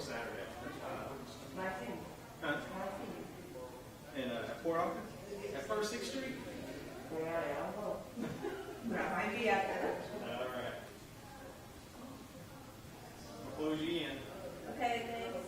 Saturday. 19. Huh? 19. And at Port Ogden? At First 6th Street? Yeah, I will. That might be out there. All right. I'll close you in. Okay, thanks.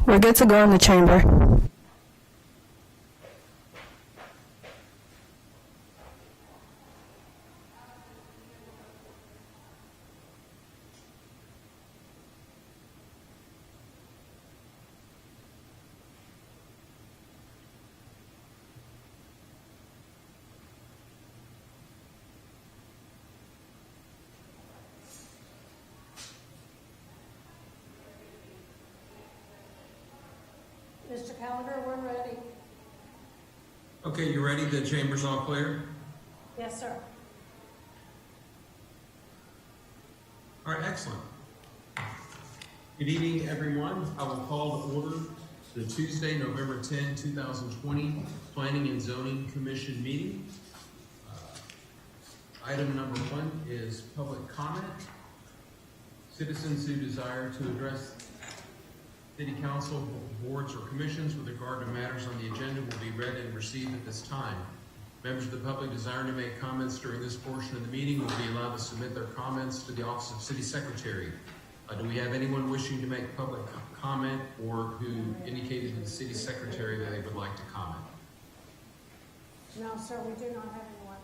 We're good to go in the chamber. Mr. Callagher, we're ready. Okay, you ready? The chamber's all clear? Yes, sir. All right, excellent. Good evening, everyone. I will call to order the Tuesday, November 10, 2020 Planning and Zoning Commission meeting. Item number 1 is public comment. Citizens who desire to address City Council, boards, or commissions with regard to matters on the agenda will be read and received at this time. Members of the public desiring to make comments during this portion of the meeting will be allowed to submit their comments to the Office of City Secretary. Do we have anyone wishing to make public comment or who indicated to the City Secretary that they would like to comment? No, sir, we do not have anyone.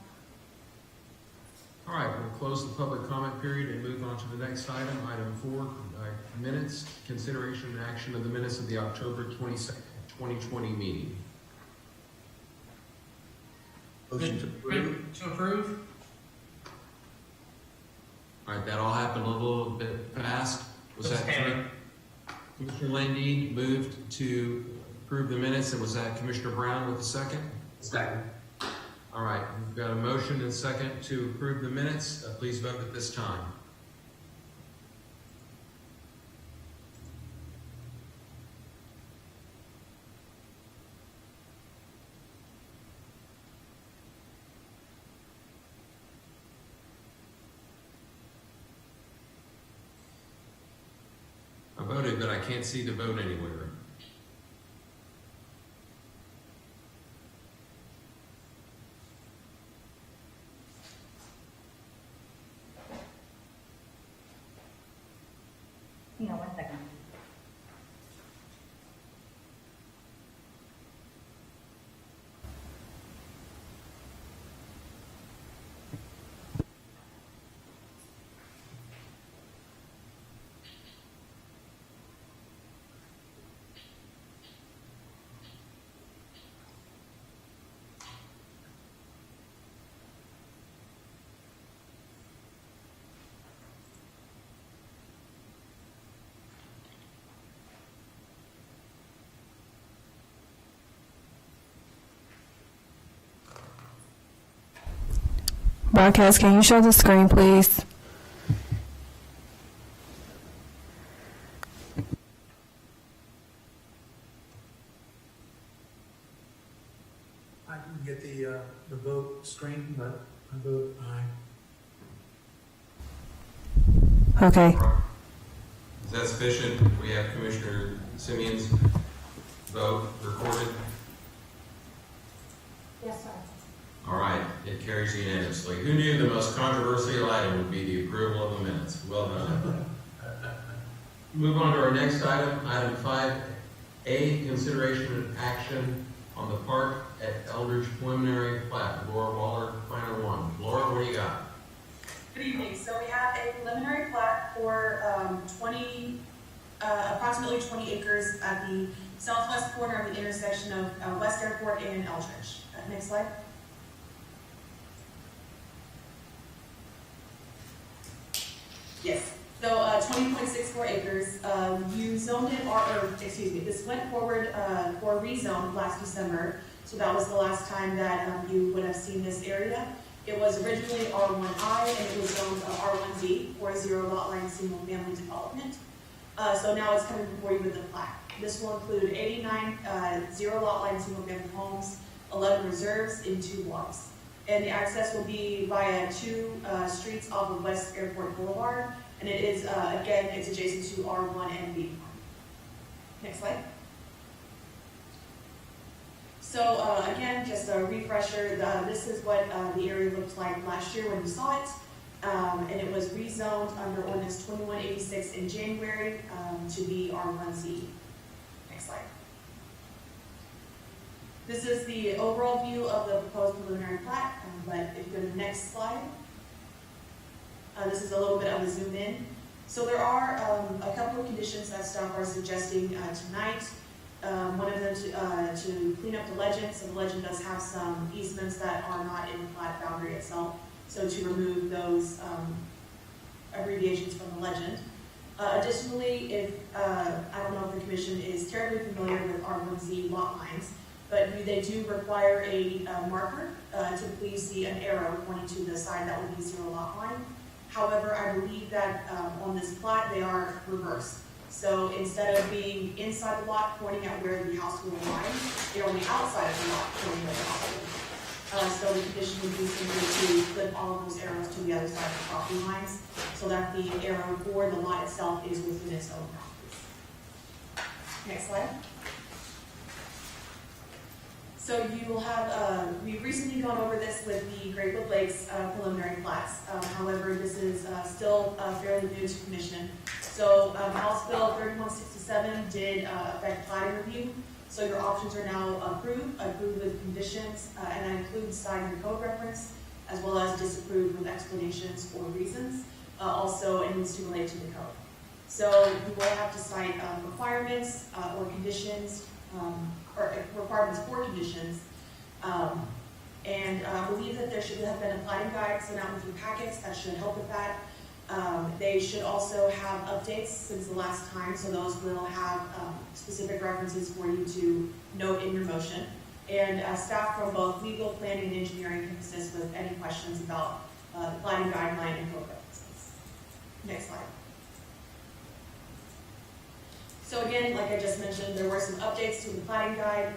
All right, we'll close the public comment period and move on to the next item. Item 4, minutes, consideration and action of the minutes of the October 22nd, 2020 meeting. Motion to approve. To approve. All right, that all happened a little bit fast. Was that correct? Commissioner Landine moved to approve the minutes, and was that Commissioner Brown with the second? Second. All right, we've got a motion and second to approve the minutes. Please vote at this time. I voted, but I can't see the vote anywhere. Hang on 1 second. broadcast. Can you show the screen, please? I didn't get the vote screen, but I vote aye. Okay. Is that sufficient? We have Commissioner Simeon's vote recorded. Yes, sir. All right, it carries unanimously. Who knew the most controversial item would be the approval of the minutes? Well done. Move on to our next item, item 5A, consideration and action on the park at Eldridge Preliminary Plat. Laura Waller, Planner 1. Laura, what do you got? Good evening. So we have a preliminary plat for approximately 20 acres at the southwest corner of the intersection of West Airport and Eldridge. Next slide. Yes. So 20.64 acres. You zoned it, this went forward for a rezone last December. So that was the last time that you would have seen this area. It was originally R1I and it was zoned R1Z for a zero lot line single family development. So now it's coming before you with the plat. This will include 89 zero lot line single family homes, 11 reserves in 2 blocks. And the access will be via 2 streets off of West Airport Boulevard. And it is, again, it's adjacent to R1 and B1. Next slide. So again, just a refresher, this is what the area looked like last year when you saw it. And it was rezoned under ordinance 2186 in January to be R1Z. Next slide. This is the overall view of the proposed preliminary plat, but if you go to the next slide, this is a little bit of a zoom in. So there are a couple of conditions that staff are suggesting tonight. One of them to clean up the legend. So the legend does have some easements that are not in the plat boundary itself. So to remove those abbreviations from the legend. Additionally, if I don't know if the commission is terribly familiar with R1Z lot lines, but they do require a marker to please see an arrow pointing to the side that would be zero lot line. However, I believe that on this plat they are reversed. So instead of being inside the lot pointing at where the house will lie, they're on the outside of the lot pointing at the house will lie. So the condition would be simply to flip all of those arrows to the other side of the property lines so that the arrow for the lot itself is within its own boundaries. Next slide. So you will have, we've recently gone over this with the Great Wood Lakes preliminary plats. However, this is still fairly new to commission. So House Bill 3167 did affect plating review. So your options are now approved with conditions, and that includes citing the code reference, as well as disapproved with explanations or reasons. Also, it needs to relate to the code. So you will have to cite requirements or conditions, or requirements for conditions. And I believe that there should have been a plating guide sent out with your packets that should help with that. They should also have updates since the last time, so those will have specific references for you to note in your motion. And staff from both legal, planning, and engineering can assist with any questions about the plating guideline and code references. Next slide. So again, like I just mentioned, there were some updates to the plating guide.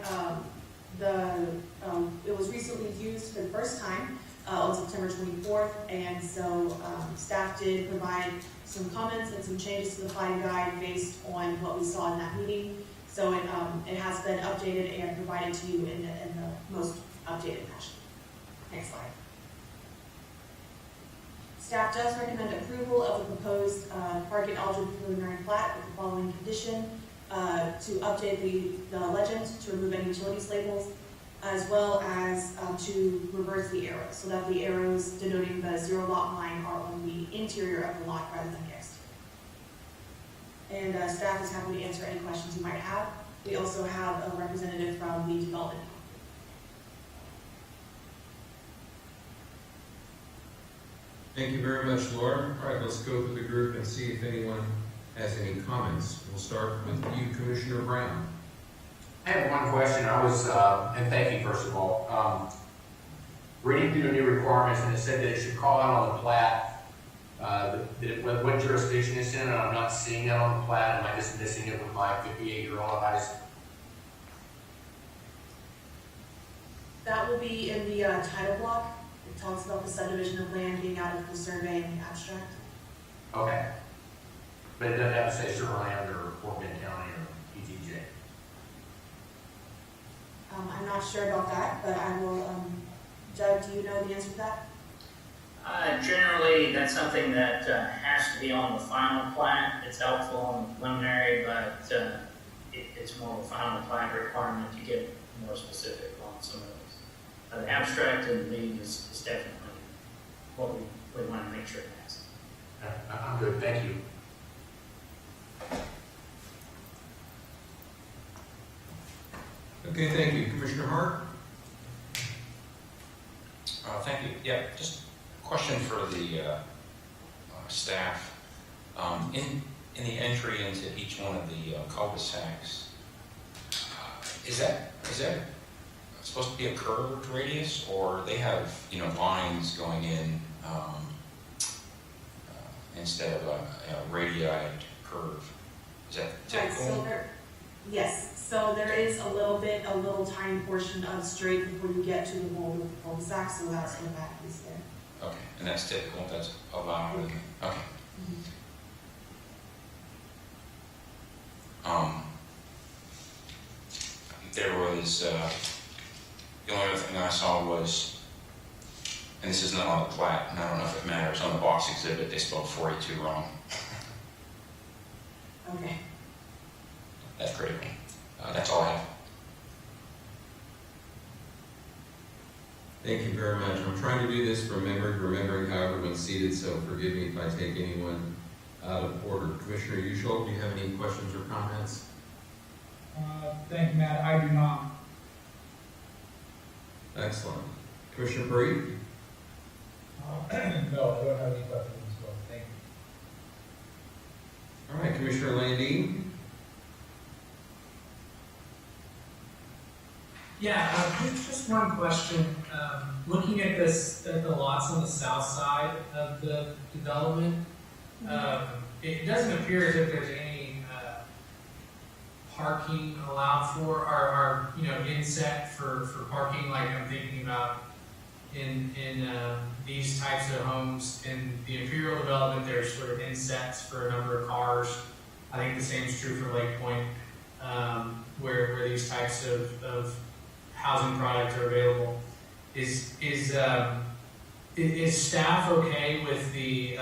It was recently used for the first time on September 24th, and so staff did provide some comments and some changes to the plating guide based on what we saw in that meeting. So it has been updated and provided to you in the most updated fashion. Next slide. Staff does recommend approval of the proposed park at Eldridge Preliminary Plat with the following condition: to update the legend, to remove any utilities labels, as well as to reverse the arrows, so that the arrows denoting the zero lot line are on the interior of the lot rather than the exterior. And staff is happy to answer any questions you might have. We also have a representative from the development. Thank you very much, Laura. All right, let's go through the group and see if anyone has any comments. We'll start with you, Commissioner Brown. I have one question. And thank you, first of all. reading through the new requirements, and it said that it should call out on the plat, what jurisdiction it's in, and I'm not seeing that on the plat. Am I just missing it with my 58-year-old eyes? That will be in the title block. It talks about the subdivision of land being out of the survey and the abstract. Okay. But it doesn't have to say Sugarland or Fort Bend County or ETJ. I'm not sure about that, but I will, Doug, do you know the answer to that? Generally, that's something that has to be on the final plat. It's helpful on the preliminary, but it's more of a final plat requirement to get more specific on some of those. The abstract and the deed is definitely what we want to make sure it has. I'm good, thank you. Okay, thank you. Commissioner Hart? Thank you. Yeah, just a question for the staff. In the entry into each one of the cul-de-sacs, is that supposed to be a curved radius, or they have lines going in instead of a radii curve? Is that Right, typical? yes, so there is a little tiny portion of straight before you get to the bowl with the cul-de-sac, so that's what that is there. Okay, and that's typical. That's allowed. Okay. There was the only other thing I saw was, and this is not on the plat, and I don't know if it matters, on the box exhibit they spelled 482 wrong. Okay. That's critical. That's all I have. Thank you very much. I'm trying to do this from memory, remembering how everyone's seated, so forgive me if I take anyone out of order. Commissioner Usual, do you have any questions or comments? Thank you, Matt. I do not. Excellent. Commissioner Bree? No, I don't have any questions as well. Thank you. All right, Commissioner Landine? Yeah, just one question. Looking at the lots on the south side of the development, it doesn't appear as if there's any parking allowed for, or inset for parking, like I'm thinking about in these types of homes. In the Imperial development, there's sort of insets for a number of cars. I think the same is true for Lake Point, where these types of housing products are available. Is staff okay with the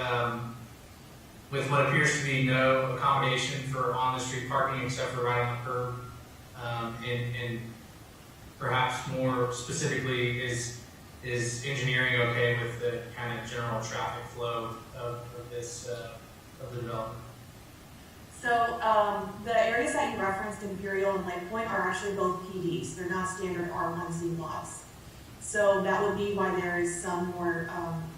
with what appears to be no accommodation for on-the-street parking except for right on the curb? And perhaps more specifically, is engineering okay with the kind of general traffic flow of the development? So the areas that you referenced, Imperial and Lake Point, are actually both PDs. They're not standard R1Z lots. So that would be why there is some more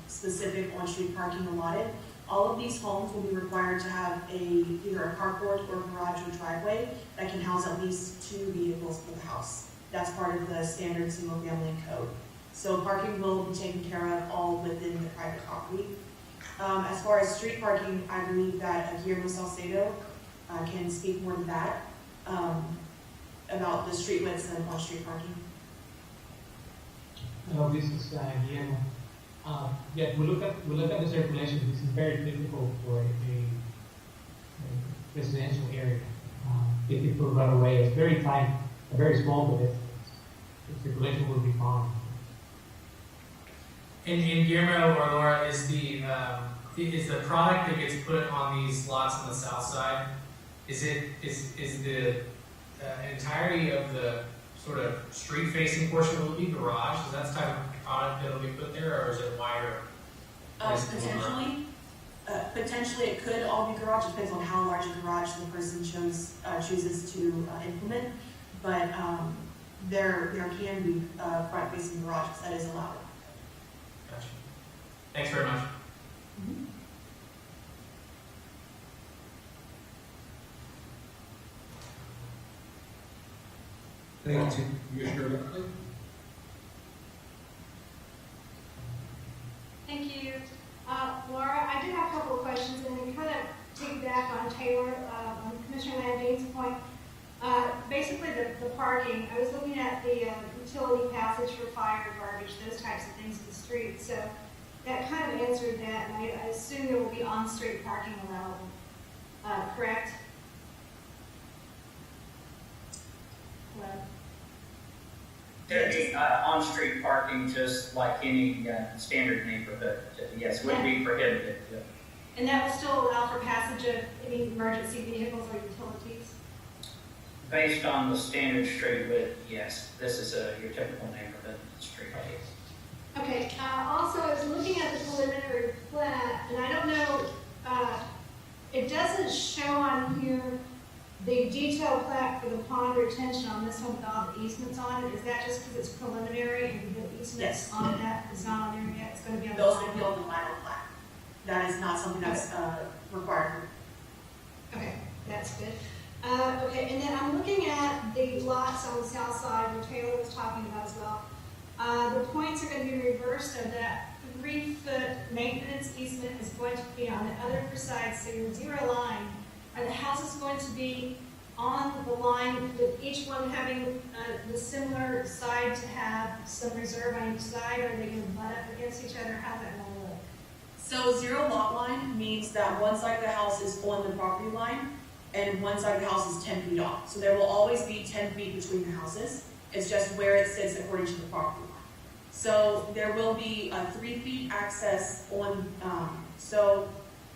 specific on-street parking allotted. All of these homes will be required to have either a carport or garage or driveway that can house at least 2 vehicles per house. That's part of the standard single-family code. So parking will be taken care of all within the private property. As far as street parking, I believe that Guillermo Salcedo can speak more to that, about the street widths and on-street parking. Hello, this is Guillermo. Yeah, we look at the circulation. This is very difficult for a residential area. 50-foot right away is very tight, very small, but the circulation will be fine. And Guillermo or Laura, is the product that gets put on these lots on the south side, is the entirety of the sort of street-facing portion will be garage? Is that the type of product that'll be put there, or is it wider? Potentially it could all be garage. It depends on how large a garage the person chooses to implement. But there can be front-facing garages that is allowed. Gotcha. Thanks very much. Mm-hmm. Thank you, Commissioner Buckley. piggyback on Taylor, on Commissioner Landine point. Basically, the parking, I was looking at the utility passage for fire, garbage, those types of things in the street. So that kind of answered that, and I assume there will be on-street parking allowable, correct? Well, There'd be on-street parking just like any standard neighborhood. Yes, would be prohibited. Yeah. and that will still allow for passage of any emergency vehicles or utilities? Based on the standard street width, yes, this is your typical neighborhood street. Okay, also, I was looking at the preliminary plat, and I don't know, it doesn't show on here the detailed plat for the pond retention on this one with all the easements on it. Is that just because it's preliminary and the easements Yes. on that is not on there yet? It's gonna be on the Those final? will be on the final plat. That is not something that's required. Okay, that's good. Okay, and then I'm looking at the lots on the south side where Taylor was talking about as well. The points are gonna be reversed, so that 3-foot maintenance easement is going to be on the other side, so your zero line. Are the houses going to be on the line with each one having the similar side to have some reserve on each side, or are they gonna butt up against each other? How's that gonna look? So zero lot line means that one side of the house is on the property line and one side of the house is 10 feet off. So there will always be 10 feet between the houses. It's just where it sits according to the property line. So there will be a 3 feet access on, so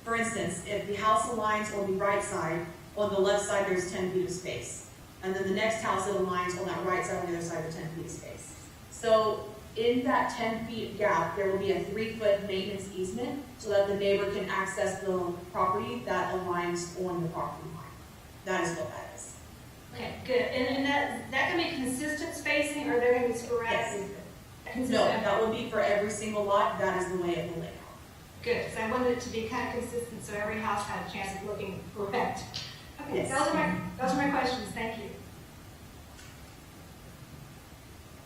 for instance, if the house aligns on the right side, on the left side there's 10 feet of space. And then the next house that aligns on that right side, on the other side, of 10 feet of space. So in that 10 feet gap, there will be a 3-foot maintenance easement so that the neighbor can access the property that aligns on the property line. That is what that is. Okay, good. And that can be consistent spacing, or they're gonna be sporadic? Yes. Consistent? No, that will be for every single lot. That is the way it will lay out. Good, because I wanted it to be kind of consistent, so every house had a chance of looking correct. Okay, Yes. those are my questions. Thank you.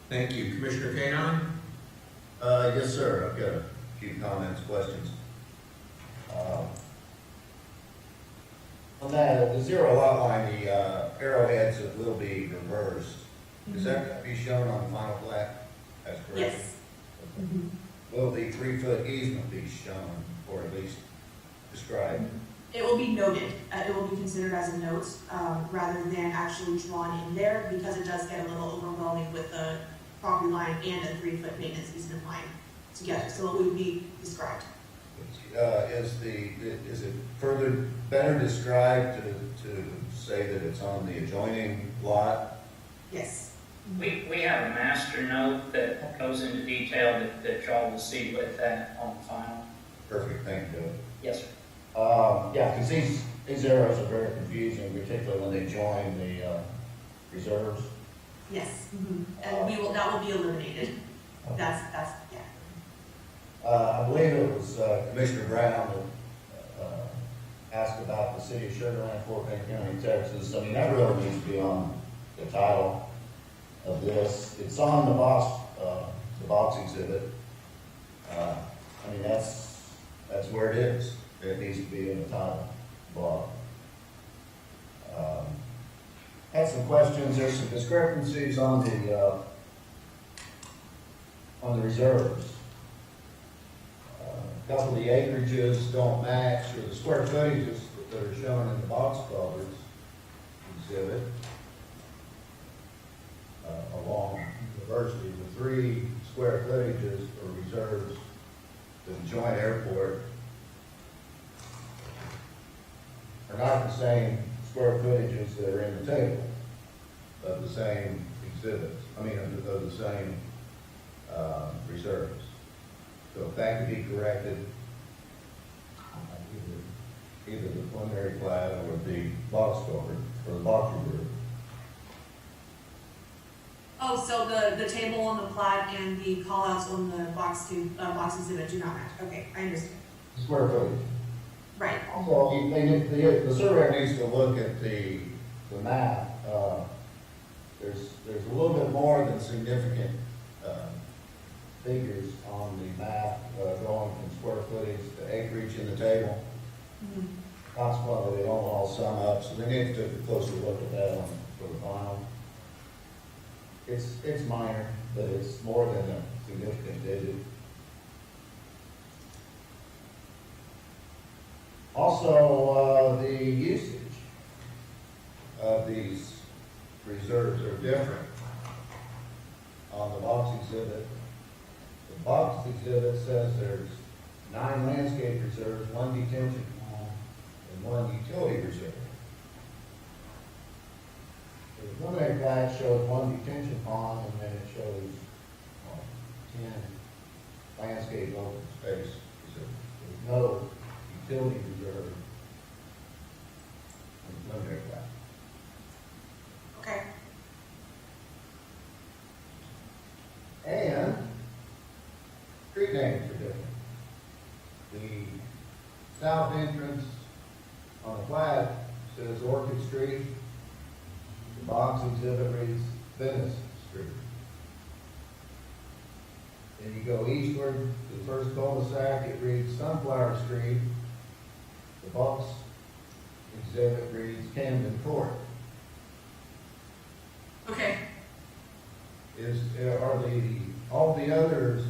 Thank you. Commissioner Canine? Yes, sir. I've got a few comments, questions. On the zero lot line, the arrowheads will be reversed. Is that going to be shown on the final plat? That's correct? Yes. Will the 3-foot easement be shown, or at least described? It will be noted. It will be considered as a note rather than actually drawn in there because it does get a little overwhelming with the property line and a 3-foot maintenance easement line together. So it would be described. Is it further better described to say that it's on the adjoining lot? Yes. We have a master note that goes into detail that y'all will see with that on the final. Perfect, thank you. Yes, sir. Yeah, because these arrows are very confusing, particularly when they join the reserves. Yes. And that will be eliminated. That's yeah. I believe it was Commissioner Brown that asked about the city of Sugar Land, Fort Bend County, Texas. I mean, that really needs to be on the title of this. It's on the box exhibit. I mean, that's where it is. It needs to be in the title block. Had some questions. There's some discrepancies on the reserves. A couple of the acreages don't match, or the square footages that are shown in the box culverts exhibit along diversity. The 3 square footages for reserves to the joint airport are not the same square footages that are in the table of the same exhibits, of the same reserves. So if that could be corrected, either the preliminary plat or the box culvert, or the box reserve. Oh, so the table on the plat and the callouts on the box exhibit do not match. Okay, I understand. Square footage. Right. So the surveyor needs to look at the map. There's a little bit more than significant figures on the map going from square footage to acreage in the table. consequently, they don't all sum up, so they need to take a closer look at that one for the final. It's minor, but it's more than a significant digit. Also, the usage of these reserves are different. On the box exhibit, the box exhibit says there's 9 landscape reserves, 1 detention pond, and 1 utility reserve. The preliminary plat shows 1 detention pond, and then it shows 10 landscape open space reserves. There's no utility reserve in the preliminary plat. Okay. And street names are different. The south entrance on the plat says Orchid Street. The box exhibit reads Venice Street. Then you go eastward to the first cul-de-sac, it reads Sunflower Street. The box exhibit reads Camden Court. Okay. All the others,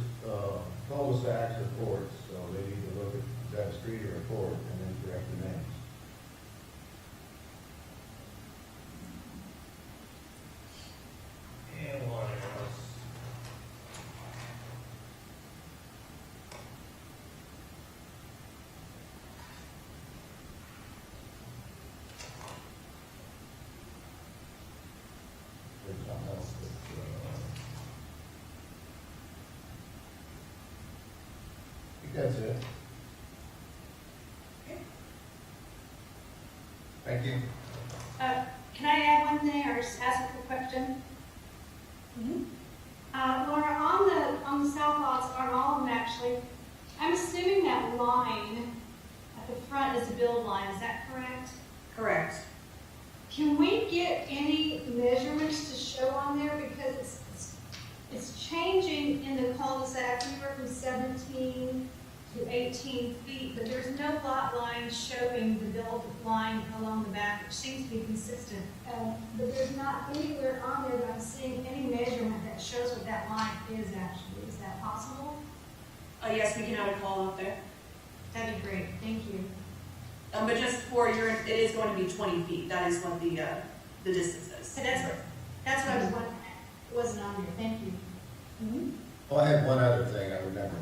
cul-de-sacs are courts, so they need to look at, is that a street or a court, and then correct the names. And what else? There's something else that, I think that's it. Okay. Thank you. Can I add one thing or just ask a quick question? Mm-hmm. Laura, on the south lots, aren't all of them actually, I'm assuming that line at the front is the build line, is that correct? Correct. Can we get any measurements to show on there, because it's changing in the cul-de-sac, anywhere from 17 to 18 feet, but there's no lot line showing the build line along the back, which seems to be consistent. But there's not anywhere on there that I'm seeing any measurement that shows what that line is actually. Is that possible? Yes, we can add a call out there. That'd be great, thank you. But just for it is going to be 20 feet. That is what the distance is. So that's what I was wondering, it wasn't on there, thank you. Mm-hmm. Well, I have one other thing I remember.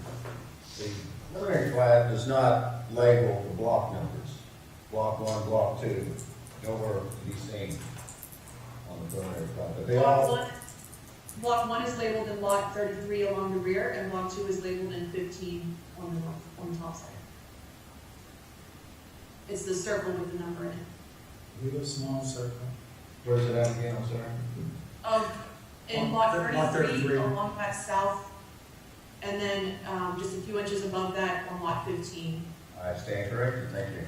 The preliminary plat does not label the block numbers. Block 1, block 2, nowhere to be seen on the preliminary plat. But they all, Block 1 is labeled in lot 33 along the rear, and block 2 is labeled in 15 on the top side. It's the circle with the number in it. Leave a small circle. where's it at again, I'm sorry? In lot Lot 33 33. along that south, and then just a few inches above that on lot 15. I stand corrected, thank you.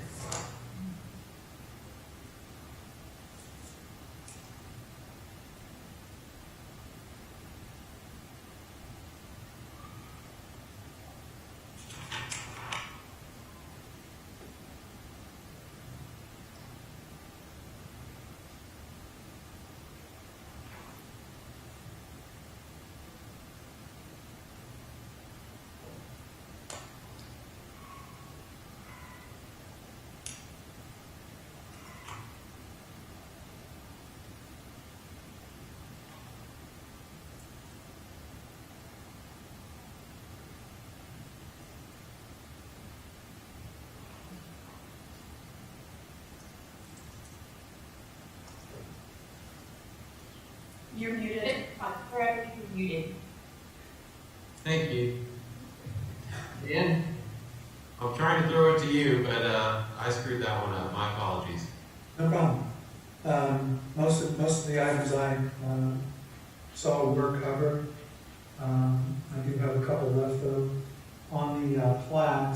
You're muted. Forever muted. Thank you. Dan, I'm trying to throw it to you, but I screwed that one up. My apologies. No problem. Most of the items I saw were covered. I do have a couple left though. On the plat,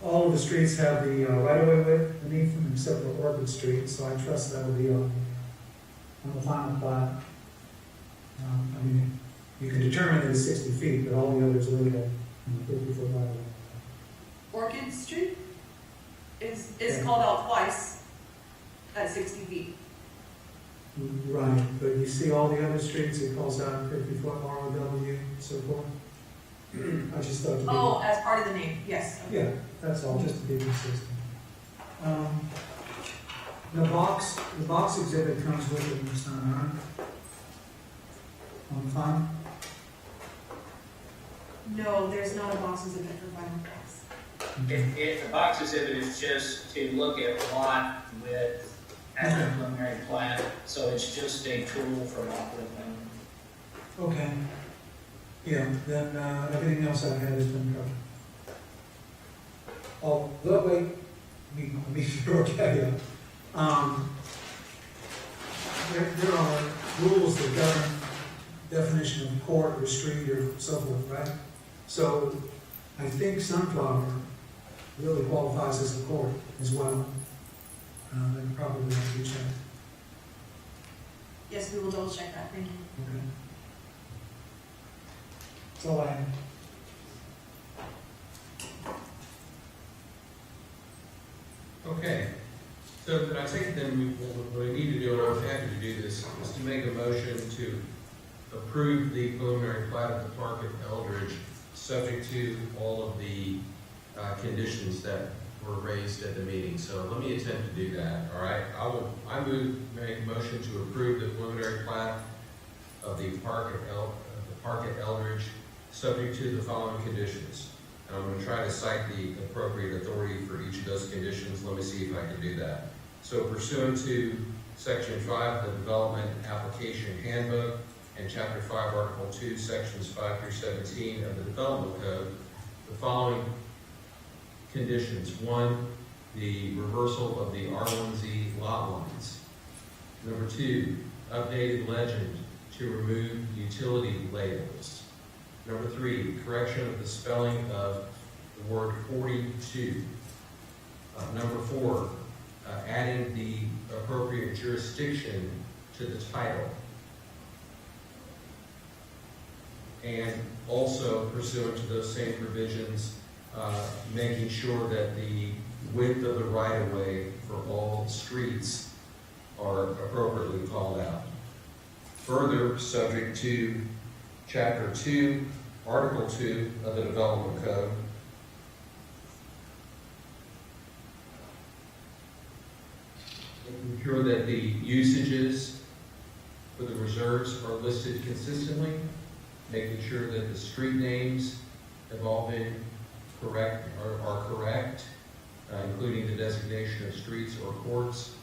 all of the streets have the right-of-way width beneath them except for Orchid Street, so I trust that will be on the final plat. I mean, you can determine it as 60 feet, but all the others are really at 50-foot right-of-way. Orchid Market Street is Yeah. called out twice at 60 feet. Right, but you see all the other streets, it calls out 50-foot ROW, so forth. I just thought to be. Oh, as part of the name, yes. Yeah, that's all, just to be consistent. The box exhibit comes with it this time, right? On fine? No, there's not a box exhibit for vinyl box. If the box exhibit is just to look at lot width as a preliminary plat, so it's just a tool for lot width. Okay. Yeah, then, everything else I had has been covered. Oh, wait, be sure, okay, yeah. There are rules that govern definition of court or street or so forth, right? So I think Sunflower really qualifies as a court as well. That probably have to be checked. Yes, we will double check that, thank you. Okay. That's all I have. Okay, so then I think then what we need to do, and I'm happy to do this, is to make a motion to approve the preliminary plat of the park at Eldridge, subject to all of the conditions that were raised at the meeting. So let me attempt to do that, all right? Make a motion to approve the preliminary plat of the park at Eldridge, subject to the following conditions. And I'm going to try to cite the appropriate authority for each of those conditions. Let me see if I can do that. So pursuant to Section 5 of the Development Application Handbook and Chapter 5, Article 2, Sections 5 through 17 of the Development Code, the following conditions. 1, the reversal of the R1Z lot lines. Number 2, updated legend to remove utility labels. Number 3, correction of the spelling of the word 42. Number 4, adding the appropriate jurisdiction to the title. And also pursuant to those same provisions, making sure that the width of the right-of-way for all streets are appropriately called out. Further, subject to Chapter 2, Article 2 of the Development Code, making sure that the usages for the reserves are listed consistently, making sure that the street names have all been correct, are correct, including the designation of streets or courts,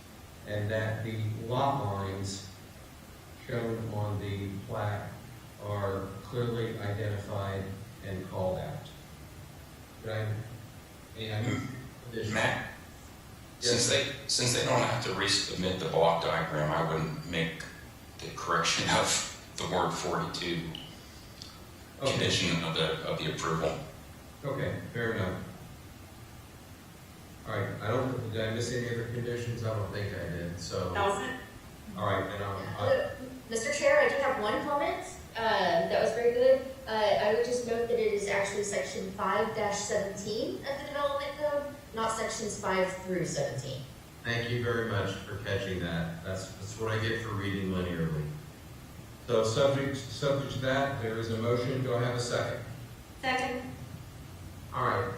and that the lot lines shown on the plat are clearly identified and called out. Matt, Yes. since they don't have to resubmit the block diagram, I wouldn't make the correction of the word 42 Okay. condition of the approval. Okay, fair enough. All right, did I miss any other conditions? I don't think I did, so. That was it? All right, and Mr. Chair, I do have one comment. That was very good. I would just note that it is actually section 5-17 of the Development Code, not sections 5 through 17. thank you very much for catching that. That's what I get for reading linearly. So subject to that, there is a motion. Do I have a second? Second. All right,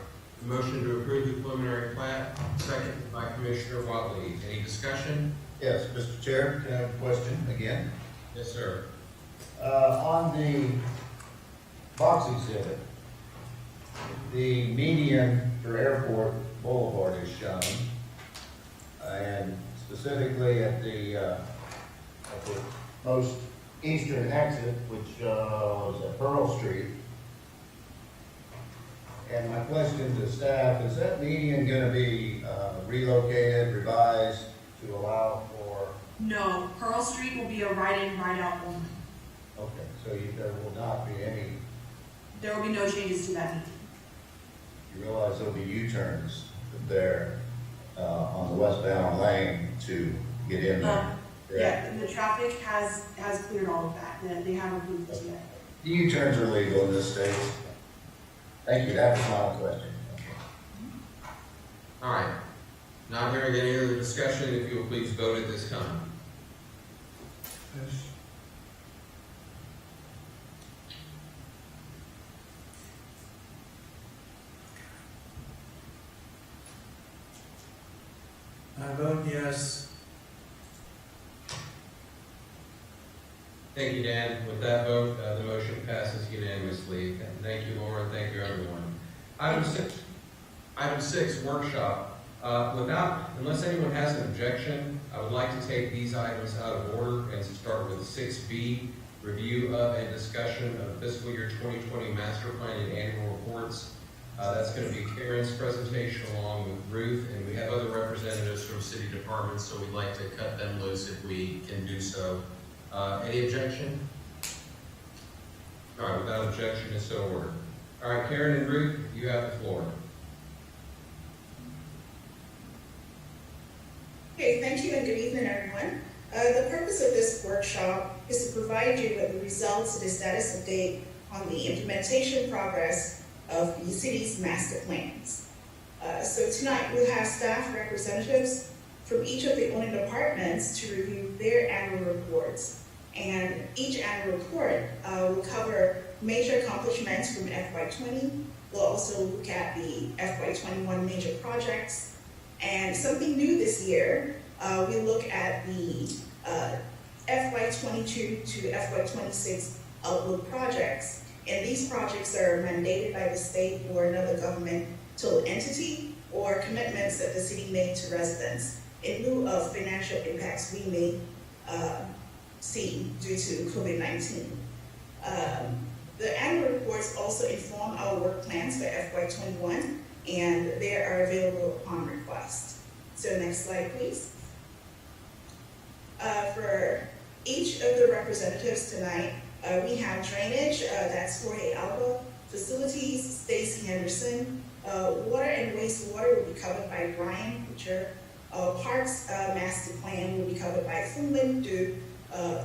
motion to approve the preliminary plat, second by Commissioner Watley. Any discussion? Yes, Mr. Chair, can I have a question again? Yes, sir. On the box exhibit, the median for Airport Boulevard is shown, and specifically at the most eastern exit, which is at Pearl Street. And my question to staff, is that median going to be relocated, revised to allow for? No, Pearl Street will be a right-in, right-out only. Okay, so there will not be any, There will be no changes to that median. you realize there'll be U-turns there on the westbound lane to get in there? Yeah, and the traffic has cleared all of that. They haven't approved this yet. The U-turns are legal in this state. Thank you, that was my question. All right. Not hearing any other discussion, if you will please vote at this time. Yes. I vote yes. Thank you, Dan. With that vote, the motion passes unanimously. Thank you, Laura. Thank you, everyone. Item six, workshop. Unless anyone has an objection, I would like to take these items out of order and start with 6B, review of and discussion of fiscal year 2020 master plan and annual reports. That's going to be Karen's presentation along with Ruth, and we have other representatives from city departments, so we'd like to cut them loose if we can do so. Any objection? All right, without objection, it's so ordered. All right, Karen and Ruth, you have the floor. Okay, thank you and good evening, everyone. The purpose of this workshop is to provide you with the results of the status update on the implementation progress of the city's master plans. So tonight we'll have staff representatives from each of the owning departments to review their annual reports. And each annual report will cover major accomplishments from FY20. We'll also look at the FY21 major projects. And something new this year, we look at the FY22 to FY26 outlook projects. And these projects are mandated by the state or another governmental entity or commitments that the city made to residents in lieu of financial impacts we may see due to COVID-19. The annual reports also inform our work plans for FY21, and they are available upon request. So next slide, please. For each of the representatives tonight, we have drainage, that's Jorge Alba, facilities, Stacy Henderson, water and wastewater will be covered by Brian Butcher, parks master plan will be covered by Finland,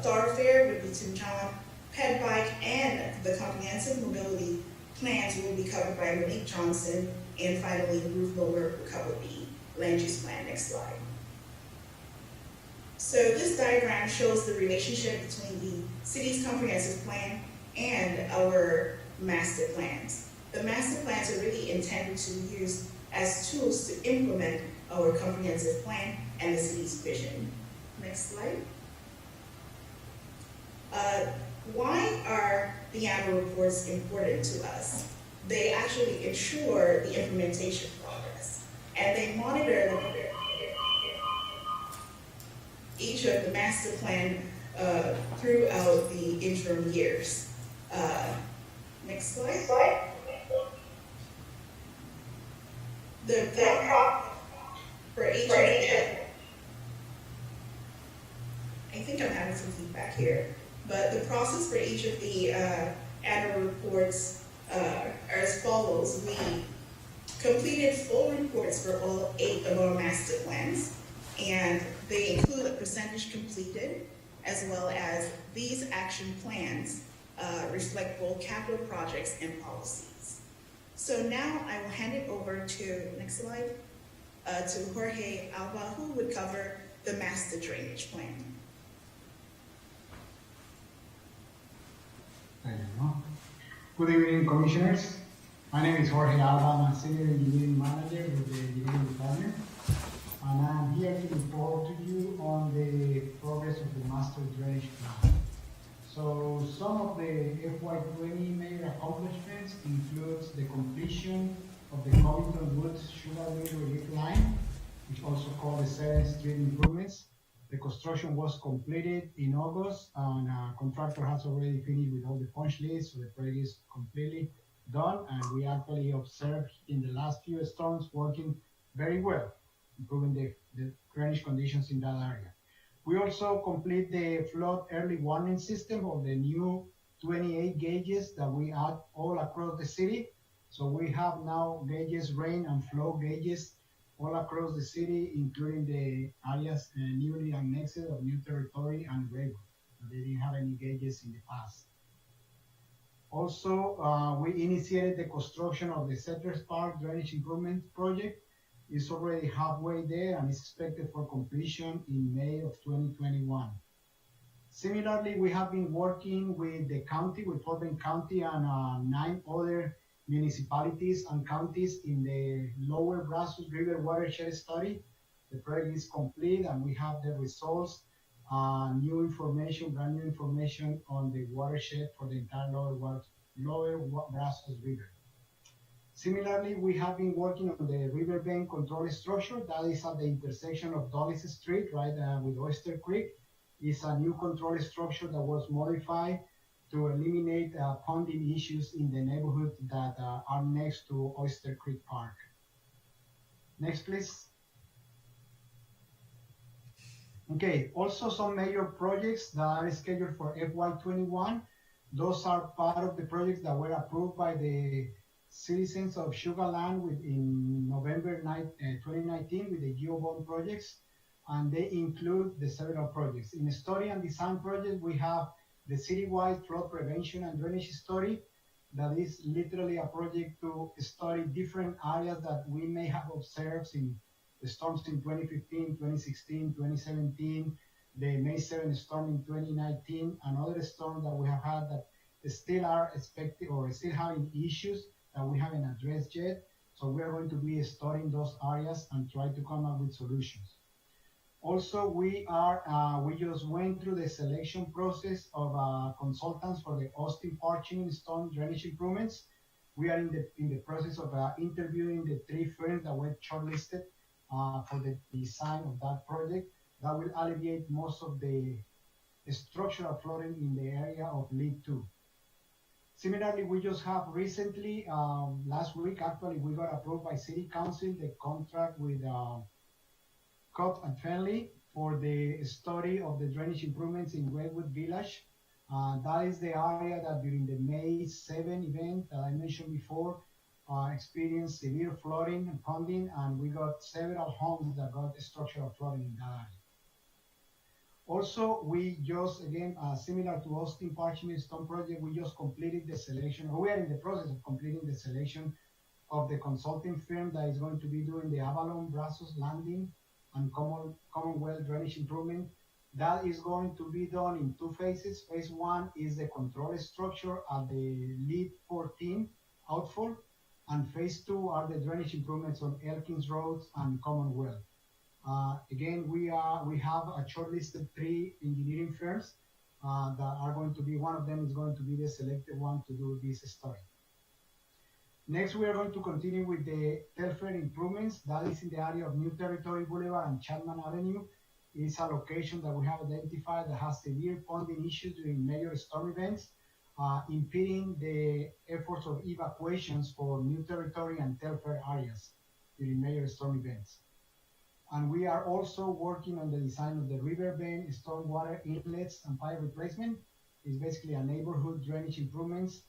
thoroughfare will be Tim John, ped bike and the comprehensive mobility plans will be covered by Monique Johnson, and finally Ruth Lower will cover the land use plan. Next slide. So this diagram shows the relationship between the city's comprehensive plan and our master plans. The master plans are really intended to be used as tools to implement our comprehensive plan and the city's vision. Next slide. Why are the annual reports important to us? They actually ensure the implementation progress, and they monitor each of the master plan throughout the interim years. Next slide. The for each of the, I think I'm having some feedback here, but the process for each of the annual reports are as follows. We completed full reports for all 8 of our master plans, and they include a percentage completed, as well as these action plans reflect both capital projects and policies. So now I will hand it over to, next slide, to Jorge Alba, who would cover the master drainage plan. Thank you. Good evening, commissioners. My name is Jorge Alba. I'm a senior engineering manager with the engineering department, and I'm here to report to you on the progress of the master drainage plan. So some of the FY20 major accomplishments includes the completion of the Covington Woods Sugar Mill Relief Line, which also called the 7th Street improvements. The construction was completed in August, and contractor has already finished with all the punch lists, so the project is completely done, and we actually observed in the last few storms working very well, improving the drainage conditions in that area. We also complete the flood early warning system of the new 28 gauges that we add all across the city. So we have now gauges, rain and flow gauges all across the city, including the areas newly annexed of New Territory and Rainbow. They didn't have any gauges in the past. Also, we initiated the construction of the Settlers Park Drainage Improvement Project. is already halfway there and is expected for completion in May of 2021. Similarly, we have been working with the county, with Fort Bend County and 9 other municipalities and counties in the Lower Brazos River watershed study. The project is complete and we have the results, brand new information on the watershed for the entire Lower Brazos River. Similarly, we have been working on the riverbank control structure that is at the intersection of Dulles Street, right, with Oyster Creek. It's a new control structure that was modified to eliminate ponding issues in the neighborhood that are next to Oyster Creek Park. Next, please. Okay, also some major projects that are scheduled for FY21. Those are part of the projects that were approved by the citizens of Sugar Land in November 2019 with the GeoBond projects, and they include the several projects. In the study and design project, we have the citywide flood prevention and drainage study. That is literally a project to study different areas that we may have observed in the storms in 2015, 2016, 2017, the May 7 storm in 2019, and other storms that we have had that still are expected or still having issues that we haven't addressed yet. So we are going to be studying those areas and try to come up with solutions. Also, we just went through the selection process of consultants for the Austin Parching and Storm Drainage Improvements. We are in the process of interviewing the 3 firms that were shortlisted for the design of that project. That will alleviate most of the structural flooding in the area of Lead 2. Similarly, we just have recently, last week actually, we got approved by City Council the contract with Cott and Fenley for the study of the drainage improvements in Redwood Village. That is the area that during the May 7 event that I mentioned before experienced severe flooding and ponding, and we got several homes that got structural flooding in that area. Also, we just, again, similar to Austin Parchment Stone Project, we just completed the selection, or we are in the process of completing the selection of the consulting firm that is going to be doing the Avalon Brazos Landing and Commonwealth Drainage Improvement. That is going to be done in 2 phases. Phase 1 is the control structure at the Lead 14 outfall, and phase 2 are the drainage improvements on Elkins Roads and Commonwealth. Again, we have a shortlisted 3 engineering firms that are going to be, one of them is going to be the selected one to do this study. Next, we are going to continue with the Telfair improvements. That is in the area of New Territory Boulevard and Chapman Avenue. It's a location that we have identified that has severe ponding issues during major storm events, impeding the efforts of evacuations for New Territory and Telfair areas during major storm events. And we are also working on the design of the riverbend stormwater inlets and pipe replacement. It's basically a neighborhood drainage improvements.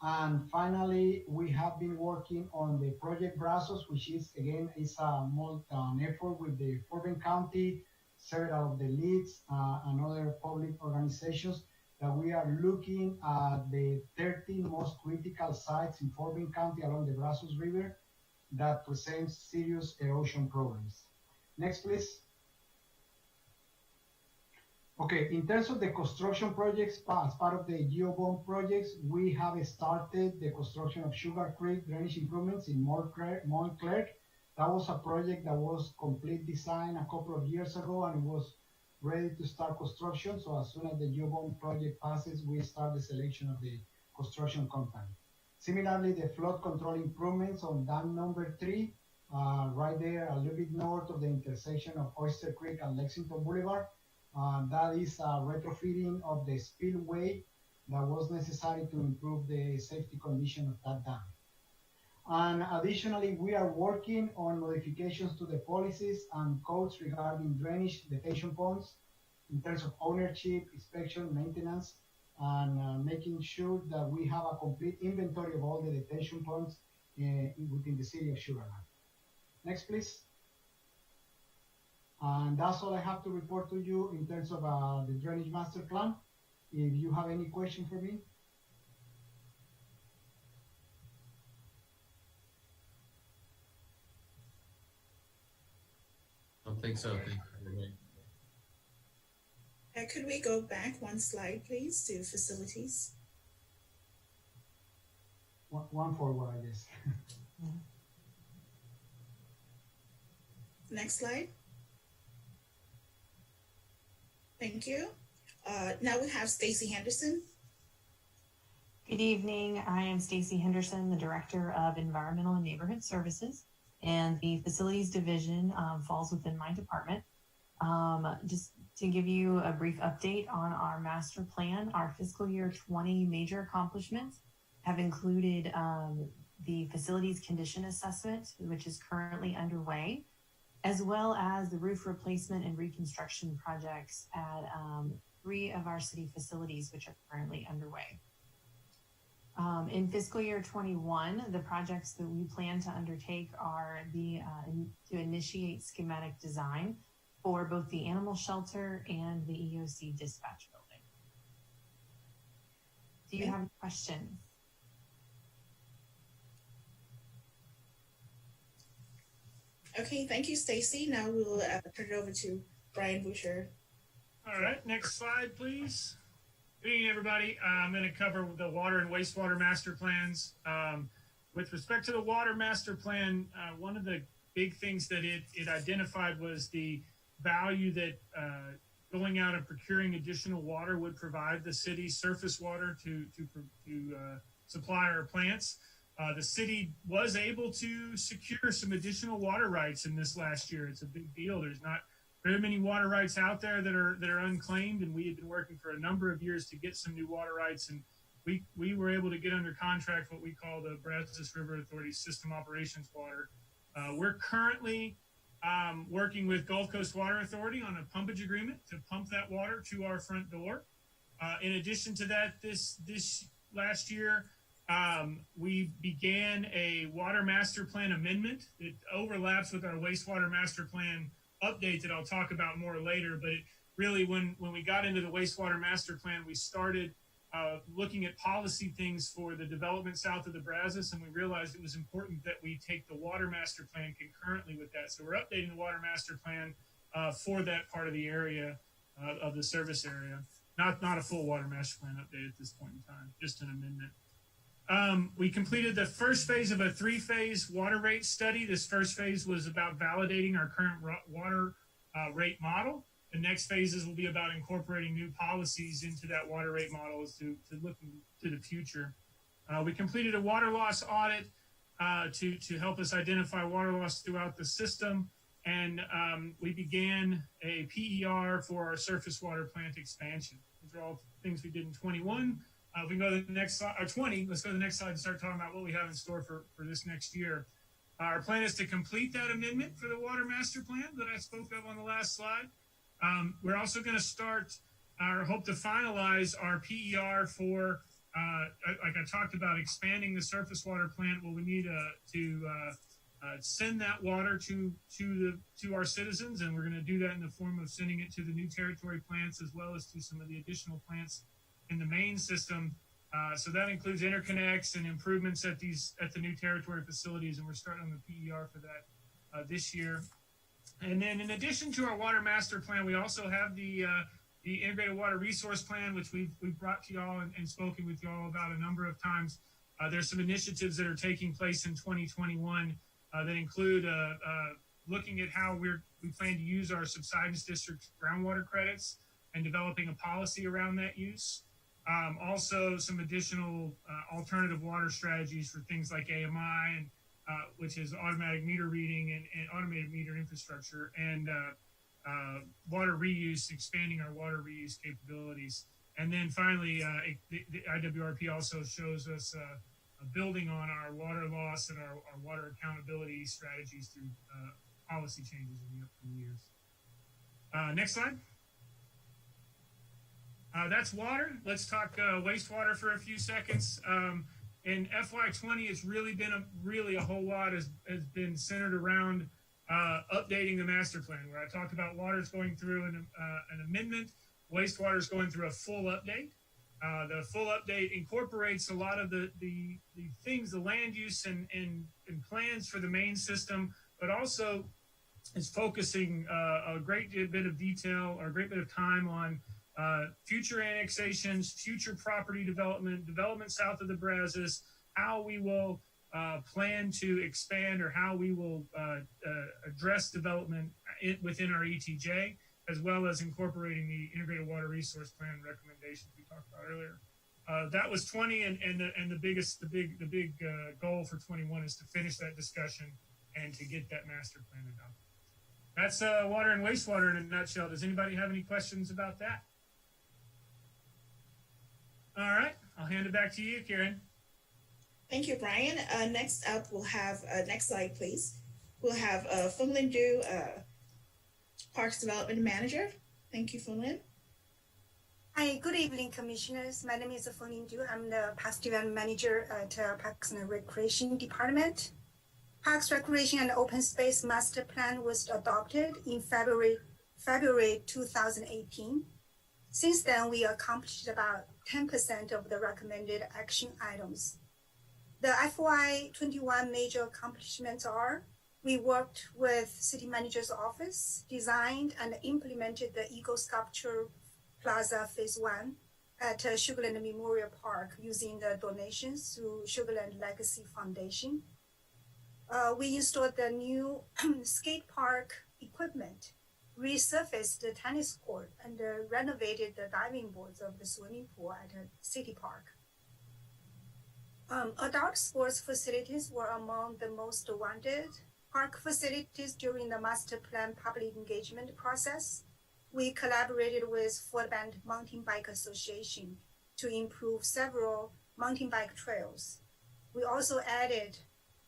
And finally, we have been working on the Project Brazos, which is, again, is an effort with the Fort Bend County, several of the leads, and other public organizations that we are looking at the 13 most critical sites in Fort Bend County along the Brazos River that present serious erosion problems. Next, please. Okay, in terms of the construction projects, as part of the GeoBond projects, we have started the construction of Sugar Creek drainage improvements in Montclair. That was a project that was complete design a couple of years ago and was ready to start construction. So as soon as the GeoBond project passes, we start the selection of the construction company. Similarly, the flood control improvements on dam number 3, right there a little bit north of the intersection of Oyster Creek and Lexington Boulevard. That is retrofitting of the spillway that was necessary to improve the safety condition of that dam. And additionally, we are working on modifications to the policies and codes regarding drainage detention ponds in terms of ownership, inspection, maintenance, and making sure that we have a complete inventory of all the detention ponds within the city of Sugar Land. Next, please. And that's all I have to report to you in terms of the drainage master plan. If you have any question for me. think so. Thank you. Could we go back one slide, please, to facilities? One forward, I guess. Next slide. Thank you. Now we have Stacy Henderson. Good evening. I am Stacy Henderson, the Director of Environmental and Neighborhood Services, and the Facilities Division falls within my department. Just to give you a brief update on our master plan, our fiscal year 20 major accomplishments have included the facilities condition assessment, which is currently underway, as well as the roof replacement and reconstruction projects at 3 of our city facilities, which are currently underway. In fiscal year 21, the projects that we plan to undertake are to initiate schematic design for both the animal shelter and the EOC dispatch building. Do you have any questions? Okay, thank you, Stacy. Now we'll turn it over to Brian Boucher. All right, next slide, please. Good evening, everybody. I'm going to cover the water and wastewater master plans. With respect to the water master plan, one of the big things that it identified was the value that going out and procuring additional water would provide the city, surface water to supply our plants. The city was able to secure some additional water rights in this last year. It's a big deal. There's not very many water rights out there that are unclaimed, and we had been working for a number of years to get some new water rights, and we were able to get under contract what we call the Brazos River Authority System Operations Water. We're currently working with Gulf Coast Water Authority on a pumpage agreement to pump that water to our front door. In addition to that, this last year, we began a water master plan amendment. It overlaps with our wastewater master plan update that I'll talk about more later, but it really, when we got into the wastewater master plan, we started looking at policy things for the development south of the Brazos, and we realized it was important that we take the water master plan concurrently with that. So we're updating the water master plan for that part of the area, of the service area. Not a full water master plan update at this point in time, just an amendment. We completed the first phase of a 3-phase water rate study. This first phase was about validating our current water rate model. The next phases will be about incorporating new policies into that water rate model to look to the future. We completed a water loss audit to help us identify water loss throughout the system. And we began a PER for our surface water plant expansion. These are all things we did in 21. We can go to the next slide, or 20. Let's go to the next slide and start talking about what we have in store for this next year. Our plan is to complete that amendment for the water master plan that I spoke of on the last slide. We're also going to start, or hope to finalize our PER for, like I talked about, expanding the surface water plant. Well, we need to send that water to our citizens, and we're going to do that in the form of sending it to the new territory plants as well as to some of the additional plants in the main system. So that includes interconnects and improvements at the new territory facilities, and we're starting on the PER for that this year. And then in addition to our water master plan, we also have the integrated water resource plan, which we've brought to y'all and spoken with y'all about a number of times. There's some initiatives that are taking place in 2021 that include looking at how we plan to use our subsidence district groundwater credits and developing a policy around that use. Also, some additional alternative water strategies for things like AMI, and which is automatic meter reading and automated meter infrastructure, and water reuse, expanding our water reuse capabilities. And then finally, the IWRP also shows us building on our water loss and our water accountability strategies through policy changes in the upcoming years. Next slide. That's water. Let's talk wastewater for a few seconds. In FY20, it's really been a whole lot has been centered around updating the master plan, where I talked about water's going through an amendment, wastewater is going through a full update. The full update incorporates a lot of the things, the land use and plans for the main system, but also is focusing a great bit of detail or a great bit of time on future annexations, future property development, development south of the Brazos, how we will plan to expand or how we will address development within our ETJ, as well as incorporating the integrated water resource plan recommendations we talked about earlier. That was 20, and the big goal for 21 is to finish that discussion and to get that master plan adopted. That's water and wastewater in a nutshell. Does anybody have any questions about that? All right, I'll hand it back to you, Karen. Thank you, Brian. Next up, we'll have, next slide, please. We'll have Phung Linh Du, Parks Development Manager. Thank you, Phung Linh. Hi, good evening, Commissioners. My name is Phung Linh Du. I'm the Parks Development Manager at Parks and Recreation Department. Parks, Recreation, and Open Space Master Plan was adopted in February 2018. Since then, we accomplished about 10% of the recommended action items. The FY21 major accomplishments are: we worked with City Manager's Office, designed and implemented the Eagle Sculpture Plaza Phase 1 at Sugarland Memorial Park using the donations through Sugarland Legacy Foundation. We installed the new skate park equipment, resurfaced the tennis court, and renovated the diving boards of the swimming pool at City Park. Adult sports facilities were among the most wanted park facilities during the master plan public engagement process. We collaborated with Fort Bend Mountain Bike Association to improve several mountain bike trails. We also added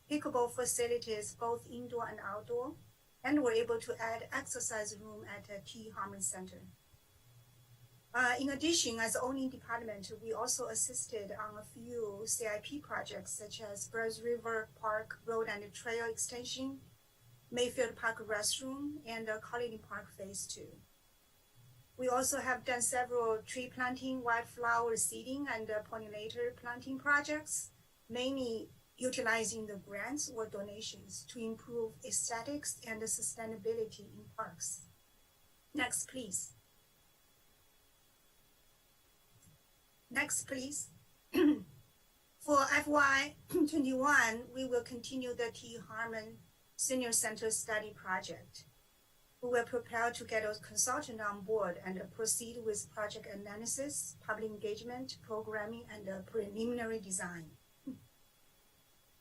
pickleball facilities, both indoor and outdoor, and were able to add exercise room at T. Harmon Center. In addition, as owning department, we also assisted on a few CIP projects such as Birds River Park Road and Trail Extension, Mayfield Park Restroom, and Colony Park Phase 2. We also have done several tree planting, wildflower seeding, and pollinator planting projects, mainly utilizing the grants or donations to improve aesthetics and sustainability in parks. Next, please. Next, please. For FY21, we will continue the T. Harmon Senior Center Study Project. We will prepare to get a consultant on board and proceed with project analysis, public engagement, programming, and preliminary design.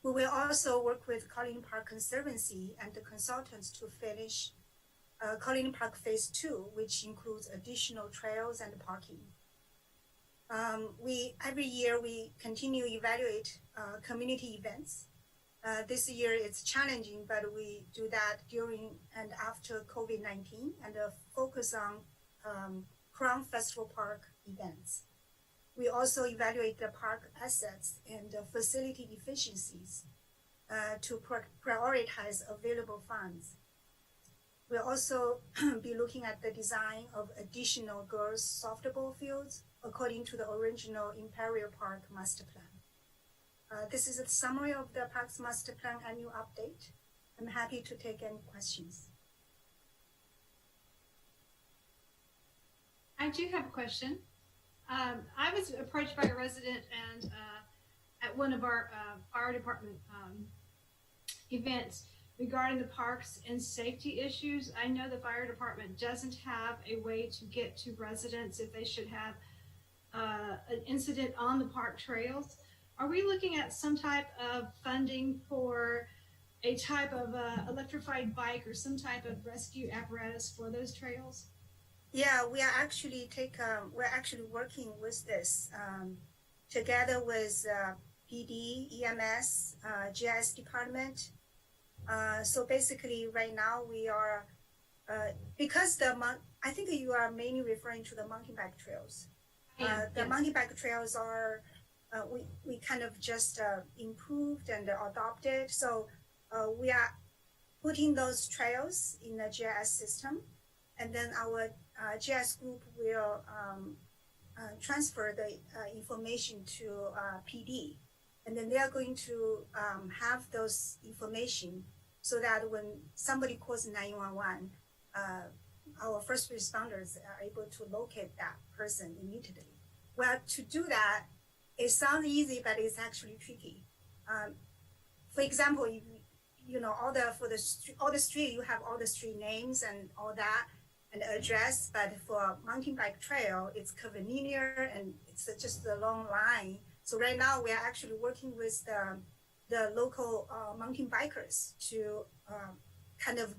We will also work with Colony Park Conservancy and the consultants to finish Colony Park Phase 2, which includes additional trails and parking. Every year we continue evaluate community events. This year it's challenging, but we do that during and after COVID-19 and focus on Crown Festival Park events. We also evaluate the park assets and facility efficiencies to prioritize available funds. We'll also be looking at the design of additional girls' softball fields according to the original Imperial Park Master Plan. This is a summary of the Parks Master Plan annual update. I'm happy to take any questions. I do have a question. I was approached by a resident and at one of our fire department events regarding the parks and safety issues. I know the fire department doesn't have a way to get to residents if they should have an incident on the park trails. Are we looking at some type of funding for a type of electrified bike or some type of rescue apparatus for those trails? Yeah, we are actually we're actually working with this together with PD, EMS, GIS department. So basically, right now we are because I think you are mainly referring to the mountain bike trails. The mountain bike trails are we kind of just improved and adopted. So we are putting those trails in the GIS system, and then our GIS group will transfer the information to PD, and then they are going to have those information so that when somebody calls 911, our first responders are able to locate that person immediately. Well, to do that, it sounds easy, but it's actually tricky. For example, you know, all the street, you have all the street names and all that, and the address, but for mountain bike trail, it's convenient and it's just a long line. So right now we are actually working with the local mountain bikers to kind of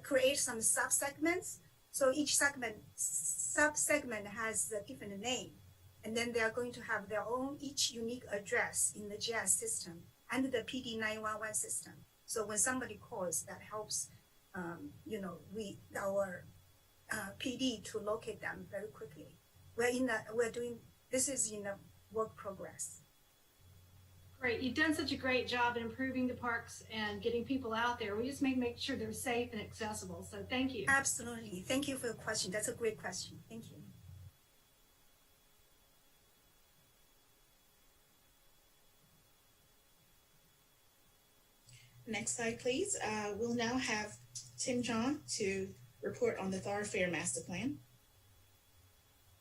create some sub-segments. So each sub-segment has a different name. And then they are going to have their own each unique address in the GIS system and the PD 911 system. So when somebody calls, that helps, you know, our PD to locate them very quickly. This is in a work progress. Great. You've done such a great job in improving the parks and getting people out there. We just make sure they're safe and accessible. So thank you. Absolutely. Thank you for the question. That's a great question. Thank you. Next slide, please. We'll now have Tim John to report on the Thoroughfare Master Plan.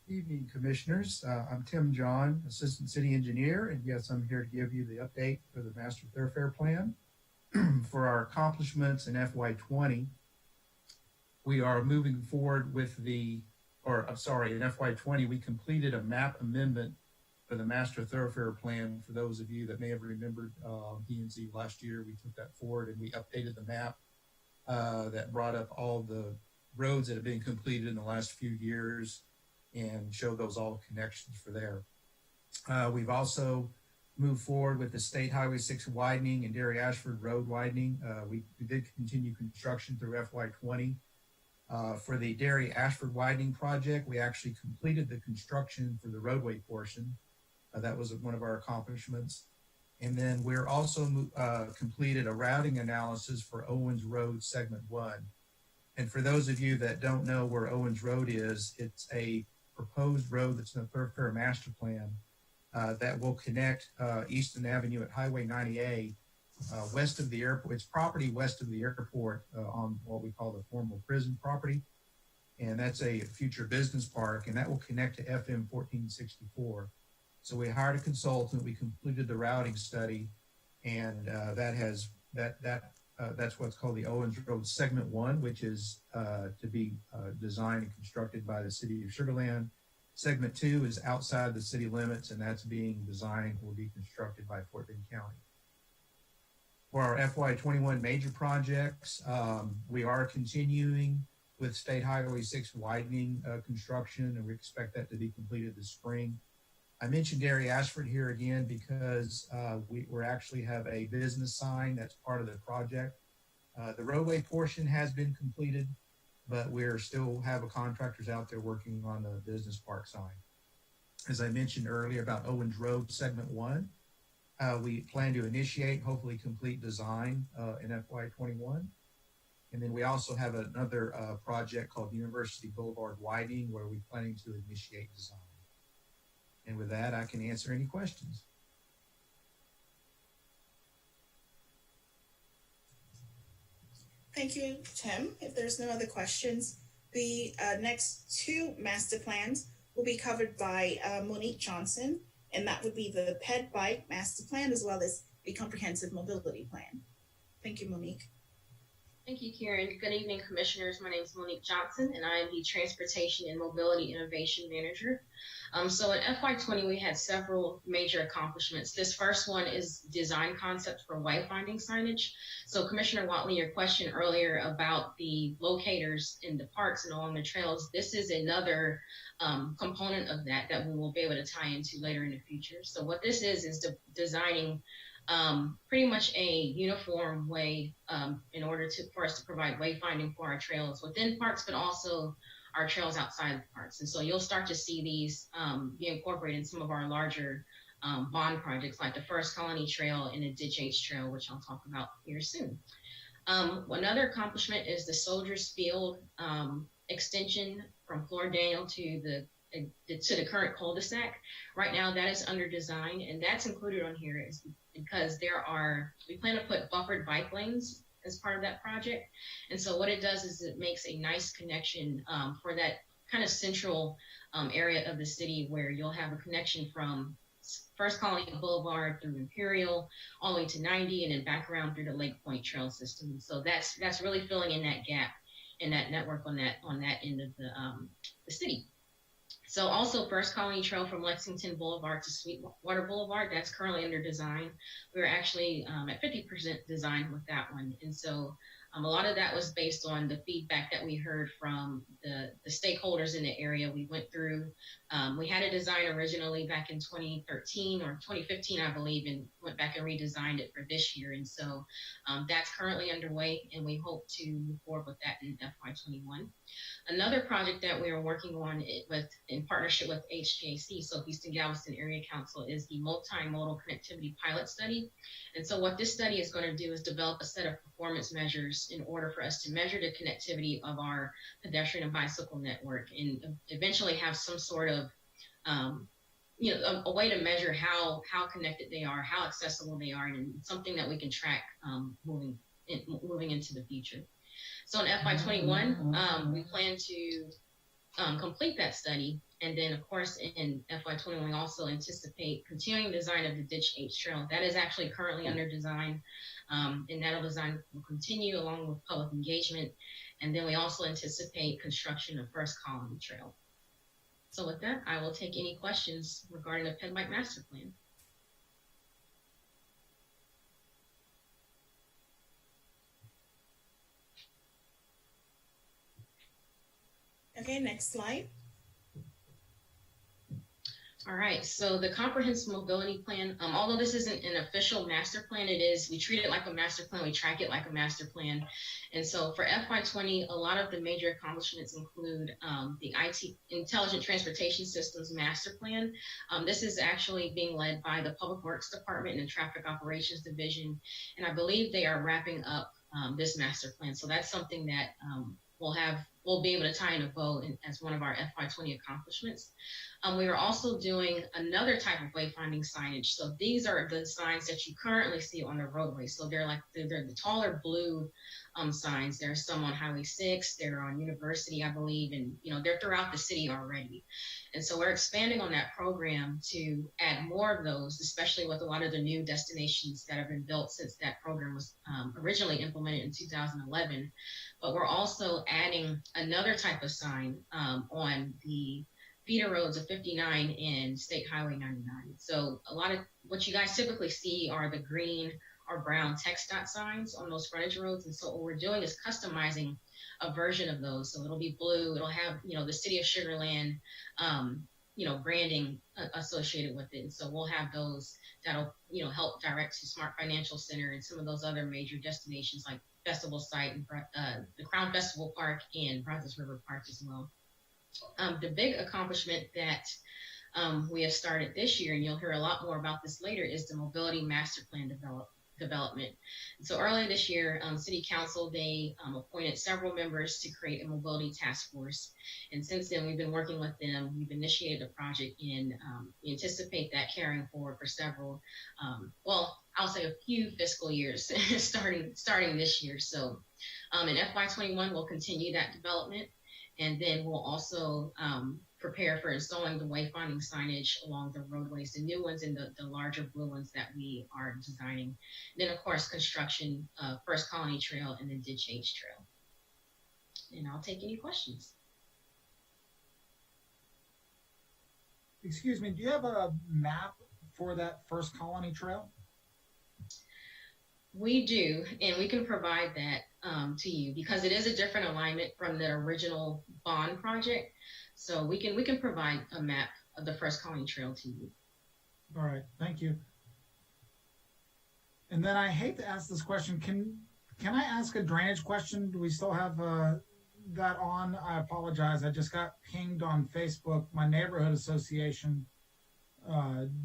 Good evening, Commissioners. I'm Tim John, Assistant City Engineer, and yes, I'm here to give you the update for the Master Thoroughfare Plan. For our accomplishments in FY20, we are moving forward with in FY20, we completed a map amendment for the Master Thoroughfare Plan. For those of you that may have remembered P&Z last year, we took that forward and we updated the map that brought up all the roads that have been completed in the last few years and show those all connections for there. We've also moved forward with the State Highway 6 widening and Derry Ashford Road widening. We did continue construction through FY20. For the Derry Ashford widening project, we actually completed the construction for the roadway portion. That was one of our accomplishments. And then we're also completed a routing analysis for Owens Road Segment 1. And for those of you that don't know where Owens Road is, it's a proposed road that's in the Thoroughfare Master Plan that will connect Easton Avenue at Highway 90A west of the airport. It's property west of the airport on what we call the former prison property. And that's a future business park, and that will connect to FM 1464. So we hired a consultant, we completed the routing study, and that's what's called the Owens Road Segment 1, which is to be designed and constructed by the City of Sugar Land. Segment 2 is outside the city limits, and that's being designed or be constructed by Fort Bend County. For our FY21 major projects, we are continuing with State Highway 6 widening construction, and we expect that to be completed this spring. I mentioned Derry Ashford here again because we actually have a business sign that's part of the project. The roadway portion has been completed, but we're still have contractors out there working on the business park sign. As I mentioned earlier about Owens Road Segment 1, we plan to initiate, hopefully complete design in FY21. And then we also have another project called University Boulevard Widening where we're planning to initiate design. And with that, I can answer any questions. Thank you, Tim. If there's no other questions, the next two master plans will be covered by Monique Johnson, and that would be the Ped Bike Master Plan as well as the Comprehensive Mobility Plan. Thank you, Monique. Thank you, Karen. Good evening, Commissioners. My name is Monique Johnson, and I am the Transportation and Mobility Innovation Manager. So in FY20, we had several major accomplishments. This first one is design concept for wayfinding signage. So Commissioner Watley, your question earlier about the locators in the parks and along the trails, this is another component of that we will be able to tie into later in the future. So what this is designing pretty much a uniform way in order for us to provide wayfinding for our trails within parks, but also our trails outside of parks. And so you'll start to see these be incorporated in some of our larger bond projects like the First Colony Trail and the Ditch H Trail, which I'll talk about here soon. Another accomplishment is the Soldiers Field extension from Floor Daniel to the current cul-de-sac. Right now that is under design, and that's included on here because we plan to put buffered bike lanes as part of that project. And so what it does is it makes a nice connection for that kind of central area of the city, where you'll have a connection from First Colony Boulevard through Imperial all the way to 90 and then back around through the Lake Point Trail system. So that's really filling in that gap in that network on that end of the city. So also First Colony Trail from Lexington Boulevard to Sweetwater Boulevard, that's currently under design. We're actually at 50% design with that one. And so a lot of that was based on the feedback that we heard from the stakeholders in the area. We went through, we had a design originally back in 2013 or 2015, I believe, and went back and redesigned it for this year. And so that's currently underway, and we hope to move forward with that in FY21. Another project that we are working on in partnership with HGAC, so Houston Galveston Area Council, is the multimodal connectivity pilot study. And so what this study is going to do is develop a set of performance measures in order for us to measure the connectivity of our pedestrian and bicycle network, and eventually have some sort of a way to measure how connected they are, how accessible they are, and something that we can track moving into the future. So in FY21, we plan to complete that study. And then, of course, in FY21, we also anticipate continuing design of the Ditch H Trail. That is actually currently under design, and that design will continue along with public engagement. And then we also anticipate construction of First Colony Trail. So with that, I will take any questions regarding the Ped Bike Master Plan. Okay, next slide. All right, so the comprehensive mobility plan, although this isn't an official master plan, we treat it like a master plan, we track it like a master plan. And so for FY20, a lot of the major accomplishments include the Intelligent Transportation Systems Master Plan. This is actually being led by the Public Works Department and the Traffic Operations Division. And I believe they are wrapping up this master plan. So that's something that we'll be able to tie in a bow as one of our FY20 accomplishments. We are also doing another type of wayfinding signage. So these are the signs that you currently see on the roadway. So they're the taller blue signs. There are some on Highway 6, they're on University, I believe, and they're throughout the city already. And so we're expanding on that program to add more of those, especially with a lot of the new destinations that have been built since that program was originally implemented in 2011. But we're also adding another type of sign on the feeder roads of 59 and State Highway 99. So a lot of what you guys typically see are the green or brown text dot signs on those frontage roads. And so what we're doing is customizing a version of those. So it'll be blue, it'll have, the City of Sugar Land, branding associated with it. And so we'll have those that'll, help direct to Smart Financial Center and some of those other major destinations like Festival Site and the Crown Festival Park and Brazos River Park as well. The big accomplishment that we have started this year, and you'll hear a lot more about this later, is the Mobility Master Plan development. And so earlier this year, City Council, they appointed several members to create a mobility task force. And since then, we've been working with them. We've initiated a project, and we anticipate that carrying forward for several, I'll say a few fiscal years starting this year. So in FY21, we'll continue that development. And then we'll also prepare for installing the wayfinding signage along the roadways, the new ones and the larger blue ones that we are designing. And then, of course, construction of First Colony Trail and the Ditch H Trail. And I'll take any questions. Excuse me, do you have a map for that First Colony Trail? We do, and we can provide that to you because it is a different alignment from the original bond project. So we can provide a map of the First Colony Trail to you. All right, thank you. And then I hate to ask this question. Can I ask a drainage question? Do we still have that on? I apologize. I just got pinged on Facebook. My neighborhood association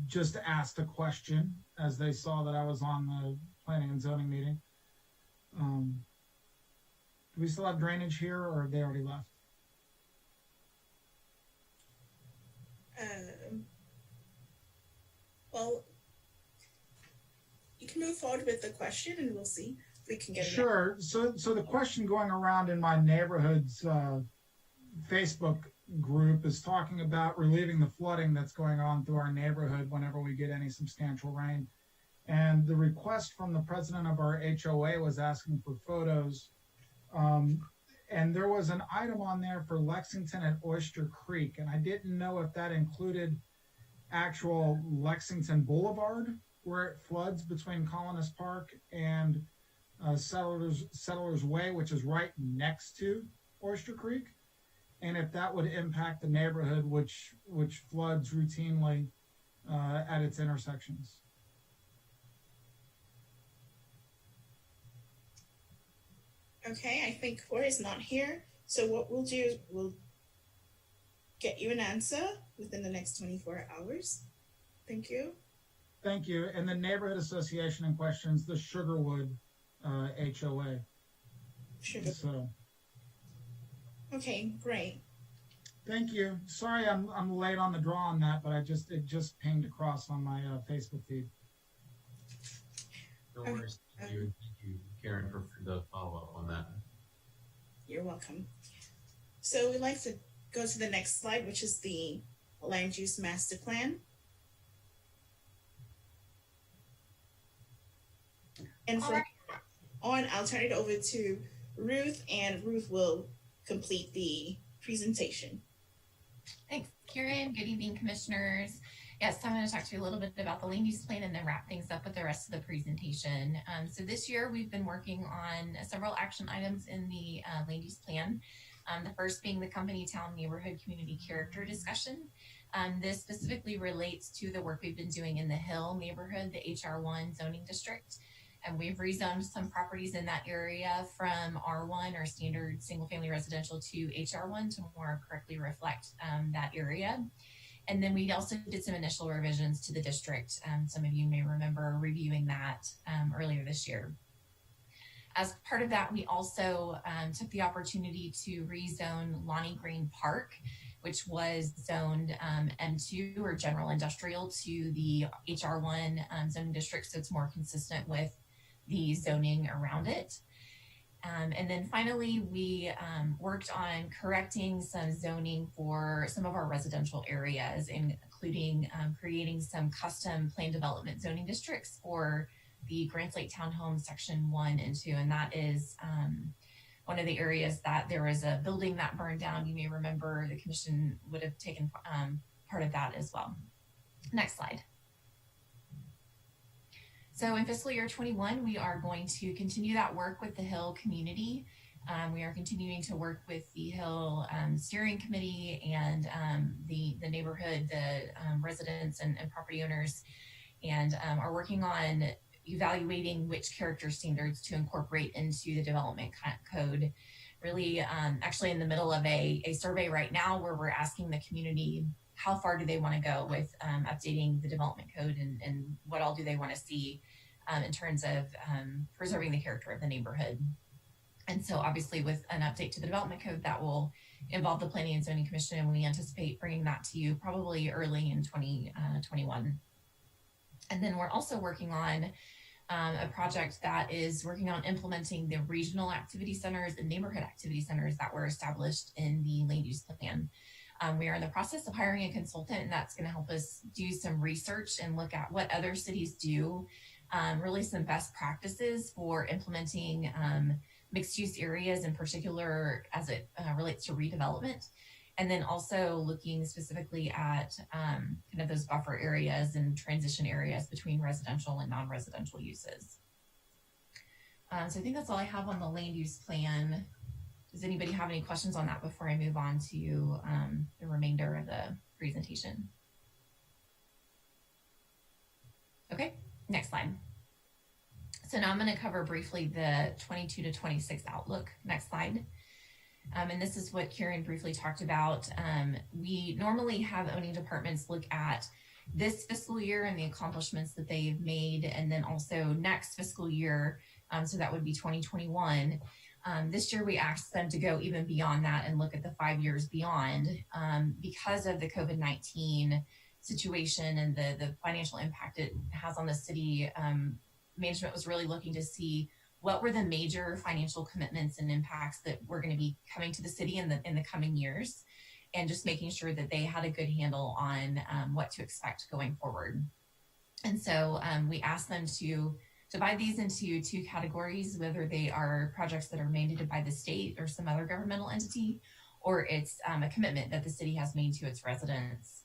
just asked a question as they saw that I was on the planning and zoning meeting. Do we still have drainage here, or have they already left? Well, can move forward with the question and we'll see if we can get it. Sure. So the question going around in my neighborhood's Facebook group is talking about relieving the flooding that's going on through our neighborhood whenever we get any substantial rain. And the request from the president of our HOA was asking for photos. And there was an item on there for Lexington at Oyster Creek. And I didn't know if that included actual Lexington Boulevard, where it floods between Colonist Park and Settlers Way, which is right next to Oyster Creek. And if that would impact the neighborhood, which floods routinely at its intersections. Okay, I think Jorge's not here. So what we'll do is we'll get you an answer within the next 24 hours. Thank you. Thank you. And the neighborhood association in question is the Sugarwood HOA. Sugar. So. Okay, great. Thank you. Sorry, I'm late on the draw on that, but it just pinged across on my Facebook feed. No worries. Thank you, Karen, for the follow-up on that. You're welcome. So we'd like to go to the next slide, which is the land use master plan. And from on, I'll turn it over to Ruth, and Ruth will complete the presentation. Thanks, Karen. Good evening, commissioners. Yes, so I'm going to talk to you a little bit about the land use plan and then wrap things up with the rest of the presentation. So this year we've been working on several action items in the land use plan. The first being the company, town, neighborhood, community character discussion. This specifically relates to the work we've been doing in the Hill neighborhood, the HR1 zoning district. And we've rezoned some properties in that area from R1 or standard single family residential to HR1 to more correctly reflect that area. And then we also did some initial revisions to the district. Some of you may remember reviewing that earlier this year. As part of that, we also took the opportunity to rezone Lonnie Green Park, which was zoned M2 or general industrial to the HR1 zoning district, so it's more consistent with the zoning around it. And then finally, we worked on correcting some zoning for some of our residential areas, including creating some custom plan development zoning districts for the Grants Lake Townhome Section 1 and 2. And that is one of the areas that there was a building that burned down. You may remember the commission would have taken part of that as well. Next slide. So in fiscal year 21, we are going to continue that work with the Hill community. We are continuing to work with the Hill steering committee and the neighborhood, the residents and property owners, and are working on evaluating which character standards to incorporate into the development code. Really, actually in the middle of a survey right now where we're asking the community how far do they want to go with updating the development code and what all do they want to see in terms of preserving the character of the neighborhood. And so obviously with an update to the development code that will involve the Planning and Zoning Commission, and we anticipate bringing that to you probably early in 2021. And then we're also working on a project that is working on implementing the regional activity centers and neighborhood activity centers that were established in the land use plan. We are in the process of hiring a consultant, and that's going to help us do some research and look at what other cities do, really some best practices for implementing mixed-use areas in particular as it relates to redevelopment, and then also looking specifically at kind of those buffer areas and transition areas between residential and non-residential uses. So I think that's all I have on the land use plan. Does anybody have any questions on that before I move on to the remainder of the presentation? Okay, next slide. So now I'm going to cover briefly the 22 to 26 outlook. Next slide. And this is what Karen briefly talked about. We normally have owning departments look at this fiscal year and the accomplishments that they've made, and then also next fiscal year, so that would be 2021. This year we asked them to go even beyond that and look at the 5 years beyond because of the COVID-19 situation and the financial impact it has on the city. management was really looking to see what were the major financial commitments and impacts that were going to be coming to the city in the coming years, and just making sure that they had a good handle on what to expect going forward. And so we asked them to divide these into two categories, whether they are projects that are mandated by the state or some other governmental entity, or it's a commitment that the city has made to its residents.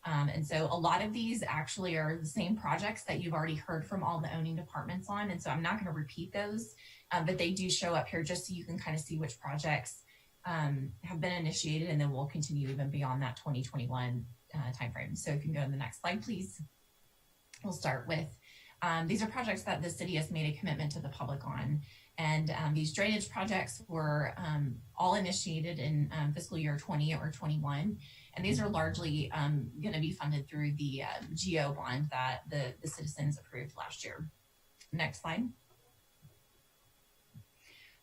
And so a lot of these actually are the same projects that you've already heard from all the owning departments on. And so I'm not going to repeat those, but they do show up here just so you can kind of see which projects have been initiated, and then we'll continue even beyond that 2021 timeframe. So if you can go to the next slide, please. We'll start with, these are projects that the city has made a commitment to the public on. And these drainage projects were all initiated in fiscal year 20 or 21. And these are largely going to be funded through the GO bond that the citizens approved last year. Next slide.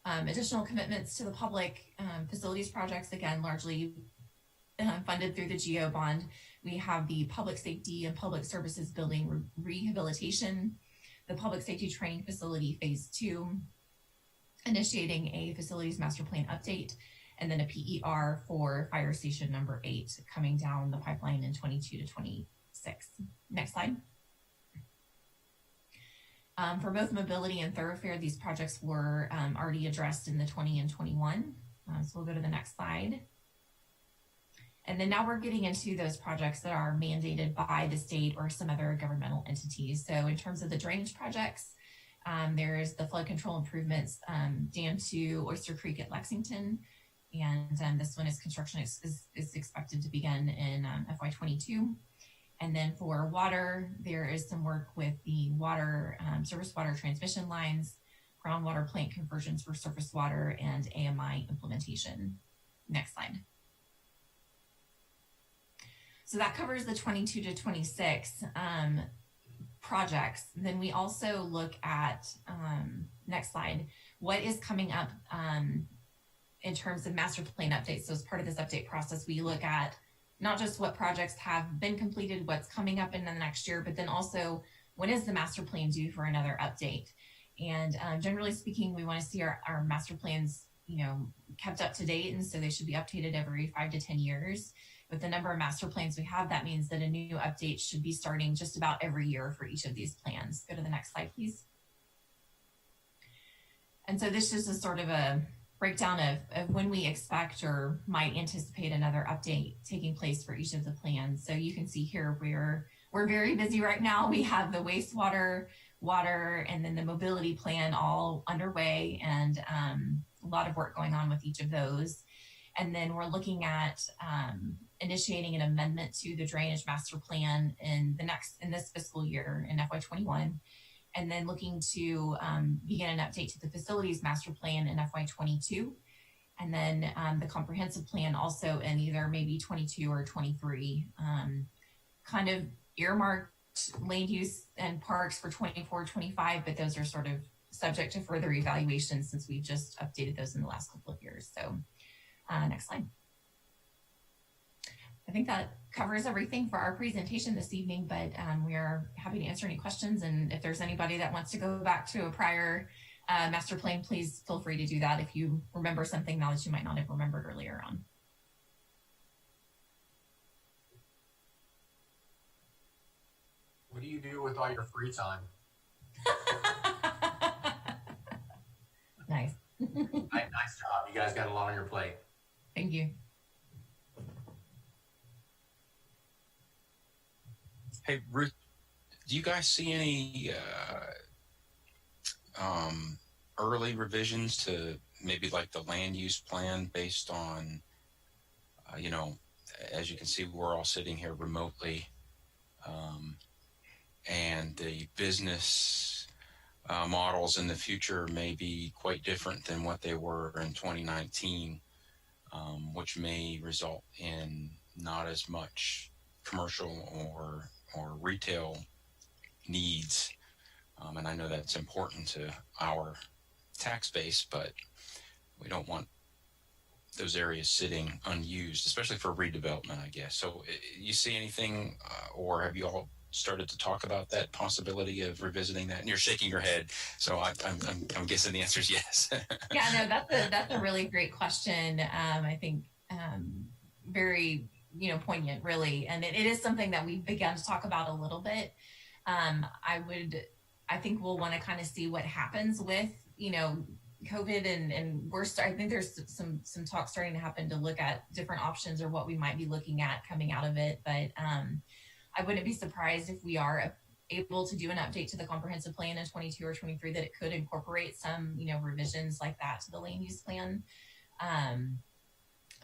Additional commitments to the public facilities projects, again, largely funded through the GO bond. We have the public safety and public services building rehabilitation, the public safety training facility phase 2, initiating a facilities master plan update, and then a PER for fire station number 8 coming down the pipeline in 22 to 26. Next slide. For both mobility and thoroughfare, these projects were already addressed in the 20 and 21. So we'll go to the next slide. And then now we're getting into those projects that are mandated by the state or some other governmental entities. So in terms of the drainage projects, there's the flood control improvements, Dam 2, Oyster Creek at Lexington. And this one is construction is expected to begin in FY22. And then for water, there is some work with the water, surface water transmission lines, groundwater plant conversions for surface water, and AMI implementation. Next slide. So that covers the 22 to 26 projects. Then we also look at, next slide, what is coming up in terms of master plan updates. So as part of this update process, we look at not just what projects have been completed, what's coming up in the next year, but then also when is the master plan due for another update? And generally speaking, we want to see our master plans, kept up to date. And so they should be updated every 5 to 10 years. With the number of master plans we have, that means that a new update should be starting just about every year for each of these plans. Go to the next slide, please. And so this is a sort of a breakdown of when we expect or might anticipate another update taking place for each of the plans. So you can see here we're very busy right now. We have the wastewater, water, and then the mobility plan all underway, and a lot of work going on with each of those. And then we're looking at initiating an amendment to the drainage master plan in this fiscal year in FY21, and then looking to begin an update to the facilities master plan in FY22, and then the comprehensive plan also in either maybe 22 or 23. Kind of earmarked land use and parks for 24, 25, but those are sort of subject to further evaluation since we've just updated those in the last couple of years. So next slide. I think that covers everything for our presentation this evening, but we are happy to answer any questions. And if there's anybody that wants to go back to a prior master plan, please feel free to do that if you remember something now that you might not have remembered earlier on. What do you do with all your free time? Nice. Nice job. You guys got a lot on your plate. Thank you. Hey, Ruth, do you guys see any early revisions to maybe like the land use plan based on, as you can see, we're all sitting here remotely, and the business models in the future may be quite different than what they were in 2019, which may result in not as much commercial or retail needs. And I know that's important to our tax base, but we don't want those areas sitting unused, especially for redevelopment, I guess. So you see anything, or have you all started to talk about that possibility of revisiting that? And you're shaking your head, so I'm guessing the answer is yes. Yeah, no, that's a really great question. I think very poignant, really, and it is something that we've begun to talk about a little bit. I think we'll want to kind of see what happens with COVID, and I think there's some talk starting to happen to look at different options or what we might be looking at coming out of it. But I wouldn't be surprised if we are able to do an update to the comprehensive plan in 22 or 23 that it could incorporate some revisions like that to the land use plan.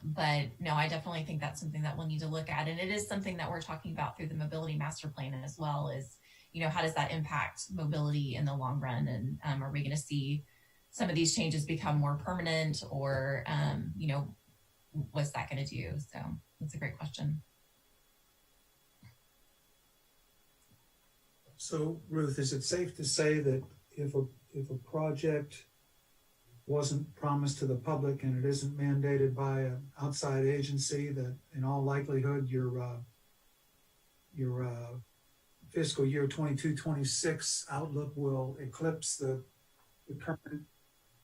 But no, I definitely think that's something that we'll need to look at, and it is something that we're talking about through the mobility master plan as well. Is how does that impact mobility in the long run, and are we going to see some of these changes become more permanent, or what's that going to do? So that's a great question. So Ruth, is it safe to say that if a project wasn't promised to the public and it isn't mandated by an outside agency, that in all likelihood your fiscal year 22-26 outlook will eclipse the current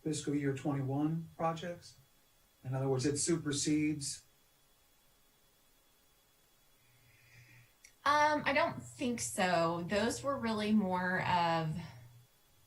fiscal year 21 projects? In other words, it supersedes? I don't think so. Those were really more of,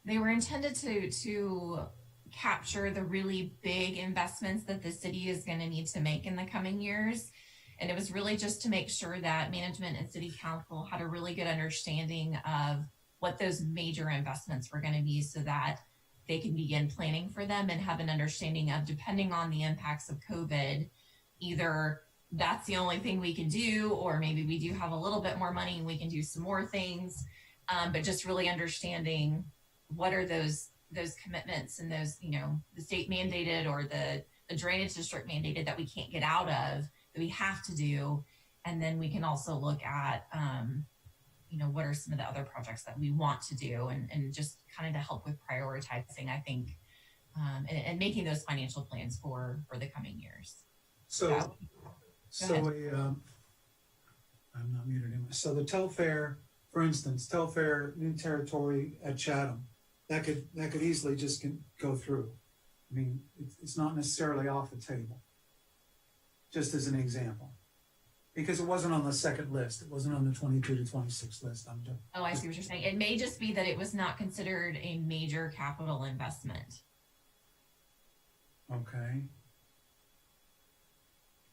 they were intended to capture the really big investments that the city is going to need to make in the coming years. And it was really just to make sure that management and city council had a really good understanding of what those major investments were going to be, so that they can begin planning for them and have an understanding of, depending on the impacts of COVID, either that's the only thing we can do, or maybe we do have a little bit more money and we can do some more things. But just really understanding what are those commitments and those, the state mandated or the drainage district mandated that we can't get out of, that we have to do. And then we can also look at, what are some of the other projects that we want to do, and just kind of to help with prioritizing, I think, and making those financial plans for the coming years. So I'm not muted anymore. So the Telfair, for instance, Telfair new territory at Chatham, that could easily just go through. I mean, it's not necessarily off the table, just as an example, because it wasn't on the second list. It wasn't on the 22 to 26 list. Oh, I see what you're saying. It may just be that it was not considered a major capital investment. Okay.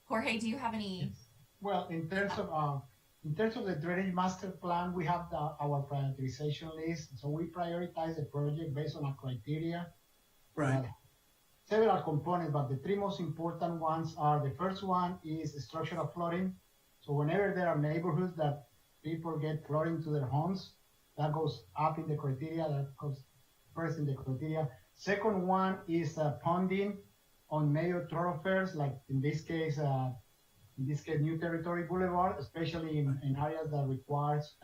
Jorge, do you have any? Well, in terms of the drainage master plan, we have our prioritization list. So we prioritize the project based on a criteria. Right. Several components, but the three most important ones are, the first one is structural flooding. So whenever there are neighborhoods that people get flooding to their homes, that goes up in the criteria, that goes first in the criteria. Second one is ponding on major thoroughfares, like in this case, New Territory Boulevard, especially in areas that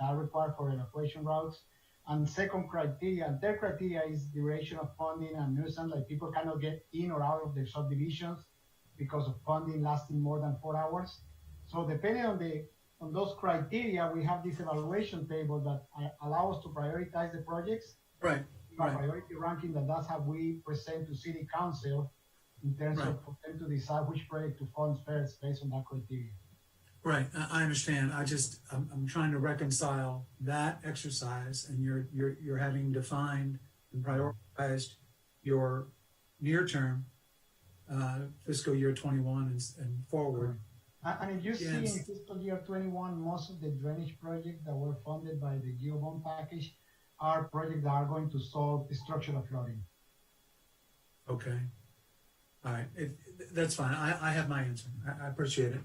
are required for evacuation routes. And third criteria is duration of funding and nuisance, like people cannot get in or out of their subdivisions because of funding lasting more than 4 hours. So depending on those criteria, we have this evaluation table that allow us to prioritize the projects. Right. Priority ranking, that's how we present to City Council in terms of for them to decide which project to fund first based on that criteria. Right, I understand. I'm trying to reconcile that exercise, and you're having defined and prioritized your near-term fiscal year 21 and forward. And if you see in fiscal year 21, most of the drainage projects that were funded by the GeoBond package are projects that are going to solve structural flooding. Okay. All right. That's fine. I have my answer. I appreciate it.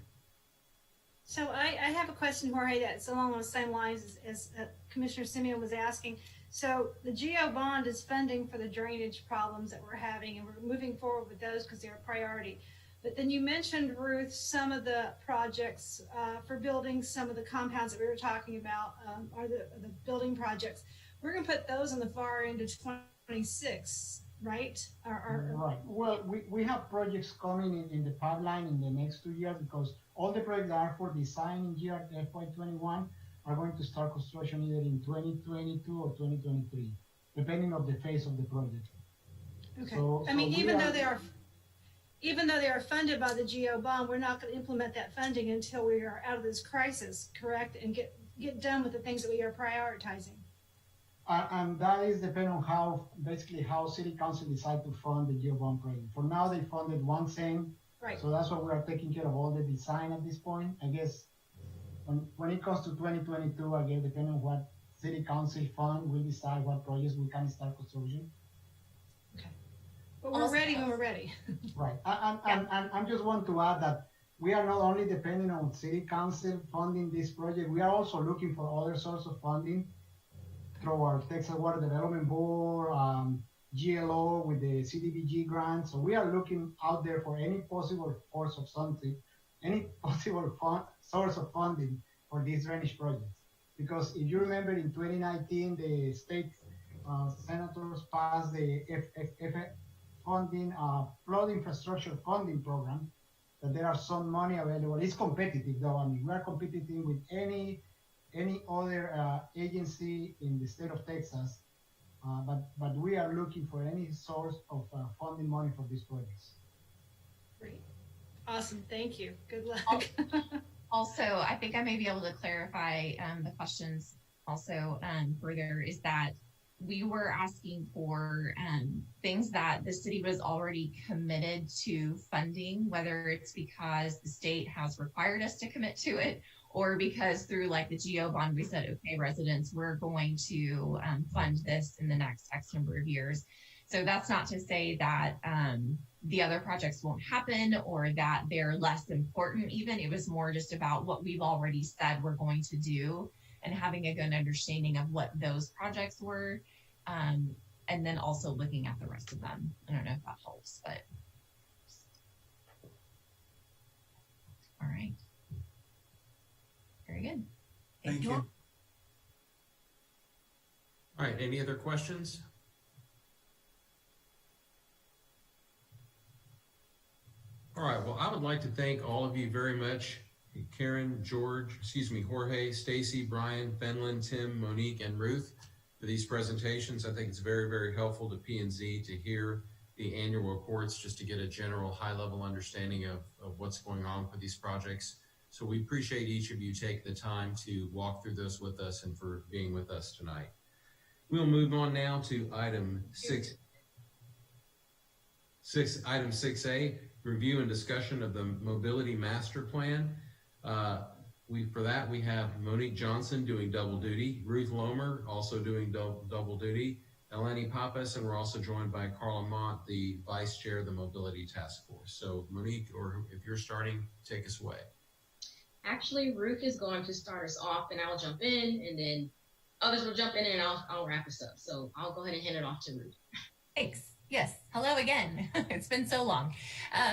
So I have a question, Jorge, that's along those same lines as Commissioner Simeon was asking. So the GEO bond is funding for the drainage problems that we're having, and we're moving forward with those because they're a priority. But then you mentioned, Ruth, some of the projects for building some of the compounds that we were talking about, are the building projects. We're going to put those on the far end of 26, right? Right. Well, we have projects coming in the pipeline in the next 2 years, because all the projects are for design in year FY21, are going to start construction either in 2022 or 2023, depending on the phase of the project. Okay. So- I mean, so we even are- though they are funded by the GO bond, we're not going to implement that funding until we are out of this crisis, correct? And get done with the things that we are prioritizing. And that is depending on how city council decide to fund the GO bond project. For now, they funded one cent. Right. So that's why we are taking care of all the design at this point. I guess when it comes to 2022, I guess depending on what city council fund, we'll decide what projects we can start construction. But we're ready when we're ready. Right. And I just want to add that we are not only depending on city council funding this project, we are also looking for other sources of funding through our Texas Water Development Board, GLO with the CDBG grant. So we are looking out there for any possible source of something, any possible source of funding for these drainage projects. Because if you remember in 2019, the state senators passed the funding, flood infrastructure funding program, that there are some money available. It's competitive though. I mean, we are competing with any other agency in the state of Texas, but we are looking for any source of funding money for these projects. Great. Awesome. Thank you. Good luck. Also, I think I may be able to clarify the questions also further, is that we were asking for things that the city was already committed to funding, whether it's because the state has required us to commit to it, or because through like the GO bond, we said, okay, residents, we're going to fund this in the next X number of years. So that's not to say that the other projects won't happen or that they're less important even. It was more just about what we've already said we're going to do and having a good understanding of what those projects were, and then also looking at the rest of them. I don't know if that helps, but. All right. Very good. Thank you. All right, any other questions? All right, well, I would like to thank all of you very much. Karen, Jorge, Stacy, Brian, Fenlon, Tim, Monique, and Ruth for these presentations. I think it's very, very helpful to P&Z to hear the annual reports just to get a general high-level understanding of what's going on for these projects. So we appreciate each of you taking the time to walk through this with us and for being with us tonight. We'll move on now to item 6A, review and discussion of the Mobility Master Plan. For that, we have Monique Johnson doing double duty, Ruth Lomer also doing double duty, Eleni Pappas, and we're also joined by Carla Mott, the Vice Chair of the Mobility Task Force. So Monique, or if you're starting, take us away. Actually, Ruth is going to start us off, and I'll jump in, and then others will jump in, and I'll wrap us up. So I'll go ahead and hand it off to Ruth. Thanks. Yes. Hello again. It's been so long.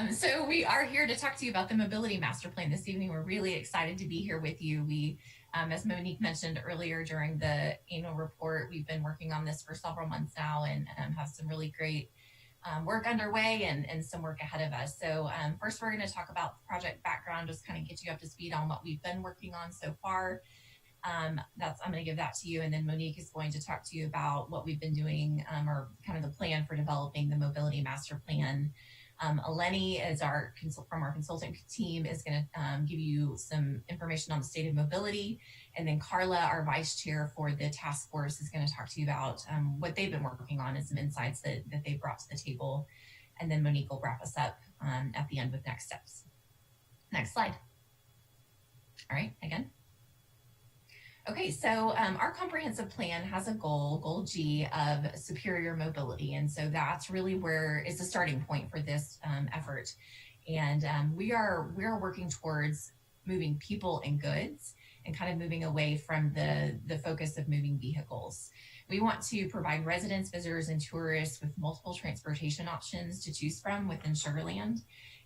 So we are here to talk to you about the Mobility Master Plan this evening. We're really excited to be here with you. We, as Monique mentioned earlier during the annual report, we've been working on this for several months now and have some really great work underway and some work ahead of us. So first, we're going to talk about the project background, just kind of get you up to speed on what we've been working on so far. I'm going to give that to you, and then Monique is going to talk to you about what we've been doing, or kind of the plan for developing the Mobility Master Plan. Eleni, from our consultant team, is going to give you some information on the state of mobility, and then Carla, our vice chair for the task force, is going to talk to you about what they've been working on and some insights that they brought to the table, and then Monique will wrap us up at the end with next steps. Next slide. All right, again. Okay, so our comprehensive plan has a goal G, of superior mobility. And so that's really where is the starting point for this effort. And we are working towards moving people and goods and kind of moving away from the focus of moving vehicles. We want to provide residents, visitors, and tourists with multiple transportation options to choose from within Sugar Land.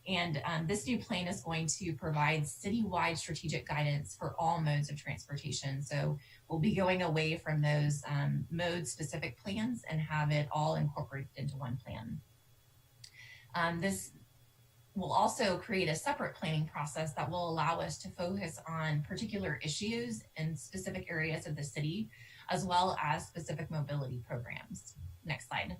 And this new plan is going to provide citywide strategic guidance for all modes of transportation. So we'll be going away from those mode-specific plans and have it all incorporated into one plan. we'll also create a separate planning process that will allow us to focus on particular issues in specific areas of the city, as well as specific mobility programs. Next slide.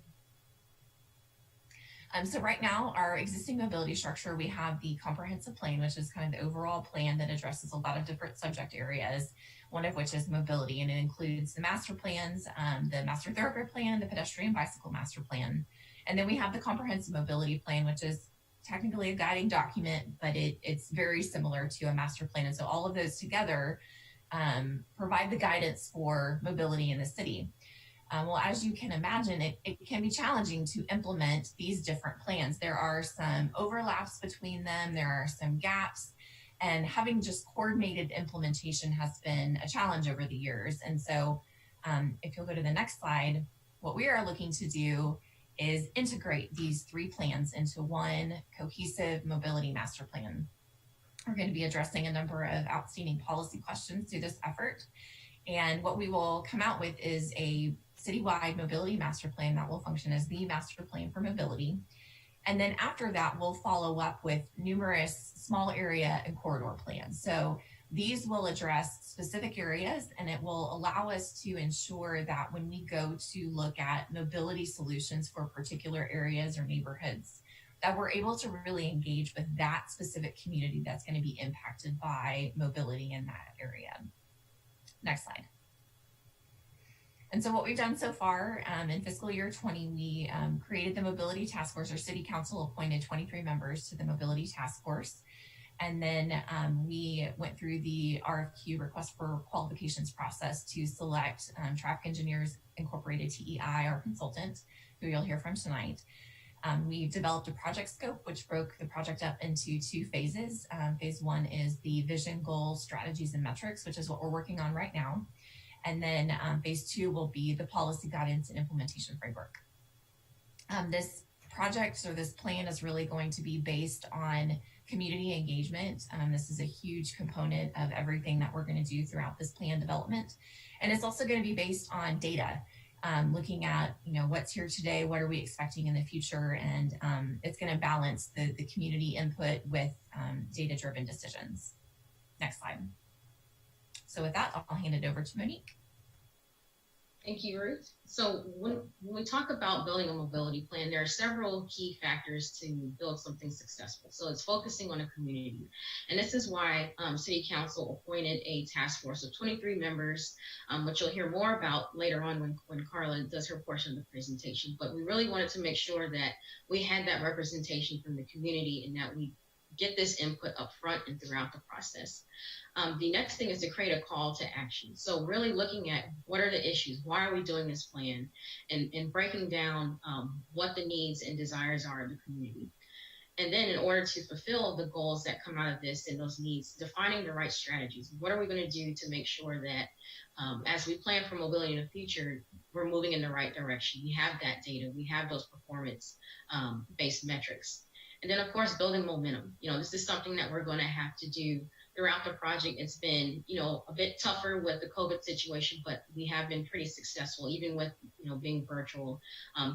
So right now, our existing mobility structure, we have the comprehensive plan, which is kind of the overall plan that addresses a lot of different subject areas, one of which is mobility, and it includes the master plans, the master thoroughfare plan, the pedestrian bicycle master plan. And then we have the comprehensive mobility plan, which is technically a guiding document, but it's very similar to a master plan. And so all of those together provide the guidance for mobility in the city. Well, as you can imagine, it can be challenging to implement these different plans. There are some overlaps between them. There are some gaps, and having just coordinated implementation has been a challenge over the years. And so if you'll go to the next slide, what we are looking to do is integrate these three plans into one cohesive mobility master plan. We're going to be addressing a number of outstanding policy questions through this effort. And what we will come out with is a citywide mobility master plan that will function as the master plan for mobility. And then after that, we'll follow up with numerous small area and corridor plans. So these will address specific areas, and it will allow us to ensure that when we go to look at mobility solutions for particular areas or neighborhoods, that we're able to really engage with that specific community that's going to be impacted by mobility in that area. Next slide. And so what we've done so far in fiscal year 20, we created the Mobility Task Force. Our City Council appointed 23 members to the Mobility Task Force. And then we went through the RFQ, request for qualifications process, to select Traffic Engineers Incorporated, TEI, our consultant, who you'll hear from tonight. We developed a project scope, which broke the project up into two phases. Phase one is the vision, goals, strategies, and metrics, which is what we're working on right now. And then phase two will be the policy guidance and implementation framework. This project, or this plan, is really going to be based on community engagement. This is a huge component of everything that we're going to do throughout this plan development. And it's also going to be based on data, looking at, what's here today, what are we expecting in the future, and it's going to balance the community input with data-driven decisions. Next slide. So with that, I'll hand it over to Monique. Thank you, Ruth. So when we talk about building a mobility plan, there are several key factors to build something successful. So it's focusing on a community. And this is why City Council appointed a task force of 23 members, which you'll hear more about later on when Carla does her portion of the presentation. But we really wanted to make sure that we had that representation from the community and that we get this input up front and throughout the process. The next thing is to create a call to action. So really looking at what are the issues, why are we doing this plan, and breaking down what the needs and desires are of the community. And then in order to fulfill the goals that come out of this and those needs, defining the right strategies. What are we going to do to make sure that as we plan for mobility in the future, we're moving in the right direction? We have that data, we have those performance based metrics. And then of course, building momentum. This is something that we're going to have to do throughout the project. It's been, a bit tougher with the COVID situation, but we have been pretty successful, even with, being virtual,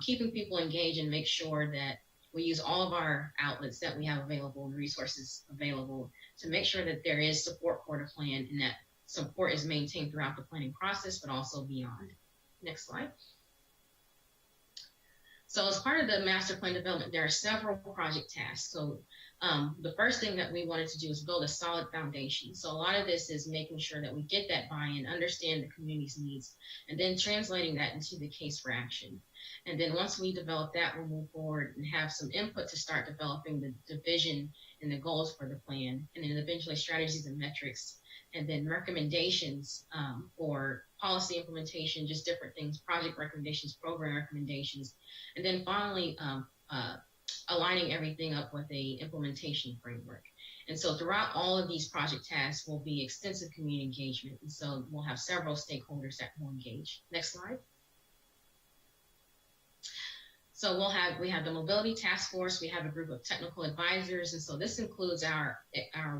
keeping people engaged and make sure that we use all of our outlets that we have available and resources available to make sure that there is support for the plan and that support is maintained throughout the planning process, but also beyond. Next slide. So as part of the master plan development, there are several project tasks. So the first thing that we wanted to do is build a solid foundation. So a lot of this is making sure that we get that buy-in, understand the community's needs, and then translating that into the case for action. And then once we develop that, we'll move forward and have some input to start developing the vision and the goals for the plan, and then eventually strategies and metrics, and then recommendations for policy implementation, just different things, project recommendations, program recommendations, and then finally aligning everything up with a implementation framework. And so throughout all of these project tasks will be extensive community engagement. And so we'll have several stakeholders that will engage. Next slide. So we have the Mobility Task Force, we have a group of technical advisors, and so this includes our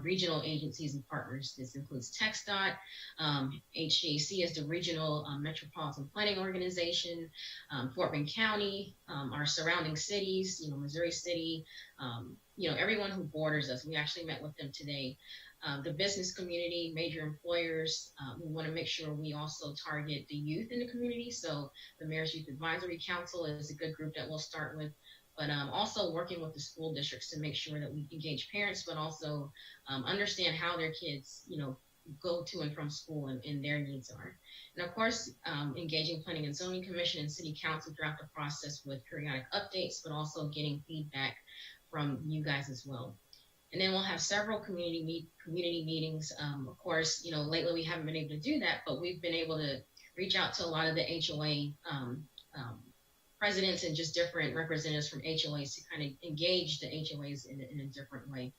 regional agencies and partners. This includes TxDOT, HGAC is the Regional Metropolitan Planning Organization, Fort Bend County, our surrounding cities, Missouri City, everyone who borders us. We actually met with them today. The business community, major employers. We want to make sure we also target the youth in the community. So the Mayor's Youth Advisory Council is a good group that we'll start with. But also working with the school districts to make sure that we engage parents, but also understand how their kids, go to and from school and their needs are. And of course, engaging Planning and Zoning Commission and City Council throughout the process with periodic updates, but also getting feedback from you guys as well. And then we'll have several community meetings. Of course, lately we haven't been able to do that, but we've been able to reach out to a lot of the HOA presidents and just different representatives from HOAs to kind of engage the HOAs in a different way.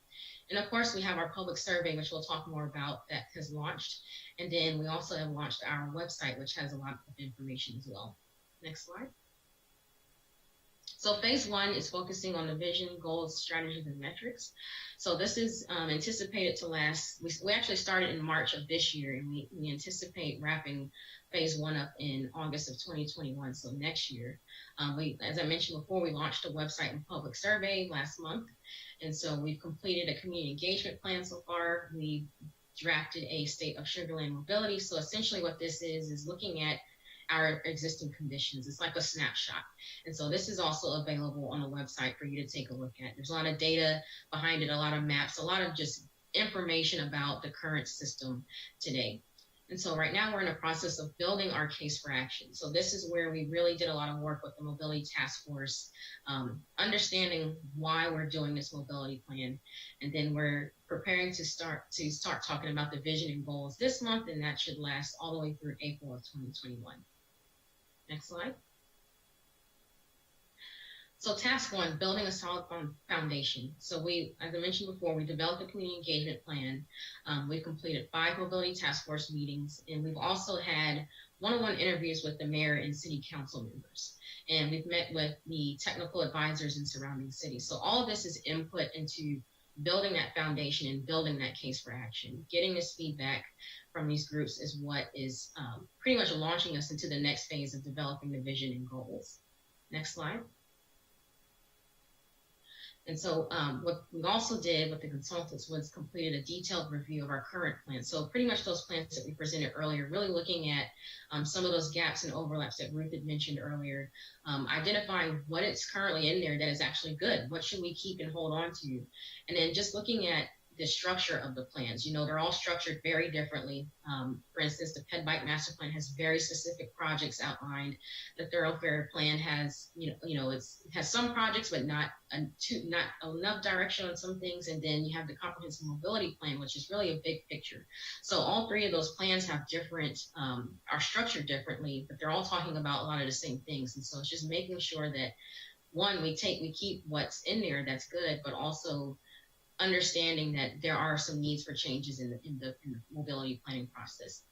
And of course, we have our public survey, which we'll talk more about, that has launched. And then we also have launched our website, which has a lot of information as well. Next slide. So phase 1 is focusing on the vision, goals, strategies, and metrics. So this is anticipated to last. We actually started in March of this year, and we anticipate wrapping phase 1 up in August of 2021, so next year. As I mentioned before, we launched a website and public survey last month. And so we've completed a community engagement plan so far. We drafted a state of Sugar Land mobility. So essentially what this is looking at our existing conditions. It's like a snapshot. And so this is also available on the website for you to take a look at. There's a lot of data behind it, a lot of maps, a lot of just information about the current system today. And so right now we're in a process of building our case for action. So this is where we really did a lot of work with the Mobility Task Force, understanding why we're doing this mobility plan. And then we're preparing to start talking about the vision and goals this month, and that should last all the way through April of 2021. Next slide. So task 1, building a solid foundation. So as I mentioned before, we developed a community engagement plan. We've completed 5 mobility task force meetings, and we've also had one-on-one interviews with the mayor and city council members. And we've met with the technical advisors in surrounding cities. So all of this is input into building that foundation and building that case for action. Getting this feedback from these groups is what is pretty much launching us into the next phase of developing the vision and goals. Next slide. And so what we also did with the consultants was completed a detailed review of our current plans. So pretty much those plans that we presented earlier, really looking at some of those gaps and overlaps that Ruth had mentioned earlier, identifying what is currently in there that is actually good. What should we keep and hold on to? And then just looking at the structure of the plans. They're all structured very differently. For instance, the Ped Bike Master Plan has very specific projects outlined. The Thoroughfare Plan has, it has some projects, but not enough direction on some things. And then you have the Comprehensive Mobility Plan, which is really a big picture. So all 3 of those plans have different, are structured differently, but they're all talking about a lot of the same things. And so it's just making sure that, one, we keep what's in there that's good, but also understanding that there are some needs for changes in the mobility planning process.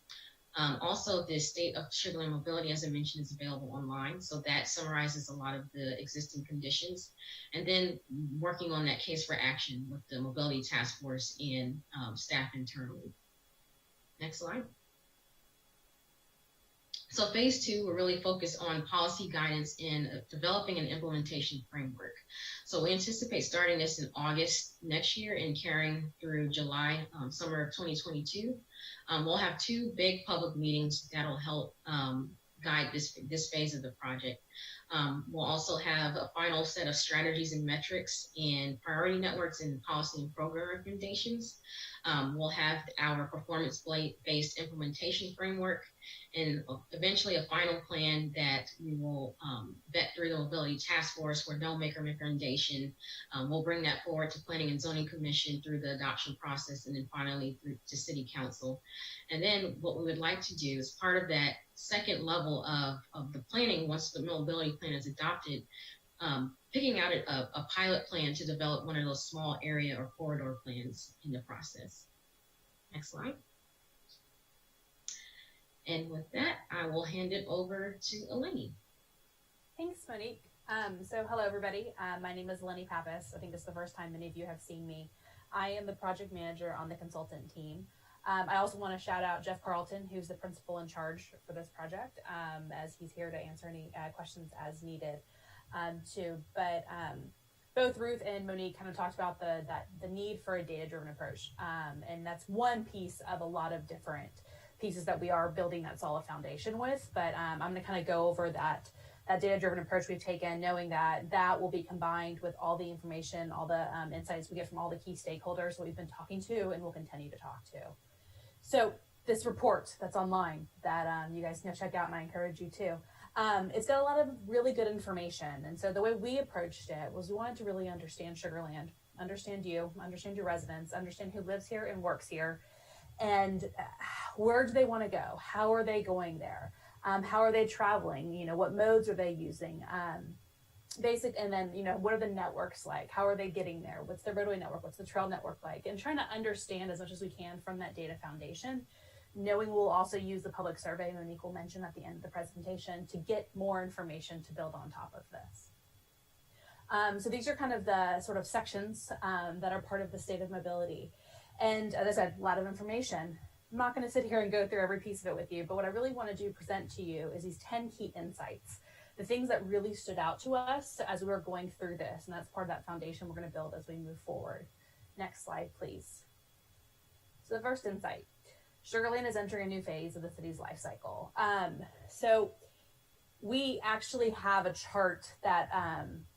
Also, the state of Sugar Land mobility, as I mentioned, is available online. So that summarizes a lot of the existing conditions. And then working on that case for action with the mobility task force and staff internally. Next slide. So phase 2, we're really focused on policy guidance and developing an implementation framework. So we anticipate starting this in August next year and carrying through July, summer of 2022. We'll have 2 big public meetings that'll help guide this phase of the project. We'll also have a final set of strategies and metrics and priority networks and policy and program recommendations. We'll have our performance-based implementation framework, and eventually a final plan that we will vet through the Mobility Task Force where they'll make a recommendation. We'll bring that forward to Planning and Zoning Commission through the adoption process, and then finally through to City Council. And then what we would like to do is part of that second level of the planning, once the mobility plan is adopted, picking out a pilot plan to develop one of those small area or corridor plans in the process. Next slide. And with that, I will hand it over to Eleni. Thanks, Monique. So hello, everybody. My name is Eleni Pappas. I think this is the first time many of you have seen me. I am the project manager on the consultant team. I also want to shout out Jeff Carlton, who's the principal in charge for this project, as he's here to answer any questions as needed too. But both Ruth and Monique kind of talked about the need for a data-driven approach, and that's one piece of a lot of different pieces that we are building that solid foundation with. But I'm going to kind of go over that data-driven approach we've taken, knowing that will be combined with all the information, all the insights we get from all the key stakeholders that we've been talking to and will continue to talk to. So this report that's online that you guys can check out, and I encourage you to. It's got a lot of really good information. And so the way we approached it was we wanted to really understand Sugar Land, understand you, understand your residents, understand who lives here and works here, and where do they want to go? How are they going there? How are they traveling? You know, what modes are they using? And then, you know, what are the networks like? How are they getting there? What's the roadway network? What's the trail network like? And trying to understand as much as we can from that data foundation, knowing we'll also use the public survey Monique will mention at the end of the presentation to get more information to build on top of this. So these are kind of the sort of sections that are part of the state of mobility. And as I said, a lot of information. I'm not going to sit here and go through every piece of it with you, but what I really want to do present to you is these 10 key insights, the things that really stood out to us as we were going through this. And that's part of that foundation we're going to build as we move forward. Next slide, please. So the first insight, Sugar Land is entering a new phase of the city's life cycle. So we actually have a chart that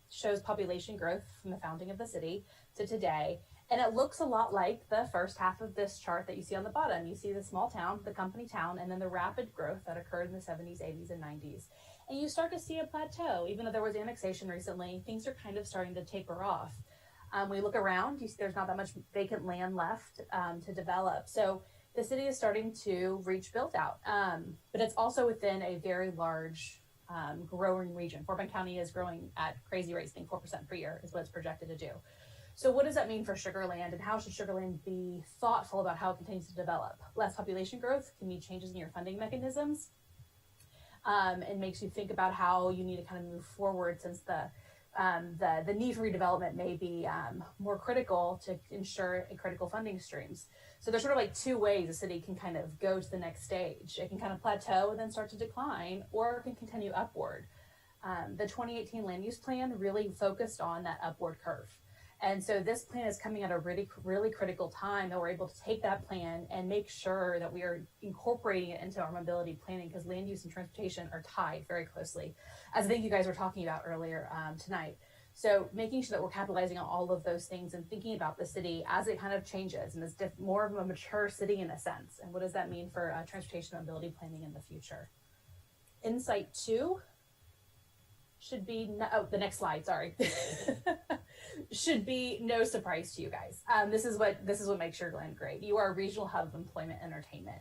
shows population growth from the founding of the city to today. And it looks a lot like the first half of this chart that you see on the bottom. You see the small town, the company town, and then the rapid growth that occurred in the 70s, 80s, and 90s. And you start to see a plateau. Even though there was annexation recently, things are kind of starting to taper off. When you look around, you see there's not that much vacant land left to develop. So the city is starting to reach build out, but it's also within a very large growing region. Fort Bend County is growing at crazy rates, I think 4% per year is what it's projected to do. So what does that mean for Sugar Land, and how should Sugar Land be thoughtful about how it continues to develop? Less population growth can mean changes in your funding mechanisms, and makes you think about how you need to kind of move forward, since the need for redevelopment may be more critical to ensure critical funding streams. So there's sort of like two ways a city can kind of go to the next stage. It can kind of plateau and then start to decline, or it can continue upward. The 2018 land use plan really focused on that upward curve. And so this plan is coming at a really, really critical time that we're able to take that plan and make sure that we are incorporating it into our mobility planning, because land use and transportation are tied very closely, as I think you guys were talking about earlier tonight. So making sure that we're capitalizing on all of those things and thinking about the city as it kind of changes and is more of a mature city in a sense. And what does that mean for transportation and mobility planning in the future? Insight 2 should be, the next slide, sorry. Should be no surprise to you guys. This is what makes Sugar Land great. You are a regional hub of employment and entertainment.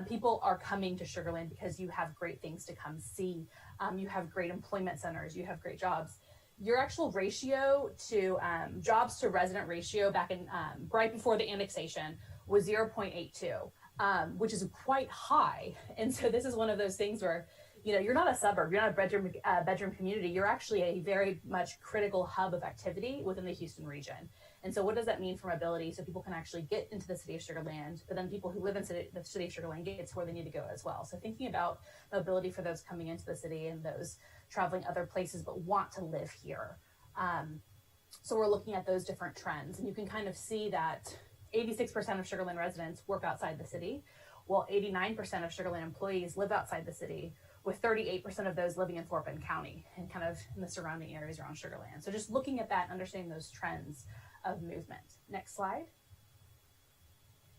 People are coming to Sugar Land because you have great things to come see. You have great employment centers. You have great jobs. Your actual ratio to jobs to resident ratio back in right before the annexation was 0.82, which is quite high. And so this is one of those things where, you know, you're not a suburb, you're not a bedroom community, you're actually a very much critical hub of activity within the Houston region. And so what does that mean for mobility? So people can actually get into the city of Sugar Land, but then people who live in the city of Sugar Land get to where they need to go as well. So thinking about mobility for those coming into the city and those traveling other places but want to live here. So we're looking at those different trends, and you can kind of see that 86% of Sugar Land residents work outside the city, while 89% of Sugar Land employees live outside the city, with 38% of those living in Fort Bend County and kind of in the surrounding areas around Sugar Land. So just looking at that and understanding those trends of movement. Next slide.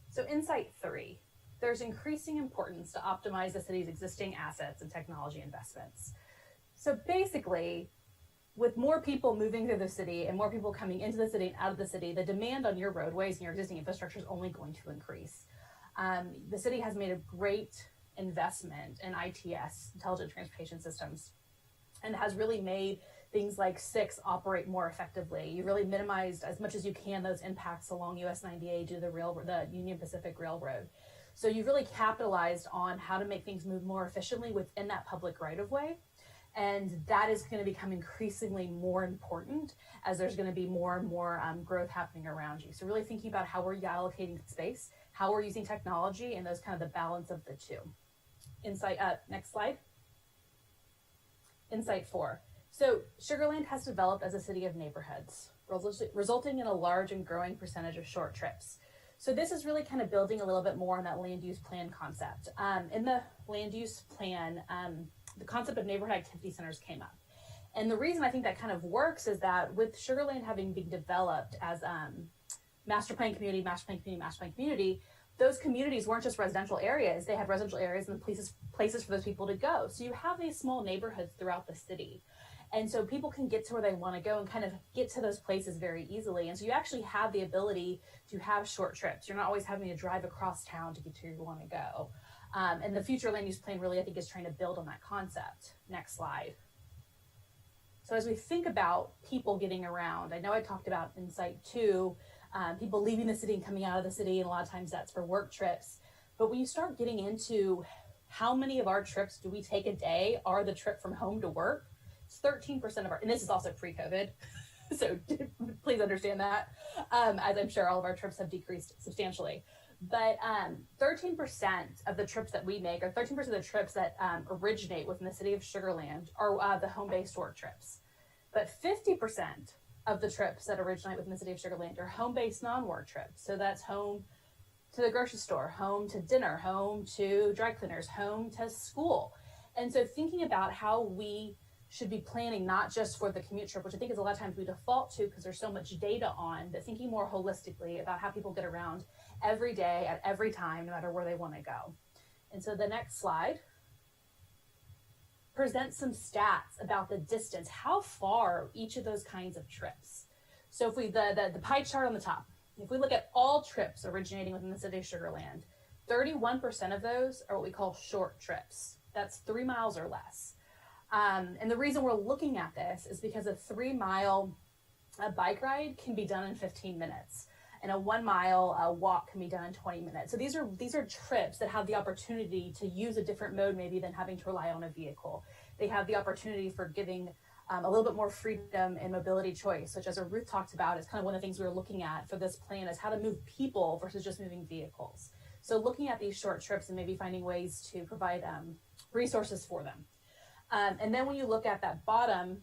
So insight 3, there's increasing importance to optimize the city's existing assets and technology investments. So basically, with more people moving through the city and more people coming into the city and out of the city, the demand on your roadways and your existing infrastructure is only going to increase. The city has made a great investment in ITS, Intelligent Transportation Systems, and has really made things like 6 operate more effectively. You really minimized as much as you can those impacts along US 98 due to the Union Pacific Railroad. So you really capitalized on how to make things move more efficiently within that public right-of-way. And that is going to become increasingly more important as there's going to be more and more growth happening around you. So really thinking about how we're allocating space, how we're using technology, and those kind of the balance of the two. Insight, next slide. Insight 4. So Sugarland has developed as a city of neighborhoods, resulting in a large and growing percentage of short trips. So this is really kind of building a little bit more on that land use plan concept. In the land use plan, the concept of neighborhood activity centers came up. And the reason I think that kind of works is that with Sugarland having been developed as master plan community, those communities weren't just residential areas. They had residential areas and places for those people to go. So you have these small neighborhoods throughout the city. And so people can get to where they want to go and kind of get to those places very easily. And so you actually have the ability to have short trips. You're not always having to drive across town to get to where you want to go. And the future land use plan really, I think, is trying to build on that concept. Next slide. So as we think about people getting around, I know I talked about in Site 2, people leaving the city and coming out of the city, and a lot of times that's for work trips. But when you start getting into how many of our trips do we take a day are the trip from home to work, it's 13% of our, and this is also pre-COVID, so please understand that, as I'm sure all of our trips have decreased substantially. But 13% of the trips that we make, or 13% of the trips that originate within the city of Sugarland are the home-based work trips. But 50% of the trips that originate within the city of Sugarland are home-based non-work trips. So that's home to the grocery store, home to dinner, home to dry cleaners, home to school. And so thinking about how we should be planning not just for the commute trip, which I think is a lot of times we default to because there's so much data on, but thinking more holistically about how people get around every day at every time, no matter where they want to go. And so the next slide presents some stats about the distance, how far each of those kinds of trips. So if we, the pie chart on the top, if we look at all trips originating within the city of Sugarland, 31% of those are what we call short trips. That's 3 miles or less. And the reason we're looking at this is because a 3 mile bike ride can be done in 15 minutes. And a 1 mile walk can be done in 20 minutes. So these are trips that have the opportunity to use a different mode maybe than having to rely on a vehicle. They have the opportunity for giving a little bit more freedom and mobility choice, which as Ruth talked about, is kind of one of the things we were looking at for this plan is how to move people versus just moving vehicles. So looking at these short trips and maybe finding ways to provide resources for them. And then when you look at that bottom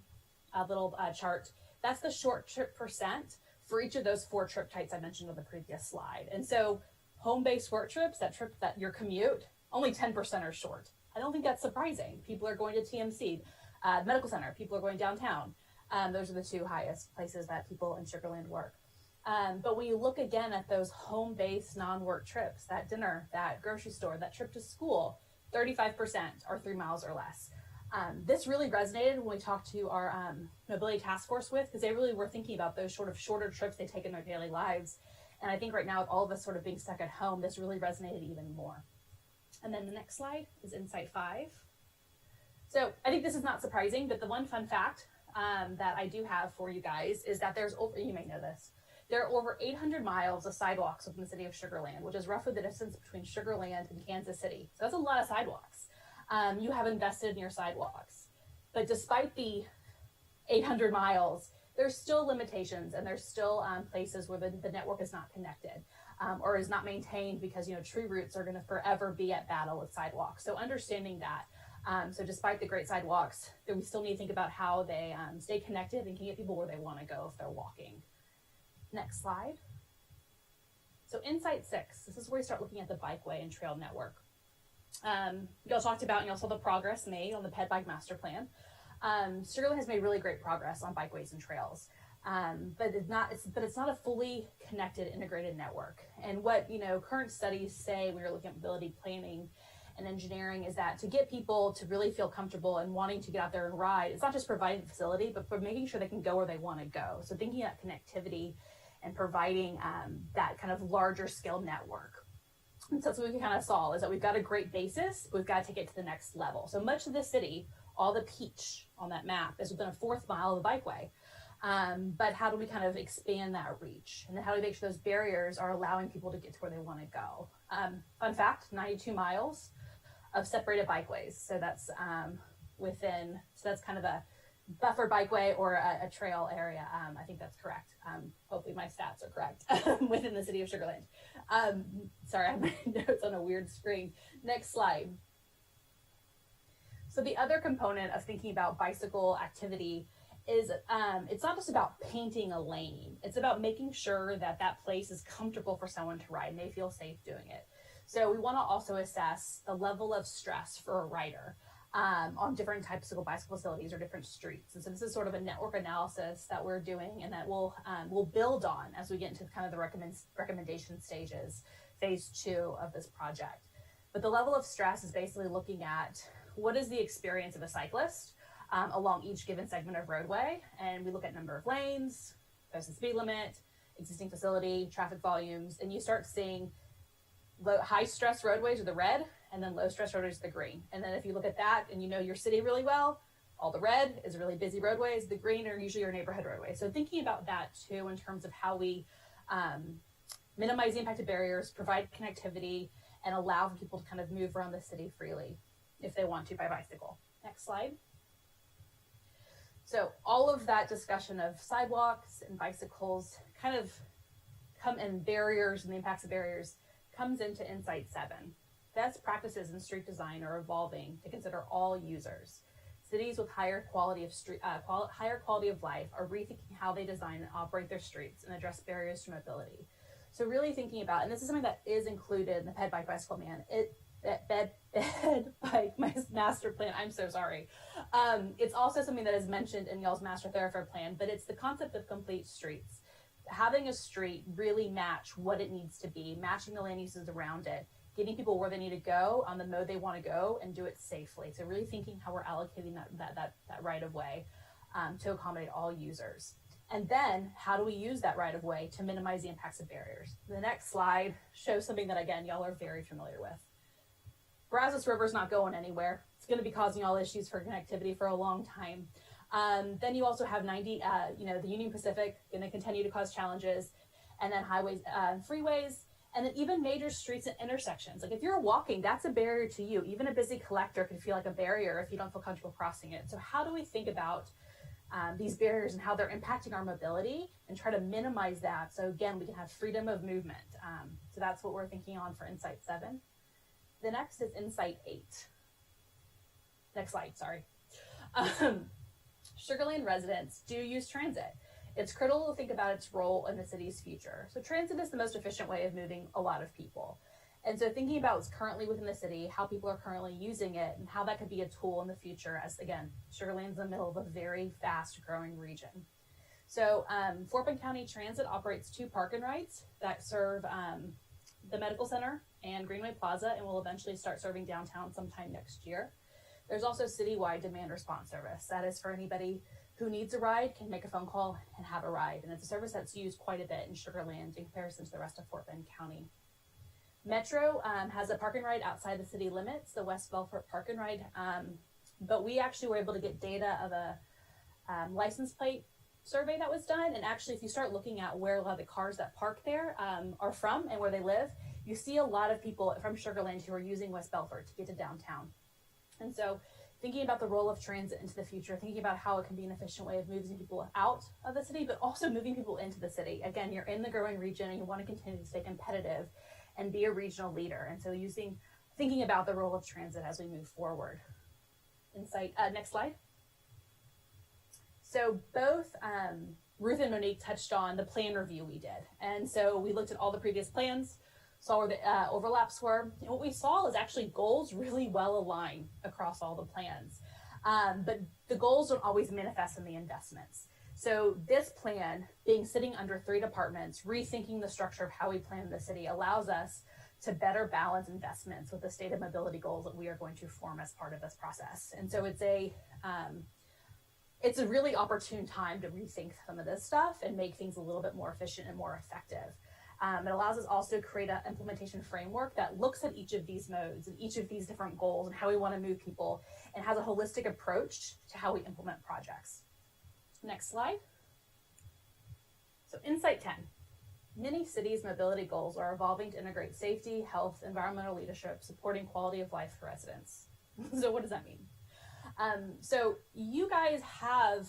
little chart, that's the short trip percent for each of those 4 trip types I mentioned on the previous slide. And so home-based work trips, that trip, that your commute, only 10% are short. I don't think that's surprising. People are going to TMC, medical center, people are going downtown. Those are the 2 highest places that people in Sugarland work. But when you look again at those home-based non-work trips, that dinner, that grocery store, that trip to school, 35% are 3 miles or less. This really resonated when we talked to our mobility task force because they really were thinking about those sort of shorter trips they take in their daily lives. And I think right now with all of us sort of being stuck at home, this really resonated even more. And then the next slide is Insight 5. So I think this is not surprising, but the one fun fact that I do have for you guys is that there's over, you may know this, there are over 800 miles of sidewalks within the city of Sugarland, which is roughly the distance between Sugarland and Kansas City. So that's a lot of sidewalks. You have invested in your sidewalks. But despite the 800 miles, there's still limitations and there's still places where the network is not connected or is not maintained because, tree roots are going to forever be at battle with sidewalks. So understanding that, so despite the great sidewalks, we still need to think about how they stay connected and can get people where they want to go if they're walking. Next slide. So Insight 6, this is where we start looking at the bikeway and trail network. Y'all talked about and y'all saw the progress made on the Ped Bike Master Plan. Sugarland has made really great progress on bikeways and trails, but it's not a fully connected, integrated network. And what current studies say when you're looking at mobility planning and engineering is that to get people to really feel comfortable and wanting to get out there and ride, it's not just providing the facility, but for making sure they can go where they want to go. So thinking about connectivity and providing that kind of larger scale network. And so that's what we kind of saw is that we've got a great basis, but we've got to take it to the next level. So much of the city, all the peach on that map is within a 4th mile of the bikeway. But how do we kind of expand that reach? And then how do we make sure those barriers are allowing people to get to where they want to go? Fun fact, 92 miles of separated bikeways. So that's that's kind of a buffer bikeway or a trail area. I think that's correct. Hopefully my stats are correct within the city of Sugarland. Sorry, I have my notes on a weird screen. Next slide. So the other component of thinking about bicycle activity is it's not just about painting a lane. It's about making sure that that place is comfortable for someone to ride and they feel safe doing it. So we want to also assess the level of stress for a rider on different types of bicycle facilities or different streets. And so this is sort of a network analysis that we're doing and that we'll build on as we get into kind of the recommendation stages, phase 2 of this project. But the level of stress is basically looking at what is the experience of a cyclist along each given segment of roadway. And we look at number of lanes, there's the speed limit, existing facility, traffic volumes, and you start seeing high stress roadways are the red, and then low stress roadways are the green. And then if you look at that and you know your city really well, all the red is really busy roadways, the green are usually your neighborhood roadways. So thinking about that too in terms of how we minimize the impact of barriers, provide connectivity, and allow people to kind of move around the city freely if they want to by bicycle. Next slide. So all of that discussion of sidewalks and bicycles kind of and barriers and the impacts of barriers comes into Insight 7. Best practices in street design are evolving to consider all users. Cities with higher quality of life are rethinking how they design and operate their streets and address barriers to mobility. So really thinking about, and this is something that is included in the Ped Bike Bicycle Man, Bed Bike Master Plan. I'm so sorry. It's also something that is mentioned in y'all's Master Thoroughfare Plan, but it's the concept of complete streets. Having a street really match what it needs to be, matching the land uses around it, getting people where they need to go on the mode they want to go, and do it safely. So really thinking how we're allocating that right of way to accommodate all users. And then how do we use that right of way to minimize the impacts of barriers? The next slide shows something that, again, y'all are very familiar with. Brazos River's not going anywhere. It's going to be causing all issues for connectivity for a long time. Then you also have the Union Pacific going to continue to cause challenges, and then highways, freeways, and then even major streets and intersections. Like if you're walking, that's a barrier to you. Even a busy collector can feel like a barrier if you don't feel comfortable crossing it. So how do we think about these barriers and how they're impacting our mobility and try to minimize that? So again, we can have freedom of movement. So that's what we're thinking on for Insight 7. The next is Insight 8. Next slide, sorry. Sugar Land residents do use transit. It's critical to think about its role in the city's future. So transit is the most efficient way of moving a lot of people. And so thinking about what's currently within the city, how people are currently using it, and how that could be a tool in the future as, again, Sugar Land's in the middle of a very fast growing region. So Fort Bend County Transit operates 2 park and rides that serve the Medical Center and Greenway Plaza, and will eventually start serving downtown sometime next year. There's also citywide demand response service. That is for anybody who needs a ride, can make a phone call and have a ride. And it's a service that's used quite a bit in Sugar Land in comparison to the rest of Fort Bend County. Metro has a park and ride outside the city limits, the West Belfort Park and Ride. But we actually were able to get data of a license plate survey that was done. And actually, if you start looking at where a lot of the cars that park there are from and where they live, you see a lot of people from Sugar Land who are using West Belfort to get to downtown. And so thinking about the role of transit into the future, thinking about how it can be an efficient way of moving people out of the city, but also moving people into the city. Again, you're in the growing region and you want to continue to stay competitive and be a regional leader. And so thinking about the role of transit as we move forward. Insight, next slide. So both Ruth and Monique touched on the plan review we did. And so we looked at all the previous plans, saw where the overlaps were. And what we saw is actually goals really well aligned across all the plans. But the goals don't always manifest in the investments. So this plan, sitting under 3 departments, rethinking the structure of how we plan the city, allows us to better balance investments with the state of mobility goals that we are going to form as part of this process. And so it's a really opportune time to rethink some of this stuff and make things a little bit more efficient and more effective. It allows us also to create an implementation framework that looks at each of these modes and each of these different goals and how we want to move people, and has a holistic approach to how we implement projects. Next slide. So Insight 10. Many cities' mobility goals are evolving to integrate safety, health, environmental leadership, supporting quality of life for residents. So what does that mean? So you guys have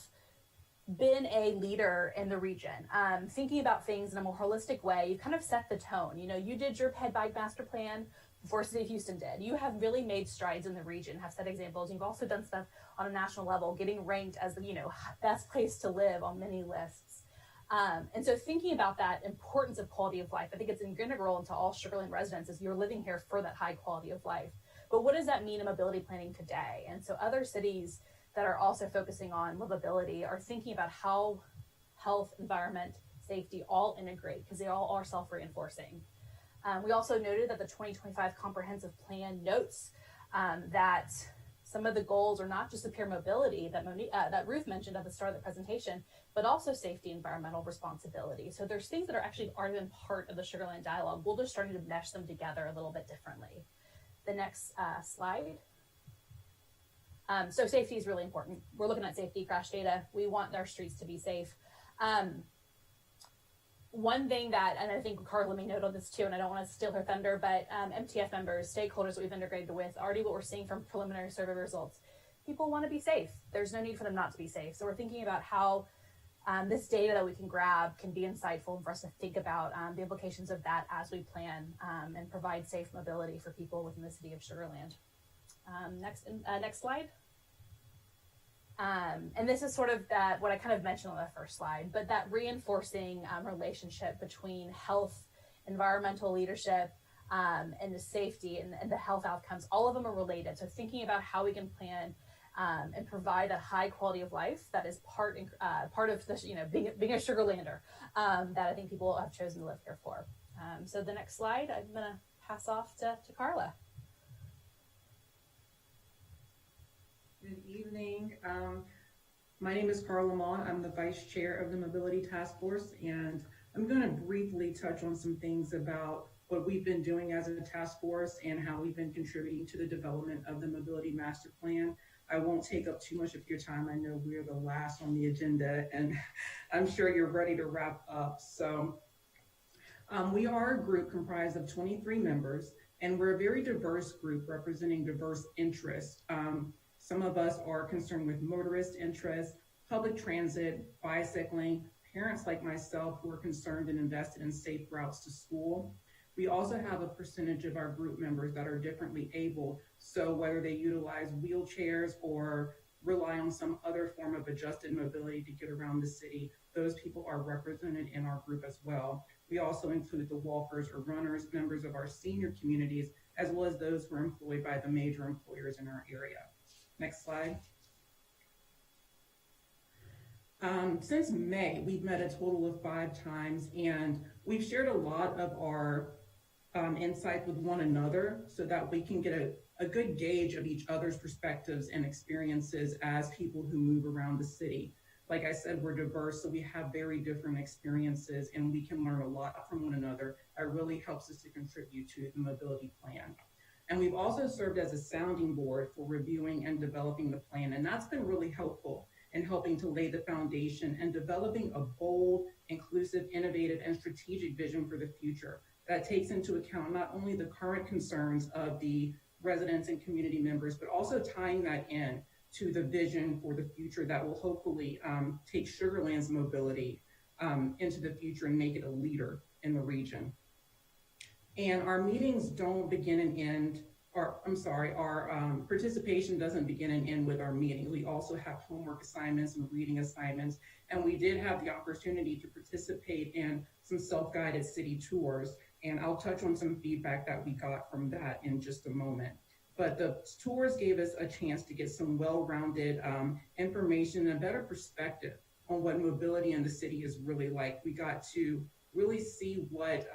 been a leader in the region, thinking about things in a more holistic way. You kind of set the tone. You did your Ped Bike Master Plan before City of Houston did. You have really made strides in the region, have set examples. You've also done stuff on a national level, getting ranked as the, you know, best place to live on many lists. And so thinking about that importance of quality of life, I think it's integral into all Sugar Land residents is you're living here for that high quality of life. But what does that mean in mobility planning today? And so other cities that are also focusing on livability are thinking about how health, environment, safety all integrate because they all are self-reinforcing. We also noted that the 2025 comprehensive plan notes that some of the goals are not just superior mobility that Ruth mentioned at the start of the presentation, but also safety, environmental responsibility. So there's things that are actually already been part of the Sugar Land dialogue. We're just starting to mesh them together a little bit differently. The next slide. So safety is really important. We're looking at safety crash data. We want our streets to be safe. One thing that, and I think Carla may note on this too, and I don't want to steal her thunder, but MTF members, stakeholders that we've integrated with, already what we're seeing from preliminary survey results, people want to be safe. There's no need for them not to be safe. So we're thinking about how this data that we can grab can be insightful for us to think about the implications of that as we plan and provide safe mobility for people within the city of Sugar Land. Next slide. And this is sort of that what I kind of mentioned on the first slide, but that reinforcing relationship between health, environmental leadership, and the safety and the health outcomes, all of them are related. So thinking about how we can plan and provide a high quality of life that is part of this, you know, being a Sugar Lander that I think people have chosen to live here for. So the next slide, I'm gonna pass off to Carla. Good evening. My name is Carla Mon. I'm the Vice Chair of the Mobility Task Force, and I'm going to briefly touch on some things about what we've been doing as a task force and how we've been contributing to the development of the Mobility Master Plan. I won't take up too much of your time. I know we're the last on the agenda, and I'm sure you're ready to wrap up. So we are a group comprised of 23 members, and we're a very diverse group representing diverse interests. Some of us are concerned with motorist interests, public transit, bicycling, parents like myself who are concerned and invested in safe routes to school. We also have a percentage of our group members that are differently able, so whether they utilize wheelchairs or rely on some other form of adjusted mobility to get around the city, those people are represented in our group as well. We also include the walkers or runners, members of our senior communities, as well as those who are employed by the major employers in our area. Next slide. Since May, we've met a total of 5 times, and we've shared a lot of our insights with one another so that we can get a good gauge of each other's perspectives and experiences as people who move around the city. Like I said, we're diverse, so we have very different experiences, and we can learn a lot from one another. That really helps us to contribute to the mobility plan. And we've also served as a sounding board for reviewing and developing the plan, and that's been really helpful in helping to lay the foundation and developing a bold, inclusive, innovative, and strategic vision for the future that takes into account not only the current concerns of the residents and community members, but also tying that in to the vision for the future that will hopefully take Sugar Land's mobility into the future and make it a leader in the region. And our meetings don't begin and end, our participation doesn't begin and end with our meetings. We also have homework assignments and reading assignments, and we did have the opportunity to participate in some self-guided city tours, and I'll touch on some feedback that we got from that in just a moment. But the tours gave us a chance to get some well-rounded information and a better perspective on what mobility in the city is really like. We got to really see what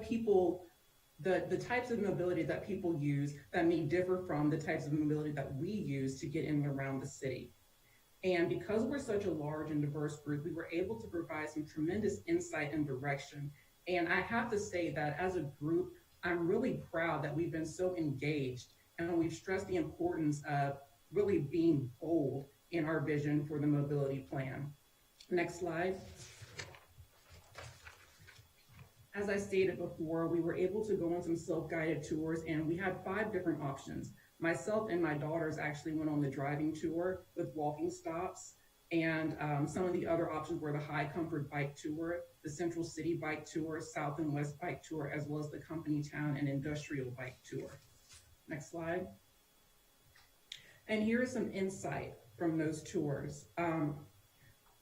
people, the types of mobility that people use that may differ from the types of mobility that we use to get in and around the city. And because we're such a large and diverse group, we were able to provide some tremendous insight and direction. And I have to say that as a group, I'm really proud that we've been so engaged, and we've stressed the importance of really being bold in our vision for the mobility plan. Next slide. As I stated before, we were able to go on some self-guided tours, and we had 5 different options. Myself and my daughters actually went on the driving tour with walking stops. And some of the other options were the High Comfort Bike Tour, the Central City Bike Tour, South and West Bike Tour, as well as the Company Town and Industrial Bike Tour. Next slide. And here is some insight from those tours.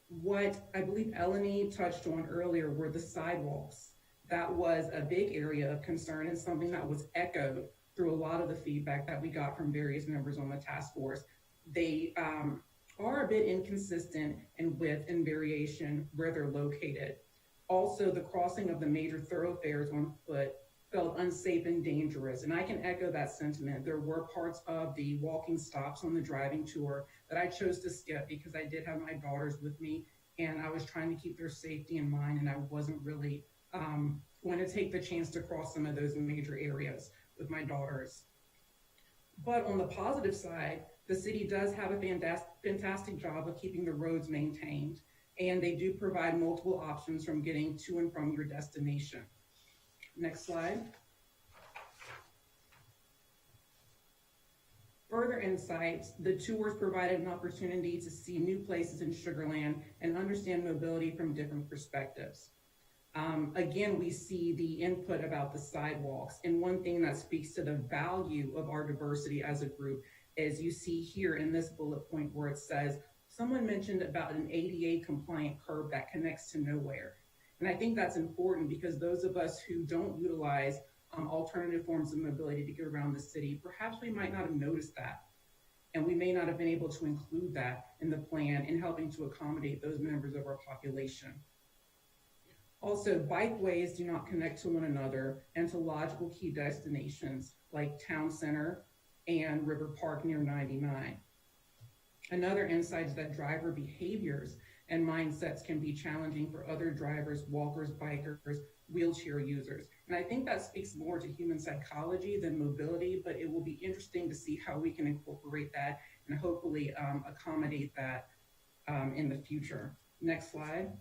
What I believe Eleni touched on earlier were the sidewalks. That was a big area of concern and something that was echoed through a lot of the feedback that we got from various members on the task force. They are a bit inconsistent in width and variation where they're located. Also, the crossing of the major thoroughfares on foot felt unsafe and dangerous, and I can echo that sentiment. There were parts of the walking stops on the driving tour that I chose to skip because I did have my daughters with me, and I was trying to keep their safety in mind, and I wasn't really going to take the chance to cross some of those major areas with my daughters. But on the positive side, the city does have a fantastic job of keeping the roads maintained, and they do provide multiple options from getting to and from your destination. Next slide. Further insights, the tours provided an opportunity to see new places in Sugar Land and understand mobility from different perspectives. Again, we see the input about the sidewalks, and one thing that speaks to the value of our diversity as a group is you see here in this bullet point where it says, someone mentioned about an ADA compliant curb that connects to nowhere. And I think that's important because those of us who don't utilize alternative forms of mobility to get around the city, perhaps we might not have noticed that. And we may not have been able to include that in the plan in helping to accommodate those members of our population. Also, bikeways do not connect to one another and to logical key destinations like Town Center and River Park near 99. Another insight is that driver behaviors and mindsets can be challenging for other drivers, walkers, bikers, wheelchair users. And I think that speaks more to human psychology than mobility, but it will be interesting to see how we can incorporate that and hopefully accommodate that in the future. Next slide.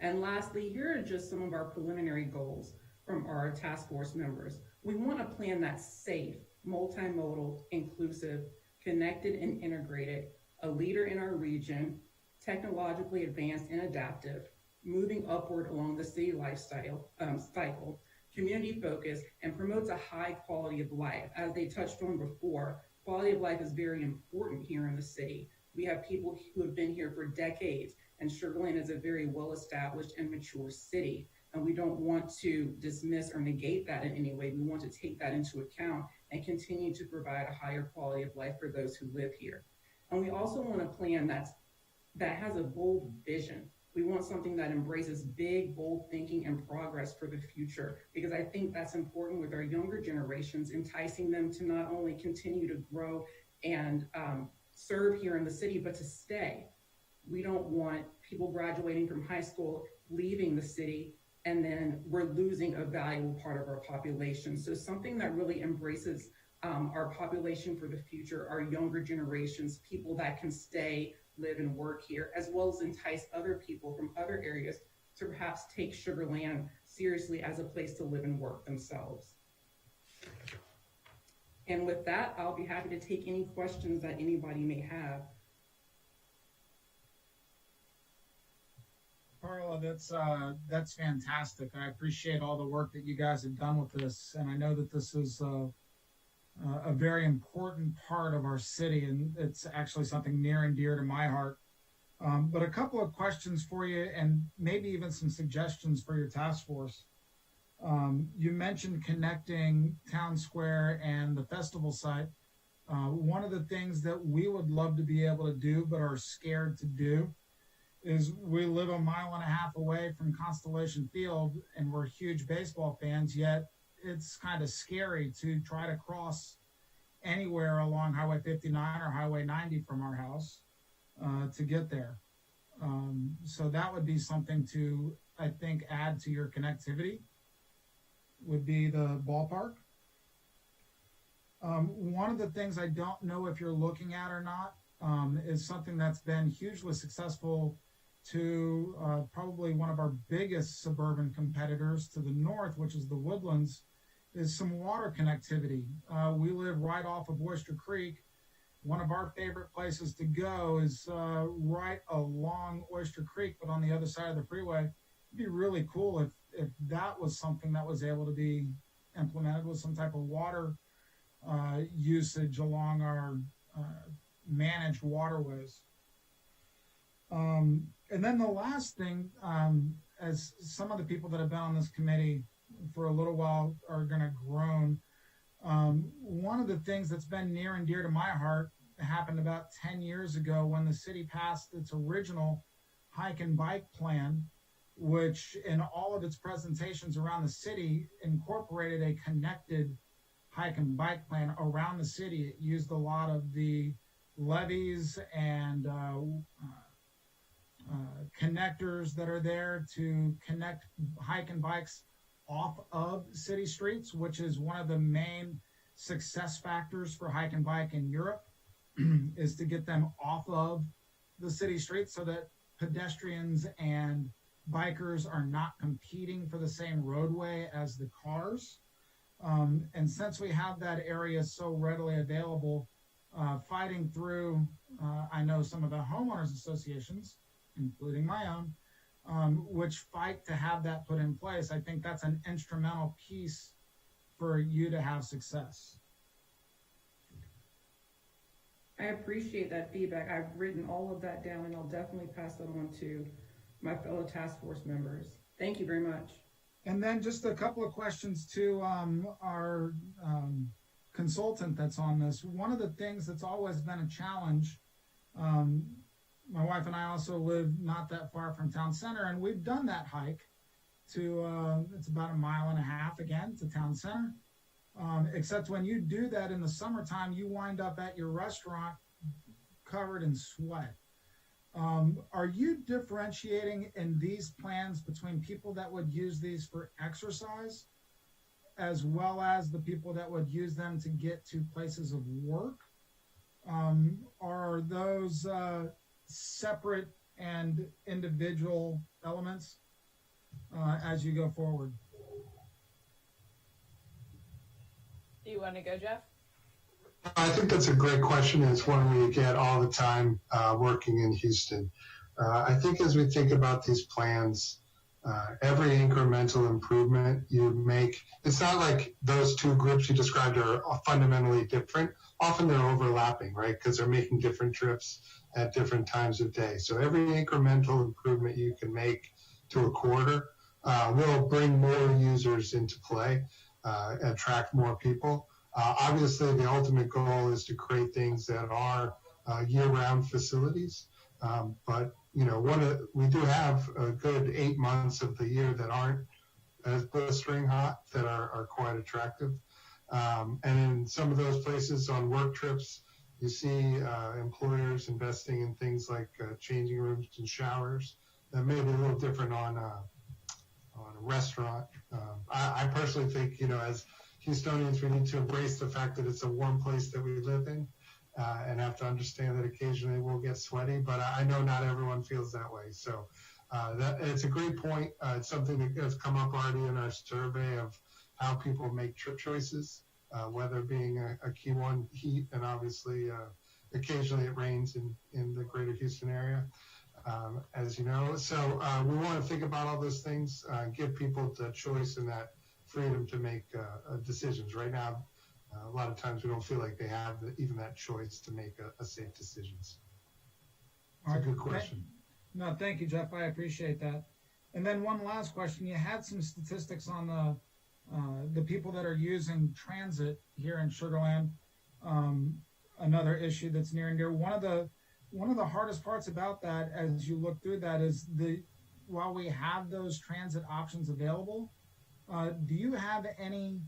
And lastly, here are just some of our preliminary goals from our task force members. We want a plan that's safe, multimodal, inclusive, connected and integrated, a leader in our region, technologically advanced and adaptive, moving upward along the city lifestyle cycle, community focused, and promotes a high quality of life. As they touched on before, quality of life is very important here in the city. We have people who have been here for decades, and Sugar Land is a very well-established and mature city. And we don't want to dismiss or negate that in any way. We want to take that into account and continue to provide a higher quality of life for those who live here. And we also want a plan that has a bold vision. We want something that embraces big, bold thinking and progress for the future, because I think that's important with our younger generations, enticing them to not only continue to grow and serve here in the city, but to stay. We don't want people graduating from high school, leaving the city, and then we're losing a valuable part of our population. So something that really embraces our population for the future, our younger generations, people that can stay, live, and work here, as well as entice other people from other areas to perhaps take Sugar Land seriously as a place to live and work themselves. And with that, I'll be happy to take any questions that anybody may have. Carla, that's fantastic. I appreciate all the work that you guys have done with this, and I know that this is a very important part of our city, and it's actually something near and dear to my heart. But a couple of questions for you, and maybe even some suggestions for your task force. You mentioned connecting Town Square and the festival site. One of the things that we would love to be able to do, but are scared to do, is we live 1.5 miles away from Constellation Field, and we're huge baseball fans, yet it's kind of scary to try to cross anywhere along Highway 59 or Highway 90 from our house to get there. So that would be something to, I think, add to your connectivity, would be the ballpark. One of the things I don't know if you're looking at or not is something that's been hugely successful to probably one of our biggest suburban competitors to the north, which is the Woodlands, is some water connectivity. We live right off of Oyster Creek, one of our favorite places to go is right along Oyster Creek, but on the other side of the freeway. It'd be really cool if that was something that was able to be implemented with some type of water usage along our managed waterways. And then the last thing, as some of the people that have been on this committee for a little while are going to groan, one of the things that's been near and dear to my heart happened about 10 years ago when the city passed its original hike and bike plan, which in all of its presentations around the city incorporated a connected hike and bike plan around the city. It used a lot of the levees and connectors that are there to connect hike and bikes off of city streets, which is one of the main success factors for hike and bike in Europe, is to get them off of the city streets so that pedestrians and bikers are not competing for the same roadway as the cars. And since we have that area so readily available, fighting through, I know some of the homeowners associations, including my own, which fight to have that put in place. I think that's an instrumental piece for you to have success. I appreciate that feedback. I've written all of that down, and I'll definitely pass that on to my fellow task force members. Thank you very much. And then just a couple of questions to our consultant that's on this. One of the things that's always been a challenge, my wife and I also live not that far from town center, and we've done that hike to, it's about 1.5 miles again to town center. Except when you do that in the summertime, you wind up at your restaurant covered in sweat. Are you differentiating in these plans between people that would use these for exercise as well as the people that would use them to get to places of work? Are those separate and individual elements as you go forward? Do you want to go, Jeff? I think that's a great question. It's one we get all the time working in Houston. I think as we think about these plans, every incremental improvement you make, it's not like those two groups you described are fundamentally different. Often they're overlapping, right? Because they're making different trips at different times of day. So every incremental improvement you can make to a quarter will bring more users into play, attract more people. Obviously, the ultimate goal is to create things that are year-round facilities. But you know, we do have a good 8 months of the year that aren't as blistering hot, that are quite attractive. And in some of those places on work trips, you see employers investing in things like changing rooms and showers that may be a little different on a restaurant. I personally think, you know, as Houstonians, we need to embrace the fact that it's a warm place that we live in, and have to understand that occasionally we'll get sweaty, but I know not everyone feels that way. So it's a great point. It's something that has come up already in our survey of how people make trip choices, weather being a key one, heat, and obviously occasionally it rains in the greater Houston area, as you know. So we want to think about all those things, give people the choice and that freedom to make decisions. Right now, a lot of times we don't feel like they have even that choice to make a safe decisions. It's a good question. No, thank you, Jeff. I appreciate that. And then one last question. You had some statistics on the people that are using transit here in Sugar Land. Another issue that's near and dear. One of the hardest parts about that, as you look through that, is while we have those transit options available, do you have any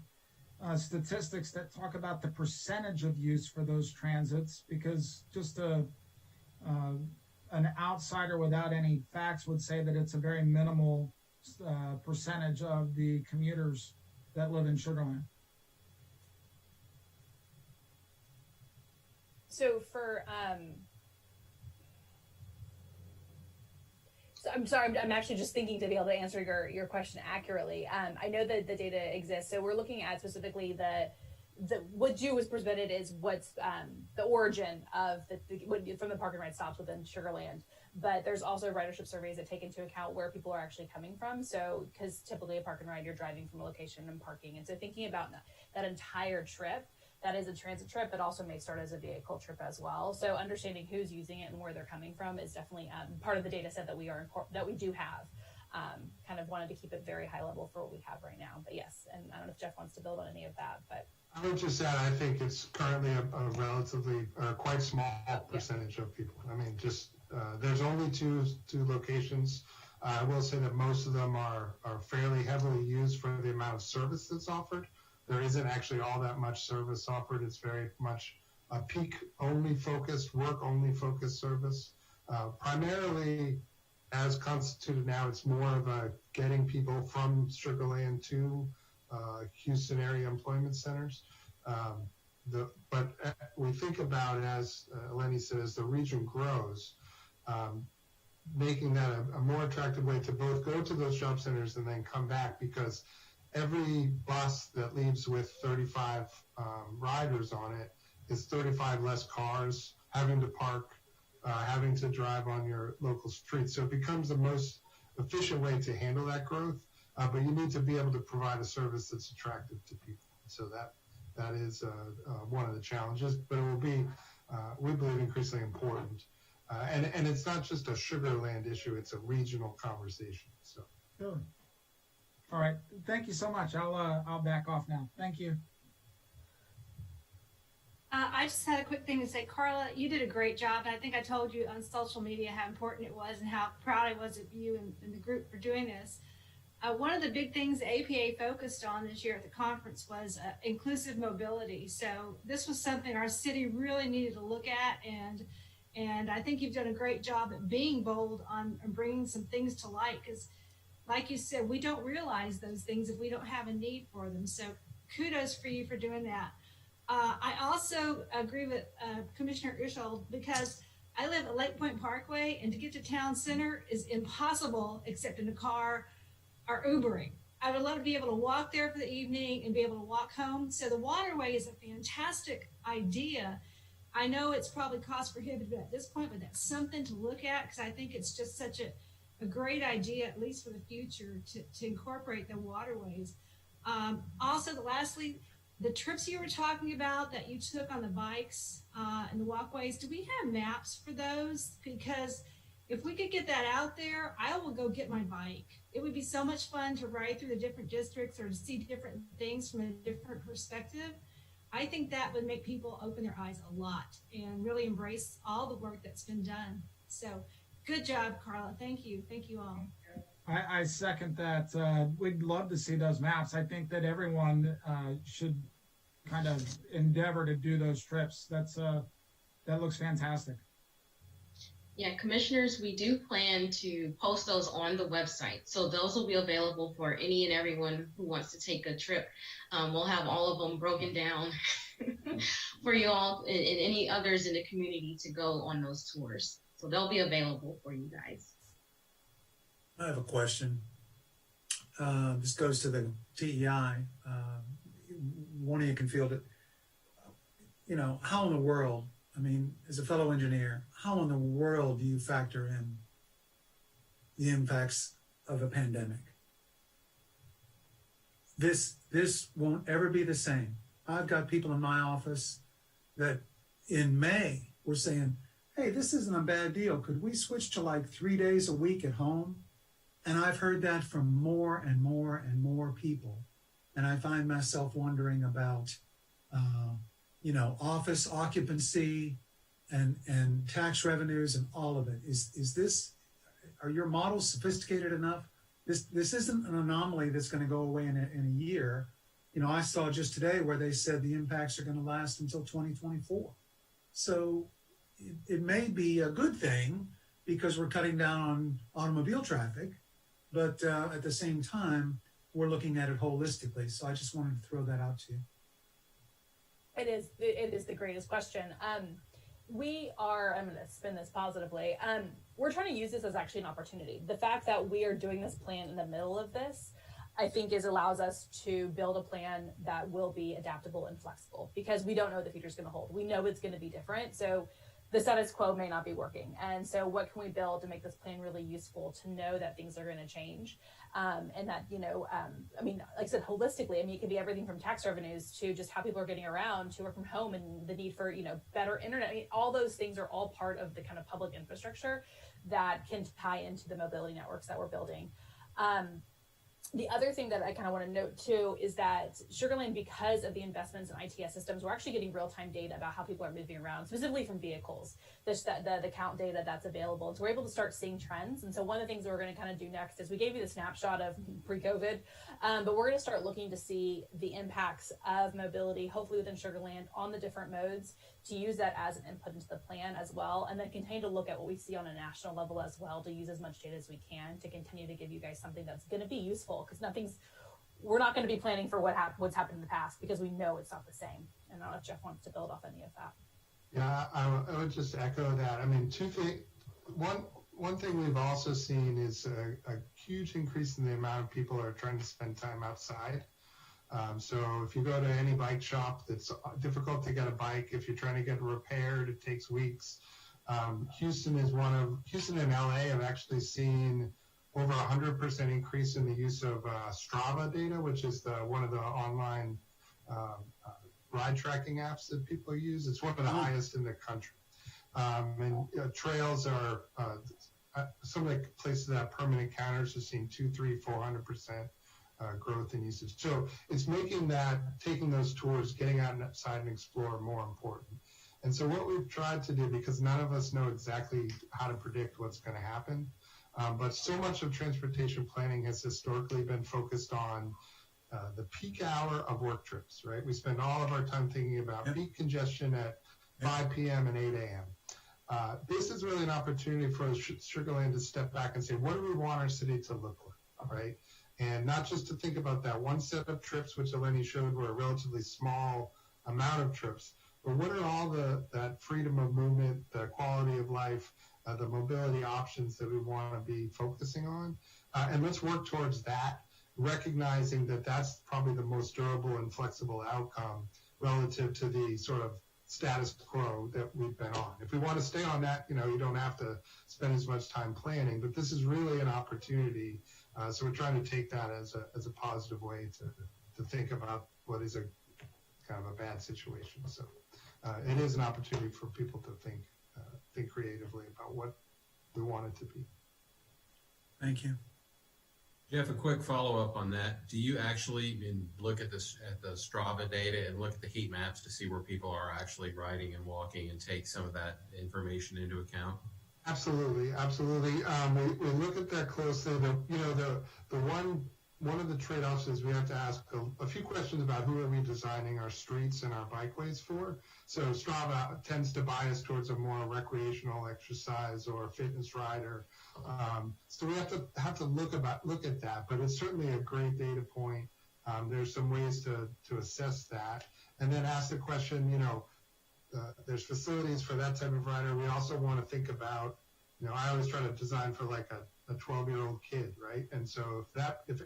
statistics that talk about the percentage of use for those transits? Because just an outsider without any facts would say that it's a very minimal percentage of the commuters that live in Sugar Land. So for so I'm sorry, I'm actually just thinking to be able to answer your question accurately. I know that the data exists, so we're looking at specifically what you was presented is what's the origin of from the park and ride stops within Sugarland. But there's also ridership surveys that take into account where people are actually coming from. So, because typically a park and ride, you're driving from a location and parking. And so thinking about that entire trip, that is a transit trip, but also may start as a vehicle trip as well. So understanding who's using it and where they're coming from is definitely part of the data set that we do have. Kind of wanted to keep it very high level for what we have right now. But yes, and I don't know if Jeff wants to build on any of that, but. I would just add, I think it's currently a relatively, quite small percentage of people. I mean, just, there's only two locations. I will say that most of them are fairly heavily used for the amount of service that's offered. There isn't actually all that much service offered. It's very much a peak-only focused, work-only focused service. Primarily, as constituted now, it's more of a getting people from Sugarland to Houston area employment centers. But we think about, as Lenny said, as the region grows, making that a more attractive way to both go to those job centers and then come back, because every bus that leaves with 35 riders on it is 35 less cars having to park, having to drive on your local streets. So it becomes the most efficient way to handle that growth. But you need to be able to provide a service that's attractive to people. So that is one of the challenges, but it will be, we believe, increasingly important. And it's not just a Sugarland issue; it's a regional conversation. So. Good. All right. Thank you so much. I'll back off now. Thank you. I just had a quick thing to say. Carla, you did a great job. I think I told you on social media how important it was and how proud I was of you and the group for doing this. One of the big things the APA focused on this year at the conference was inclusive mobility. So this was something our city really needed to look at, and I think you've done a great job at being bold on bringing some things to light, because like you said, we don't realize those things if we don't have a need for them. So kudos for you for doing that. I also agree with Commissioner Urschel, because I live at Lake Point Parkway, and to get to town center is impossible except in a car or Ubering. I would love to be able to walk there for the evening and be able to walk home. So the waterway is a fantastic idea. I know it's probably cost prohibitive at this point, but that's something to look at, because I think it's just such a great idea, at least for the future, to incorporate the waterways. Also, lastly, the trips you were talking about that you took on the bikes and the walkways, do we have maps for those? Because if we could get that out there, I will go get my bike. It would be so much fun to ride through the different districts or to see different things from a different perspective. I think that would make people open their eyes a lot and really embrace all the work that's been done. So good job, Carla. Thank you. Thank you all. I second that. We'd love to see those maps. I think that everyone should kind of endeavor to do those trips. That looks fantastic. Yeah, commissioners, we do plan to post those on the website. So those will be available for any and everyone who wants to take a trip. We'll have all of them broken down for you all and any others in the community to go on those tours. So they'll be available for you guys. I have a question. This goes to the TEI. One of you can field it. You know, how in the world, I mean, as a fellow engineer, how in the world do you factor in the impacts of a pandemic? This won't ever be the same. I've got people in my office that in May were saying, hey, this isn't a bad deal. Could we switch to like 3 days a week at home? And I've heard that from more and more and more people. And I find myself wondering about, office occupancy and tax revenues and all of it. Are your models sophisticated enough? This isn't an anomaly that's going to go away in a year. You know, I saw just today where they said the impacts are going to last until 2024. So it may be a good thing because we're cutting down on automobile traffic, but at the same time, we're looking at it holistically. So I just wanted to throw that out to you. It is the greatest question. I'm going to spin this positively. We're trying to use this as actually an opportunity. The fact that we are doing this plan in the middle of this, I think allows us to build a plan that will be adaptable and flexible, because we don't know what the future is going to hold. We know it's going to be different. So the status quo may not be working. And so what can we build to make this plan really useful, to know that things are going to change? And that, I mean, like I said, holistically, I mean, it could be everything from tax revenues to just how people are getting around, to work from home, and the need for, better internet. I mean, all those things are all part of the kind of public infrastructure that can tie into the mobility networks that we're building. The other thing that I kind of want to note too is that Sugar Land, because of the investments in ITS systems, we're actually getting real-time data about how people are moving around, specifically from vehicles, the count data that's available. And so we're able to start seeing trends. And so one of the things that we're going to kind of do next is, we gave you the snapshot of pre-COVID, but we're going to start looking to see the impacts of mobility, hopefully within Sugar Land, on the different modes, to use that as an input into the plan as well, and then continue to look at what we see on a national level as well, to use as much data as we can to continue to give you guys something that's going to be useful, because we're not going to be planning for what's happened in the past, because we know it's not the same. And I don't know if Jeff wants to build off any of that. Yeah, I would just echo that. I mean, two things. One thing we've also seen is a huge increase in the amount of people who are trying to spend time outside. So if you go to any bike shop, it's difficult to get a bike. If you're trying to get it repaired, it takes weeks. Houston and LA have actually seen over 100% increase in the use of Strava data, which is one of the online ride tracking apps that people use. It's one of the highest in the country. Trails are some of the places that have permanent counters have seen 200, 300, 400% growth in usage. So it's making taking those tours, getting outside and explore more important. And so what we've tried to do, because none of us know exactly how to predict what's going to happen, but so much of transportation planning has historically been focused on the peak hour of work trips, right? We spend all of our time thinking about peak congestion at 5 p.m. and 8 a.m. This is really an opportunity for Sugar Land to step back and say, what do we want our city to look like, right? And not just to think about that one set of trips, which Eleni showed were a relatively small amount of trips, but what are all that freedom of movement, the quality of life, the mobility options that we want to be focusing on? And let's work towards that, recognizing that that's probably the most durable and flexible outcome relative to the sort of status quo that we've been on. If we want to stay on that, you don't have to spend as much time planning, but this is really an opportunity. So we're trying to take that as a positive way to think about what is a kind of a bad situation. So it is an opportunity for people to think creatively about what we want it to be. Thank you. Jeff, a quick follow-up on that. Do you actually look at the Strava data and look at the heat maps to see where people are actually riding and walking, and take some of that information into account? Absolutely. We look at that closely. One of the trade-offs is we have to ask a few questions about who are we designing our streets and our bikeways for. So Strava tends to bias towards a more recreational exercise or fitness rider. So we have to look at that, but it's certainly a great data point. There's some ways to assess that, and then ask the question, there's facilities for that type of rider. We also want to think about, I always try to design for like a 12-year-old kid, right? And so if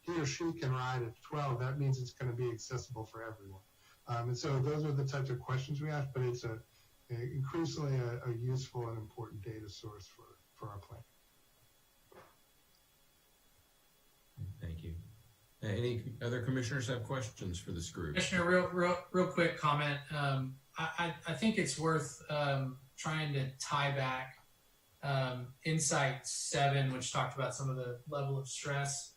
he or she can ride at 12, that means it's going to be accessible for everyone. And so those are the types of questions we ask, but it's increasingly a useful and important data source for our plan. Thank you. Any other commissioners have questions for this group? Commissioner, real quick comment. I think it's worth trying to tie back Insight 7, which talked about some of the level of stress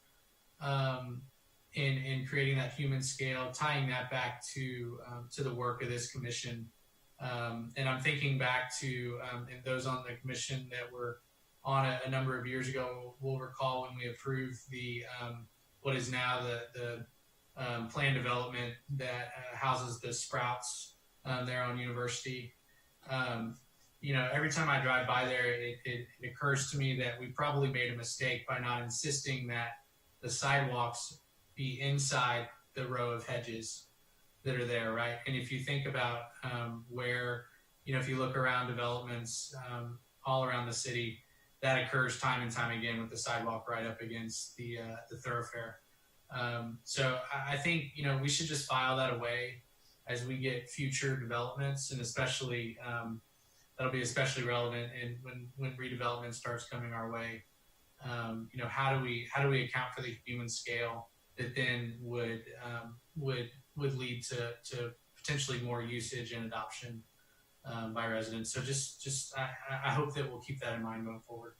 in creating that human scale, tying that back to the work of this commission. And I'm thinking back to those on the commission that were on a number of years ago will recall when we approved the what is now the plan development that houses the Sprouts there on University. Every time I drive by there, it occurs to me that we probably made a mistake by not insisting that the sidewalks be inside the row of hedges that are there, right? And if you think about where, if you look around developments all around the city, that occurs time and time again with the sidewalk right up against the thoroughfare. So I think, we should just file that away as we get future developments, and especially, that'll be especially relevant and when redevelopment starts coming our way. How do we account for the human scale that then would lead to potentially more usage and adoption by residents. So I hope that we'll keep that in mind going forward.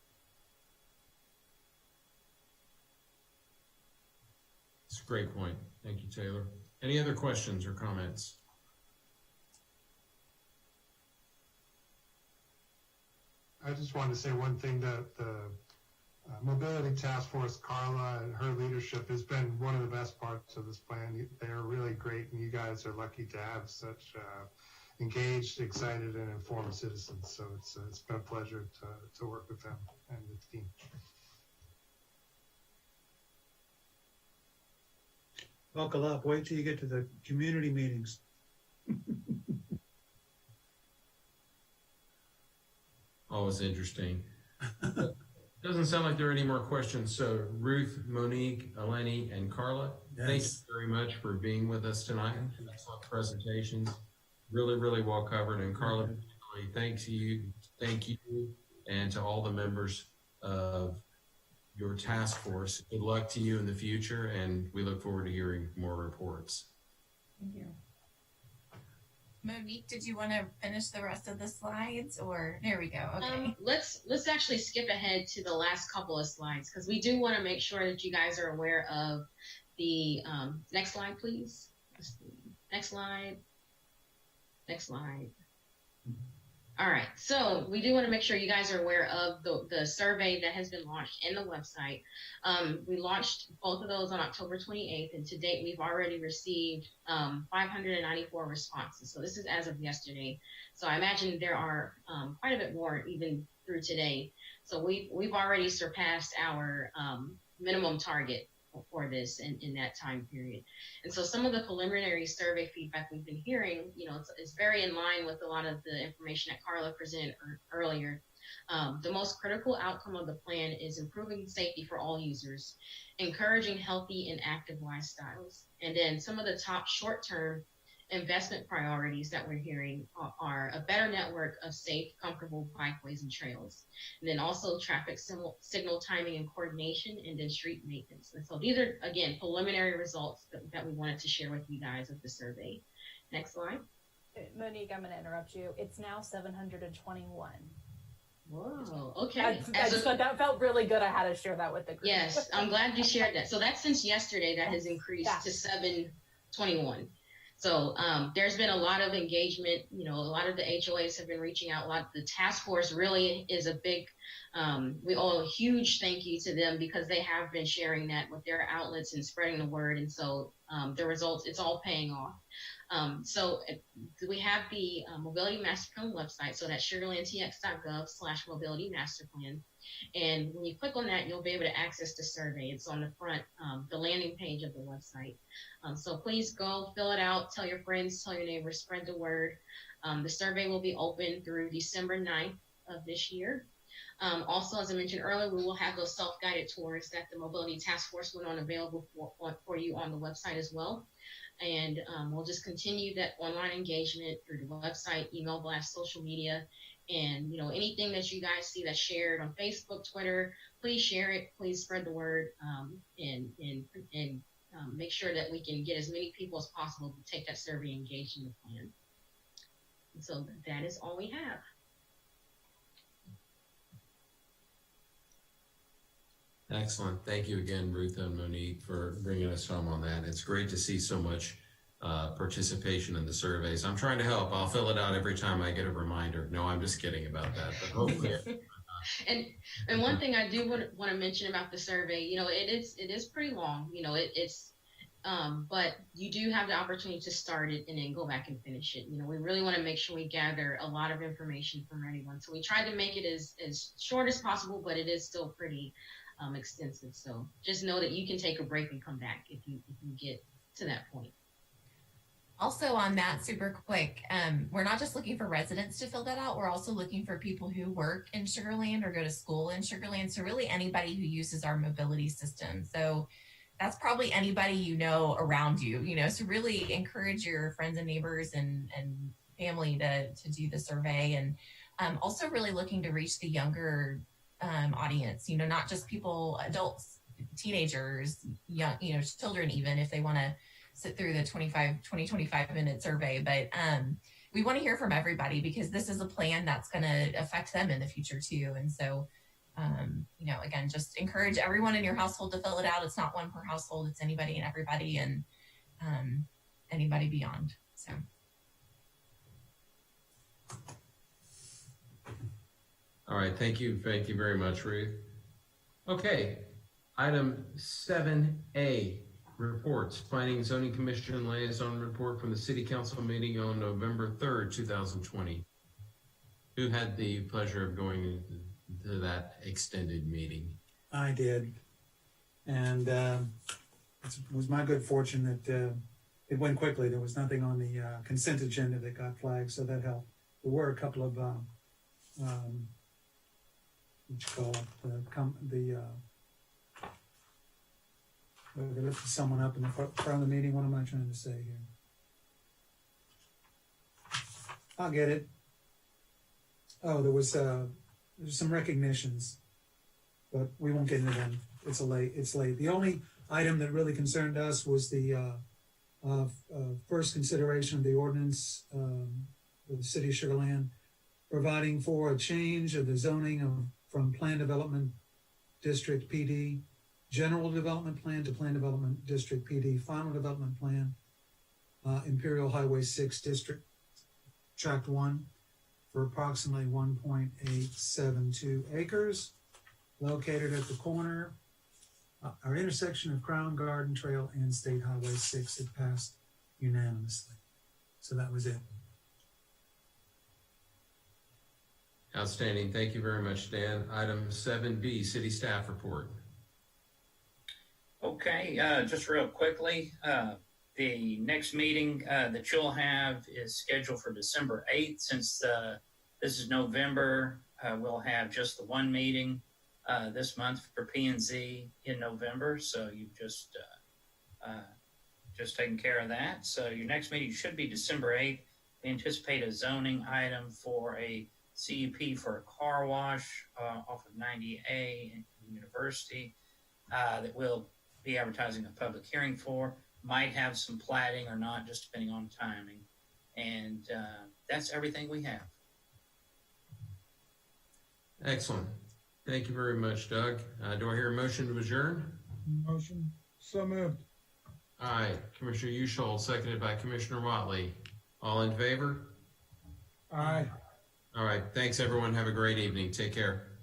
It's a great point. Thank you, Taylor. Any other questions or comments? I just wanted to say one thing, that the Mobility Task Force, Carla, and her leadership has been one of the best parts of this plan. They're really great, and you guys are lucky to have such engaged, excited, and informed citizens. So it's been a pleasure to work with them and the team. Buckle up. Wait till you get to the community meetings. Always interesting. Doesn't sound like there are any more questions. So Ruth, Monique, Eleni, and Carla, thank you very much for being with us tonight. Excellent presentations. Really, really well covered. And Carla, particularly, thank you, and to all the members of your task force. Good luck to you in the future, and we look forward to hearing more reports. Thank you. Monique, did you want to finish the rest of the slides, or there we go? Okay. Let's actually skip ahead to the last couple of slides, because we do want to make sure that you guys are aware of the next slide, please. Next slide. Next slide. All right, so we do want to make sure you guys are aware of the survey that has been launched in the website. We launched both of those on October 28th, and to date we've already received 594 responses. So this is as of yesterday. So I imagine there are quite a bit more even through today. So we've already surpassed our minimum target for this in that time period. And so some of the preliminary survey feedback we've been hearing, it's very in line with a lot of the information that Carla presented earlier. The most critical outcome of the plan is improving safety for all users, encouraging healthy and active lifestyles. And then some of the top short-term investment priorities that we're hearing are a better network of safe, comfortable bikeways and trails, and then also traffic signal timing and coordination, and then street maintenance. And so these are, again, preliminary results that we wanted to share with you guys of the survey. Next slide. Monique, I'm going to interrupt you. It's now 721. Whoa, okay. I just thought that felt really good. I had to share that with the group. Yes, I'm glad you shared that. So that's since yesterday that has increased to 721. So there's been a lot of engagement. A lot of the HOAs have been reaching out. A lot of the task force really is a big, we owe a huge thank you to them, because they have been sharing that with their outlets and spreading the word. And so the results, it's all paying off. So we have the Mobility Master Plan website. So that's sugarlandtx.gov/mobility master plan. And when you click on that, you'll be able to access the survey. It's on the front, the landing page of the website. So please go fill it out, tell your friends, tell your neighbors, spread the word. The survey will be open through December 9th of this year. Also, as I mentioned earlier, we will have those self-guided tours that the Mobility Task Force went on available for you on the website as well. And we'll just continue that online engagement through the website, email blast, social media, and anything that you guys see that's shared on Facebook, Twitter, please share it. Please spread the word, and make sure that we can get as many people as possible to take that survey and engage in the plan. And so that is all we have. Excellent. Thank you again, Ruth and Monique, for bringing us home on that. It's great to see so much participation in the surveys. I'm trying to help. I'll fill it out every time I get a reminder. No, I'm just kidding about that. But hopefully. And one thing I do want to mention about the survey, it is pretty long. But you do have the opportunity to start it and then go back and finish it. We really want to make sure we gather a lot of information from anyone. So we tried to make it as short as possible, but it is still pretty extensive. So just know that you can take a break and come back if you get to that point. Also on that, super quick, we're not just looking for residents to fill that out. We're also looking for people who work in Sugar Land or go to school in Sugar Land. So really anybody who uses our mobility system. So that's probably anybody you know around you, so really encourage your friends and neighbors and family to do the survey. And also really looking to reach the younger audience, not just people, adults, teenagers, young, children, even if they want to sit through the 25 minute survey. But we want to hear from everybody because this is a plan that's going to affect them in the future too. And so, again, just encourage everyone in your household to fill it out. It's not one per household, it's anybody and everybody, and anybody beyond. So. All right, thank you very much, Ruth. Okay, item 7A, reports. Planning and Zoning Commission liaison report from the City Council meeting on November 3rd, 2020. Who had the pleasure of going to that extended meeting? I did. And it was my good fortune that it went quickly. There was nothing on the consent agenda that got flagged, so that helped. There were a couple of they lifted someone up in the front of the meeting. What am I trying to say here? I'll get it. Oh, there's some recognitions, but we won't get into them. It's late. The only item that really concerned us was the first consideration of the ordinance of the City of Sugar Land, providing for a change of the zoning from Plan Development District PD, General Development Plan to Plan Development District PD, Final Development Plan, Imperial Highway 6 District, Tract 1, for approximately 1.872 acres, located at the corner, our intersection of Crown Garden Trail and State Highway 6. It passed unanimously. So that was it. Outstanding. Thank you very much, Dan. Item 7B, city staff report. Okay, just real quickly, the next meeting that you'll have is scheduled for December 8th. Since this is November, we'll have just the one meeting this month for P&Z in November. So you've just taken care of that. So your next meeting should be December 8th. We anticipate a zoning item for a CUP for a car wash off of 90A in University that we'll be advertising a public hearing for. Might have some platting or not, just depending on timing. And that's everything we have. Excellent. Thank you very much, Doug. Do I hear a motion to adjourn? Motion. So moved. All right, Commissioner Ushold, seconded by Commissioner Watley. All in favor? Aye. All right, thanks everyone. Have a great evening. Take care.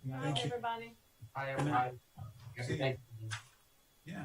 Bye, everybody. Bye, everybody. Yeah.